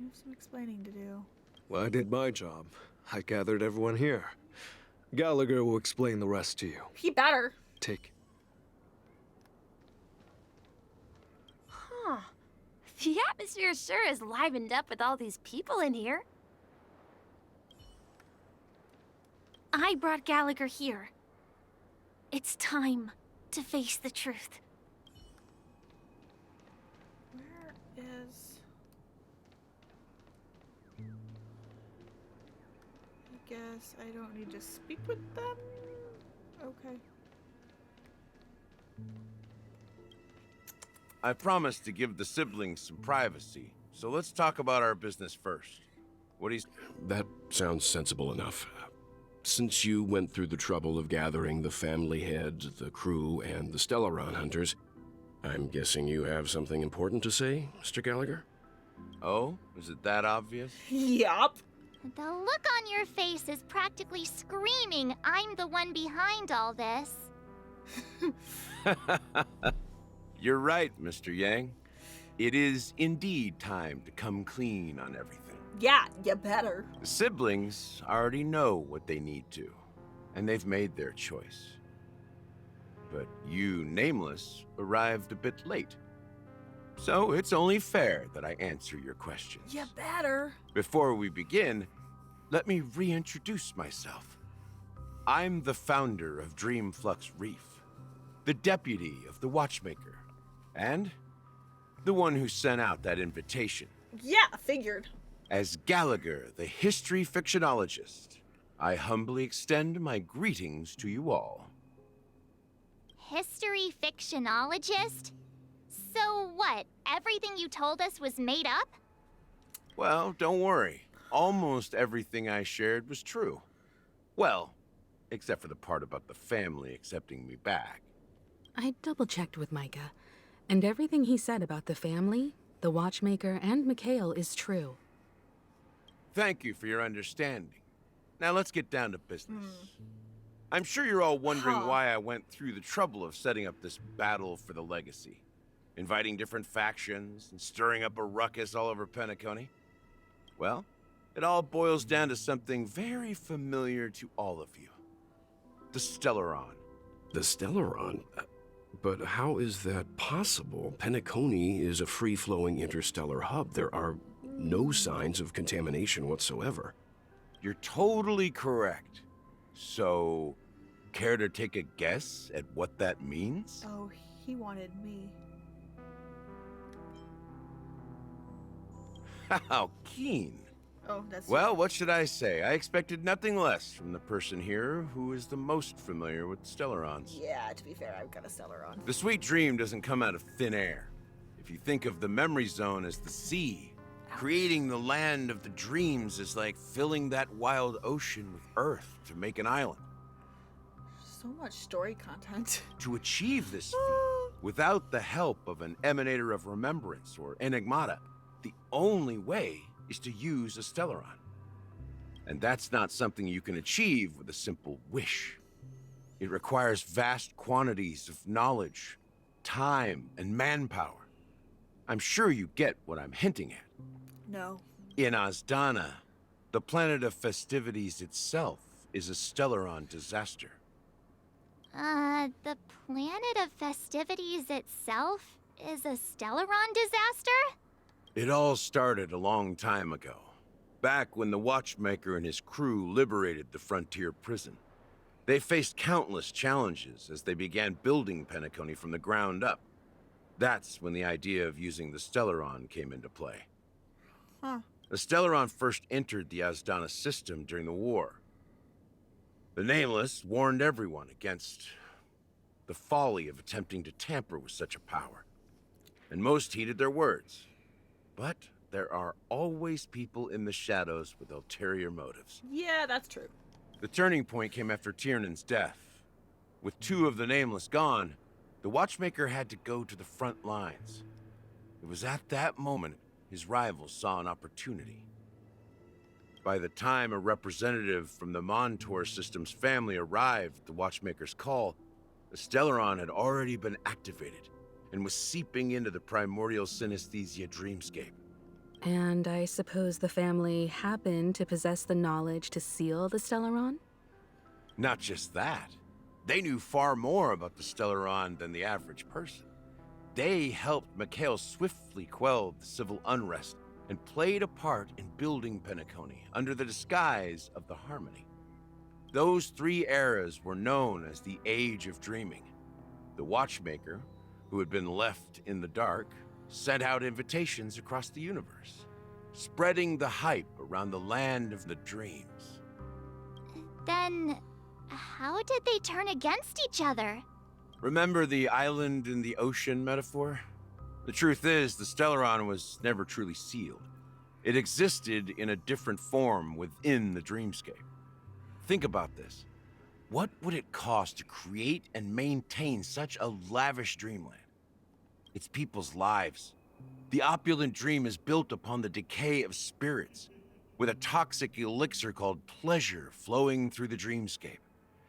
You have some explaining to do. Well, I did my job. I gathered everyone here. Gallagher will explain the rest to you. He better. Take. Huh. The atmosphere sure is livened up with all these people in here. I brought Gallagher here. It's time to face the truth. Where is... I guess I don't need to speak with them? Okay. I promised to give the siblings some privacy, so let's talk about our business first. What do you... That sounds sensible enough. Since you went through the trouble of gathering the family head, the crew, and the Stellaron hunters, I'm guessing you have something important to say, Mr. Gallagher? Oh? Is it that obvious? Yup. The look on your face is practically screaming, I'm the one behind all this. You're right, Mr. Yang. It is indeed time to come clean on everything. Yeah, you better. The siblings already know what they need to, and they've made their choice. But you, Nameless, arrived a bit late. So it's only fair that I answer your questions. You better. Before we begin, let me reintroduce myself. I'm the founder of Dreamflux Reef, the deputy of the Watchmaker, and the one who sent out that invitation. Yeah, figured. As Gallagher, the history fictionologist, I humbly extend my greetings to you all. History fictionologist? So what? Everything you told us was made up? Well, don't worry. Almost everything I shared was true. Well, except for the part about the family accepting me back. I double-checked with Micah, and everything he said about the family, the Watchmaker, and Mikhail is true. Thank you for your understanding. Now let's get down to business. I'm sure you're all wondering why I went through the trouble of setting up this battle for the legacy. Inviting different factions and stirring up a ruckus all over Penacony. Well, it all boils down to something very familiar to all of you. The Stellaron. The Stellaron? But how is that possible? Penacony is a free-flowing interstellar hub. There are no signs of contamination whatsoever. You're totally correct. So, care to take a guess at what that means? Oh, he wanted me. How keen. Oh, that's... Well, what should I say? I expected nothing less from the person here who is the most familiar with Stellarons. Yeah, to be fair, I've got a Stellaron. The sweet dream doesn't come out of thin air. If you think of the memory zone as the sea, creating the land of the dreams is like filling that wild ocean with earth to make an island. So much story content. To achieve this feat, without the help of an Emanator of Remembrance or Enigmata, the only way is to use a Stellaron. And that's not something you can achieve with a simple wish. It requires vast quantities of knowledge, time, and manpower. I'm sure you get what I'm hinting at. No. In Azdana, the planet of festivities itself is a Stellaron disaster. The planet of festivities itself is a Stellaron disaster? It all started a long time ago, back when the Watchmaker and his crew liberated the frontier prison. They faced countless challenges as they began building Penacony from the ground up. That's when the idea of using the Stellaron came into play. Huh. The Stellaron first entered the Azdana system during the war. The Nameless warned everyone against the folly of attempting to tamper with such a power, and most heeded their words. But there are always people in the shadows with ulterior motives. Yeah, that's true. The turning point came after Tiernan's death. With two of the Nameless gone, the Watchmaker had to go to the front lines. It was at that moment his rivals saw an opportunity. By the time a representative from the Montour Systems family arrived at the Watchmaker's call, the Stellaron had already been activated and was seeping into the primordial synesthesia dreamscape. And I suppose the family happened to possess the knowledge to seal the Stellaron? Not just that. They knew far more about the Stellaron than the average person. They helped Mikhail swiftly quell the civil unrest and played a part in building Penacony under the disguise of the Harmony. Those 3 eras were known as the Age of Dreaming. The Watchmaker, who had been left in the dark, sent out invitations across the universe, spreading the hype around the land of the dreams. Then, how did they turn against each other? Remember the island in the ocean metaphor? The truth is, the Stellaron was never truly sealed. It existed in a different form within the dreamscape. Think about this. What would it cost to create and maintain such a lavish dreamland? It's people's lives. The opulent dream is built upon the decay of spirits, with a toxic elixir called pleasure flowing through the dreamscape.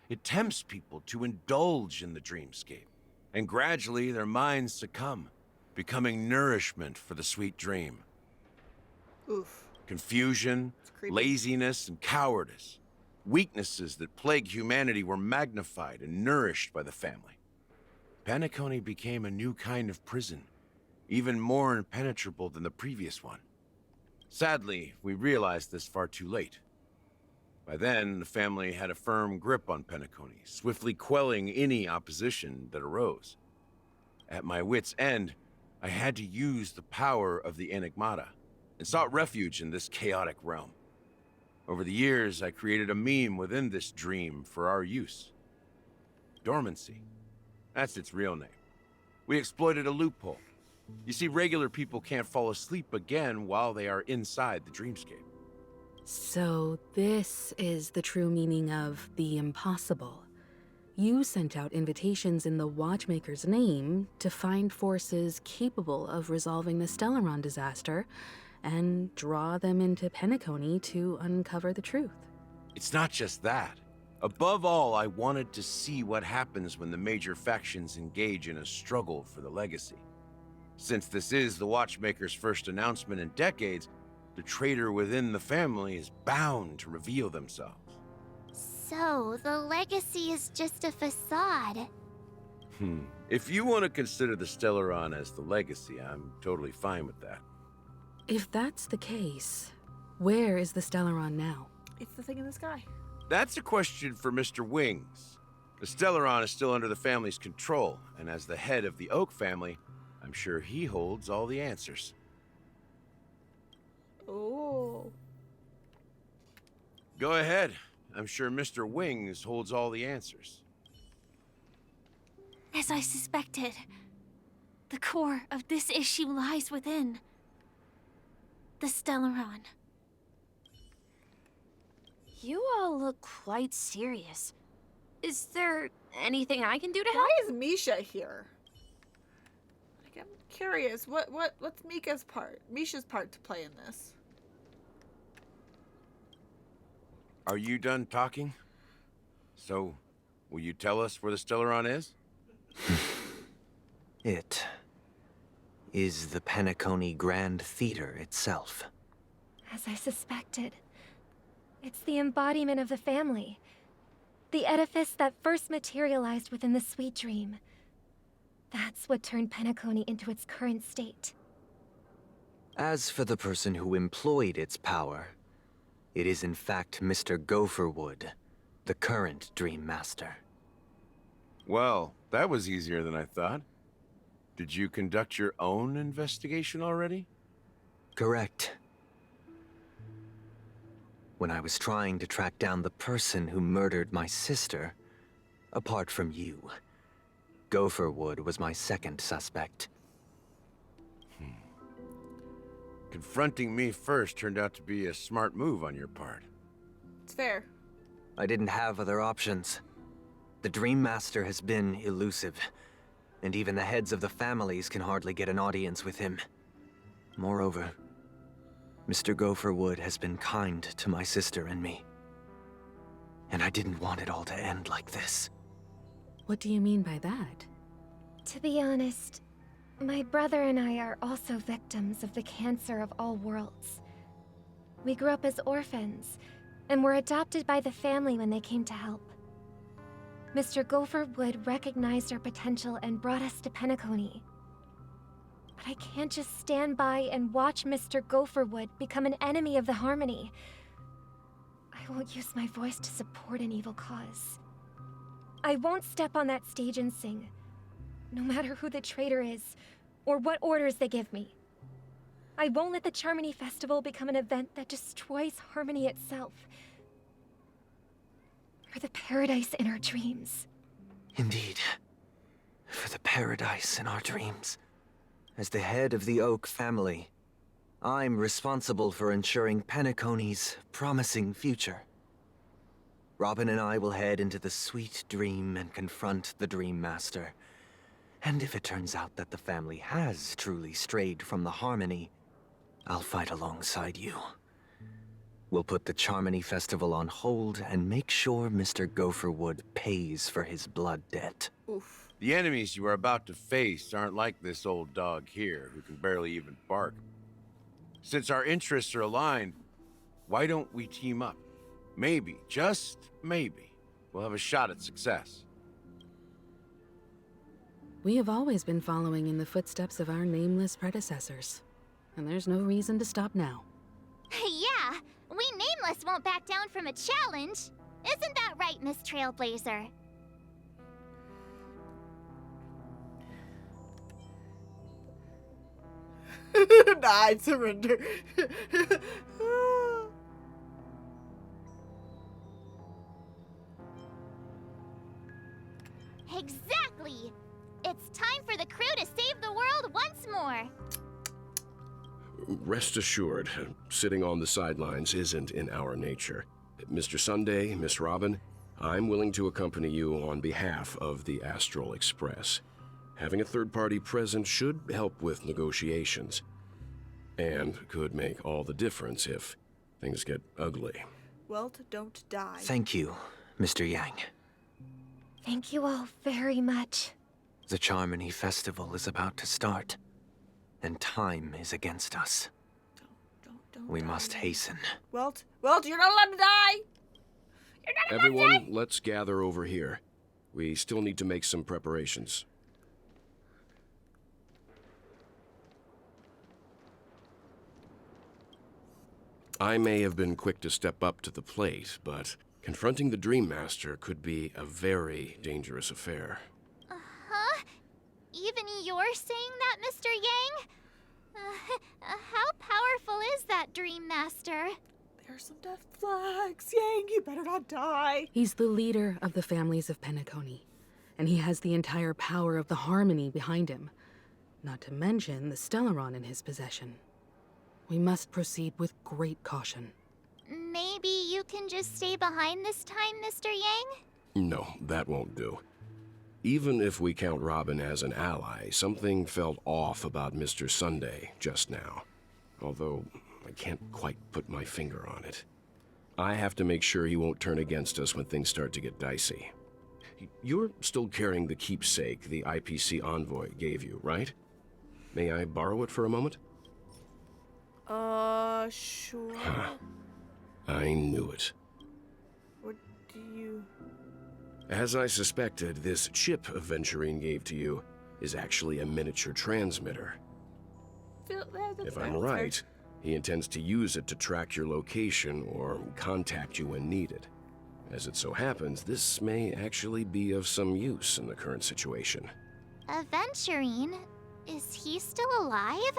It tempts people to indulge in the dreamscape, and gradually their minds succumb, becoming nourishment for the sweet dream. Oof. Confusion, laziness, and cowardice. Weaknesses that plague humanity were magnified and nourished by the family. Penacony became a new kind of prison, even more impenetrable than the previous one. Sadly, we realized this far too late. By then, the family had a firm grip on Penacony, swiftly quelling any opposition that arose. At my wit's end, I had to use the power of the Enigmata, and sought refuge in this chaotic realm. Over the years, I created a meme within this dream for our use. Dormancy. That's its real name. We exploited a loophole. You see, regular people can't fall asleep again while they are inside the dreamscape. So this is the true meaning of the impossible. You sent out invitations in the Watchmaker's name to find forces capable of resolving the Stellaron disaster and draw them into Penacony to uncover the truth. It's not just that. Above all, I wanted to see what happens when the major factions engage in a struggle for the legacy. Since this is the Watchmaker's first announcement in decades, the traitor within the family is bound to reveal themselves. So, the legacy is just a facade. If you want to consider the Stellaron as the legacy, I'm totally fine with that. If that's the case, where is the Stellaron now? It's the thing in the sky. That's a question for Mr. Wings. The Stellaron is still under the family's control, and as the head of the Oak family, I'm sure he holds all the answers. Oh. Go ahead. I'm sure Mr. Wings holds all the answers. As I suspected, the core of this issue lies within the Stellaron. You all look quite serious. Is there anything I can do to help? Why is Misha here? Like, I'm curious. What's Misha's part to play in this? Are you done talking? So, will you tell us where the Stellaron is? It is the Penacony Grand Theater itself. As I suspected, it's the embodiment of the family. The edifice that first materialized within the Sweet Dream. That's what turned Penacony into its current state. As for the person who employed its power, it is in fact Mr. Gopherwood, the current Dream Master. Well, that was easier than I thought. Did you conduct your own investigation already? Correct. When I was trying to track down the person who murdered my sister, apart from you, Gopherwood was my second suspect. Confronting me first turned out to be a smart move on your part. It's fair. I didn't have other options. The Dream Master has been elusive, and even the heads of the families can hardly get an audience with him. Moreover, Mr. Gopherwood has been kind to my sister and me. And I didn't want it all to end like this. What do you mean by that? To be honest, my brother and I are also victims of the cancer of all worlds. We grew up as orphans, and were adopted by the family when they came to help. Mr. Gopherwood recognized our potential and brought us to Penacony. But I can't just stand by and watch Mr. Gopherwood become an enemy of the Harmony. I won't use my voice to support an evil cause. I won't step on that stage and sing, no matter who the traitor is, or what orders they give me. I won't let the Charmony Festival become an event that destroys Harmony itself. For the paradise in our dreams. Indeed. For the paradise in our dreams. As the head of the Oak family, I'm responsible for ensuring Penacony's promising future. Robin and I will head into the Sweet Dream and confront the Dream Master. And if it turns out that the family has truly strayed from the Harmony, I'll fight alongside you. We'll put the Charmony Festival on hold and make sure Mr. Gopherwood pays for his blood debt. Oof. The enemies you are about to face aren't like this old dog here, who can barely even bark. Since our interests are aligned, why don't we team up? Maybe, just maybe, we'll have a shot at success. We have always been following in the footsteps of our nameless predecessors, and there's no reason to stop now. Yeah, we Nameless won't back down from a challenge. Isn't that right, Miss Trailblazer? Nah, I surrender. Exactly! It's time for the crew to save the world once more! Rest assured, sitting on the sidelines isn't in our nature. Mr. Sunday, Miss Robin, I'm willing to accompany you on behalf of the Astral Express. Having a third party present should help with negotiations. And could make all the difference if things get ugly. Welt, don't die. Thank you, Mr. Yang. Thank you all very much. The Charmony Festival is about to start, and time is against us. We must hasten. Welt, you're not allowed to die! You're not allowed Everyone, to die! let's gather over here. We still need to make some preparations. I may have been quick to step up to the plate, but confronting the Dream Master could be a very dangerous affair. Huh? Even you're saying that, Mr. Yang? How powerful is that Dream Master? There's some death flags. Yang, you better not die. He's the leader of the families of Penacony, and he has the entire power of the Harmony behind him, not to mention the Stellaron in his possession. We must proceed with great caution. Maybe you can just stay behind this time, Mr. Yang? No, that won't do. Even if we count Robin as an ally, something felt off about Mr. Sunday just now. Although, I can't quite put my finger on it. I have to make sure he won't turn against us when things start to get dicey. You're still carrying the keepsake the IPC envoy gave you, right? May I borrow it for a moment? Sure. Huh. I knew it. What do you... As I suspected, this chip Aventurine gave to you is actually a miniature transmitter. If I'm right, he intends to use it to track your location or contact you when needed. As it so happens, this may actually be of some use in the current situation. Aventurine? Is he still alive?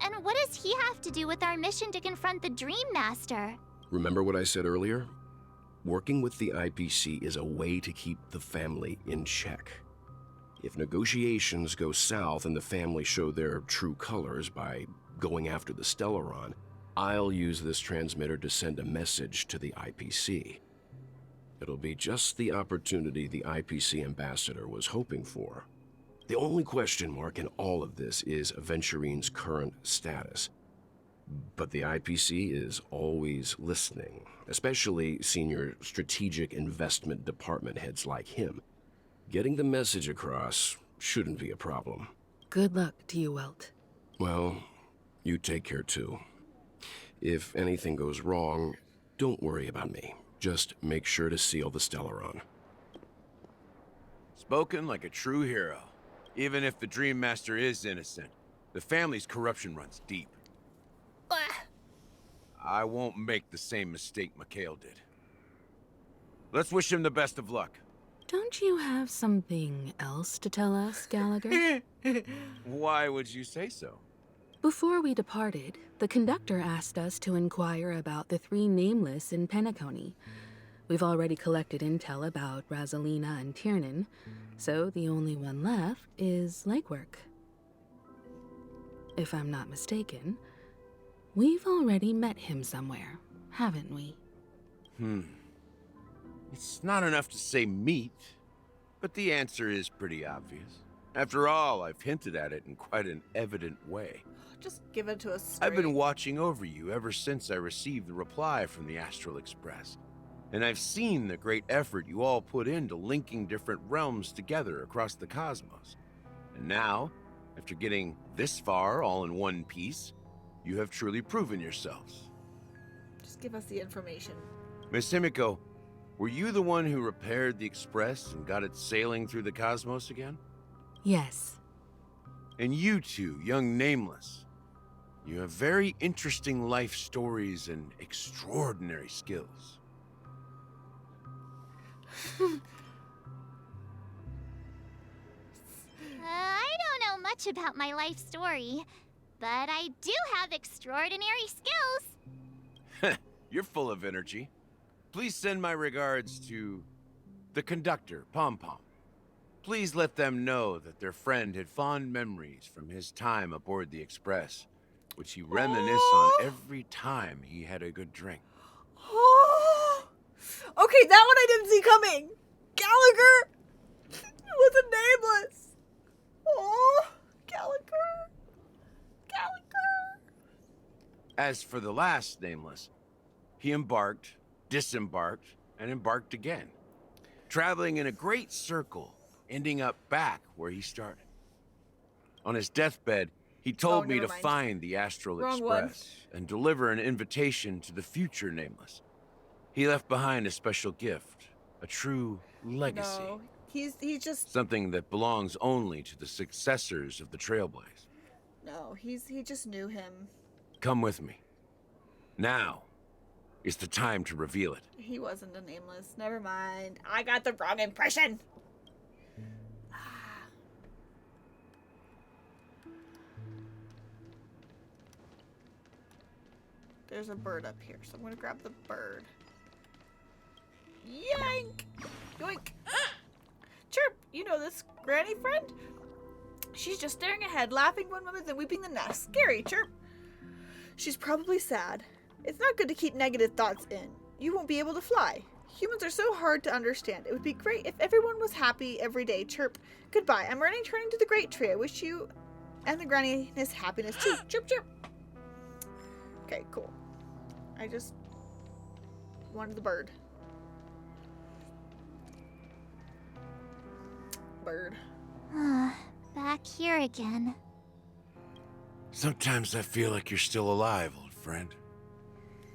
And what does he have to do with our mission to confront the Dream Master? Remember what I said earlier? Working with the IPC is a way to keep the family in check. If negotiations go south and the family show their true colors by going after the Stellaron, I'll use this transmitter to send a message to the IPC. It'll be just the opportunity the IPC ambassador was hoping for. The only question mark in all of this is Aventurine's current status. But the IPC is always listening, especially senior strategic investment department heads like him. Getting the message across shouldn't be a problem. Good luck to you, Welt. Well, you take care too. If anything goes wrong, don't worry about me. Just make sure to seal the Stellaron. Spoken like a true hero. Even if the Dream Master is innocent, the family's corruption runs deep. I won't make the same mistake Mikhail did. Let's wish him the best of luck. Don't you have something else to tell us, Gallagher? Why would you say so? Before we departed, the conductor asked us to inquire about the 3 nameless in Penacony. We've already collected intel about Rosalina and Tiernan, so the only one left is legwork. If I'm not mistaken, we've already met him somewhere, haven't we? It's not enough to say meet, but the answer is pretty obvious. After all, I've hinted at it in quite an evident way. Just give it to us straight. I've been watching over you ever since I received the reply from the Astral Express. And I've seen the great effort you all put into linking different realms together across the cosmos. And now, after getting this far all in one piece, you have truly proven yourselves. Just give us the information. Miss Himiko, were you the one who repaired the Express and got it sailing through the cosmos again? Yes. And you two, young Nameless, you have very interesting life stories and extraordinary skills. I don't know much about my life story, but I do have extraordinary skills. You're full of energy. Please send my regards to the conductor, Pom Pom. Please let them know that their friend had fond memories from his time aboard the Express, which he reminisced on every time he had a good drink. Okay, that one I didn't see coming. Gallagher was a Nameless. Oh, Gallagher. As for the last Nameless, he embarked, disembarked, and embarked again, traveling in a great circle, ending up back where he started. On his deathbed, he told me to find the Astral Wrong one. Express and deliver an invitation to the future Nameless. He left behind a special gift, a true legacy. No, he's just Something that belongs only to the successors of the Trailblaze. no, he just knew him. Come with me. Now is the time to reveal it. He wasn't a Nameless. Never mind. I got the wrong impression. There's a bird up here, so I'm gonna grab the bird. Yank! Yoink! Chirp! You know this granny friend? She's just staring ahead, laughing one moment, then weeping the next. Scary, Chirp! She's probably sad. It's not good to keep negative thoughts in. You won't be able to fly. Humans are so hard to understand. It would be great if everyone was happy every day. Chirp. Goodbye. I'm running to the Great Tree. I wish you and the granny his happiness too. Chirp, chirp. Okay, cool. I just wanted the bird. Bird. Back here again. Sometimes I feel like you're still alive, old friend.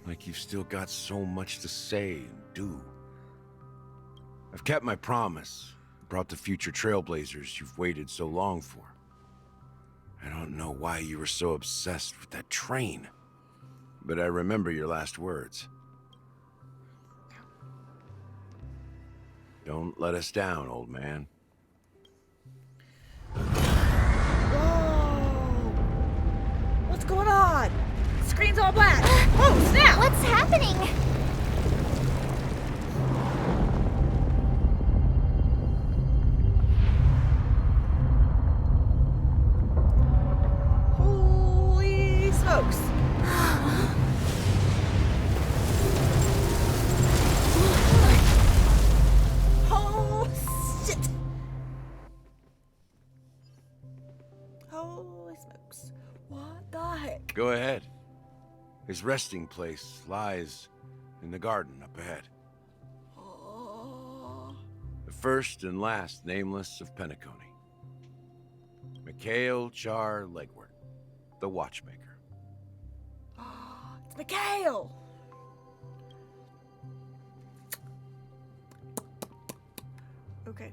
Like you've still got so much to say and do. I've kept my promise. Brought the future Trailblazers you've waited so long for. I don't know why you were so obsessed with that train. But I remember your last words. Don't let us down, old man. What's going on? The screen's all black. Oh, snap! What's happening? Holy smokes. Oh, shit. Holy smokes. What the heck? Go ahead. His resting place lies in the garden up ahead. The first and last nameless of Penacony. Mikhail Char Legwart, the Watchmaker. It's Mikhail! Okay.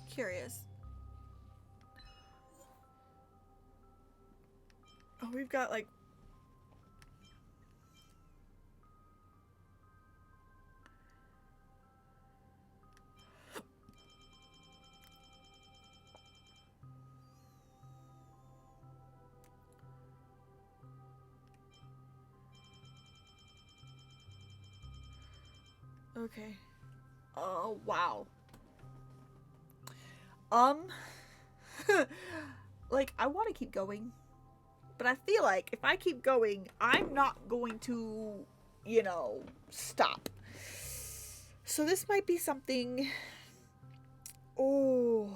Curious. Oh, we've got like... Okay. Oh, wow. Like, I want to keep going, but I feel like if I keep going, I'm not going to, you know, stop. So this might be something... Oh,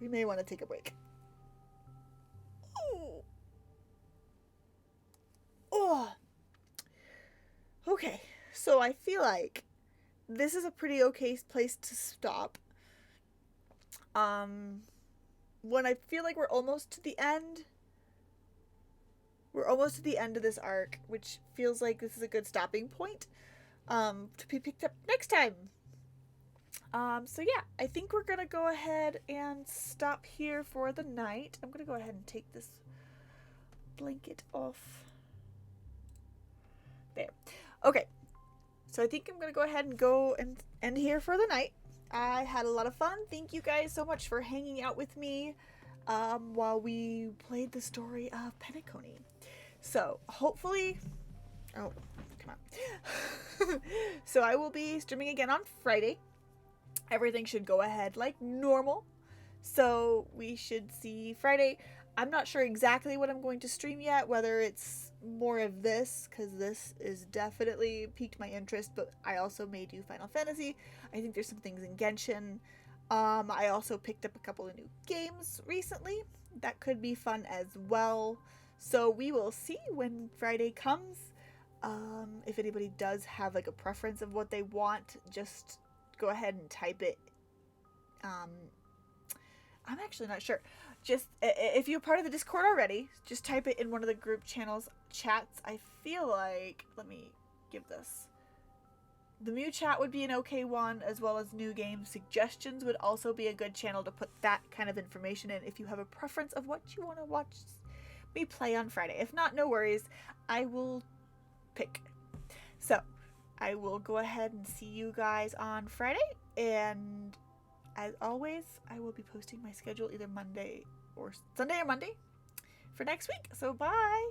we may want to take a break. Oh. Oh. Okay, so I feel like this is a pretty okay place to stop. When I feel like we're almost to the end. We're almost to the end of this arc, which feels like this is a good stopping point to be picked up next time. So yeah, I think we're gonna go ahead and stop here for the night. I'm gonna go ahead and take this blanket off. There. Okay. So I think I'm gonna go ahead and go and end here for the night. I had a lot of fun. Thank you guys so much for hanging out with me while we played the story of Penacony. So hopefully, oh, come on. So I will be streaming again on Friday. Everything should go ahead like normal. So we should see Friday. I'm not sure exactly what I'm going to stream yet, whether it's more of this, because this is definitely piqued my interest, but I also may do Final Fantasy. I think there's some things in Genshin. I also picked up a couple of new games recently. That could be fun as well. So we will see when Friday comes. If anybody does have like a preference of what they want, just go ahead and type it. I'm actually not sure. Just, if you're part of the Discord already, just type it in one of the group channels chats. I feel like, let me give this. The Mew chat would be an okay one, as well as new game suggestions would also be a good channel to put that kind of information in if you have a preference of what you want to watch me play on Friday. If not, no worries. I will pick. So, I will go ahead and see you guys on Friday, and as always, I will be posting my schedule either Monday or Sunday or Monday for next week. So bye.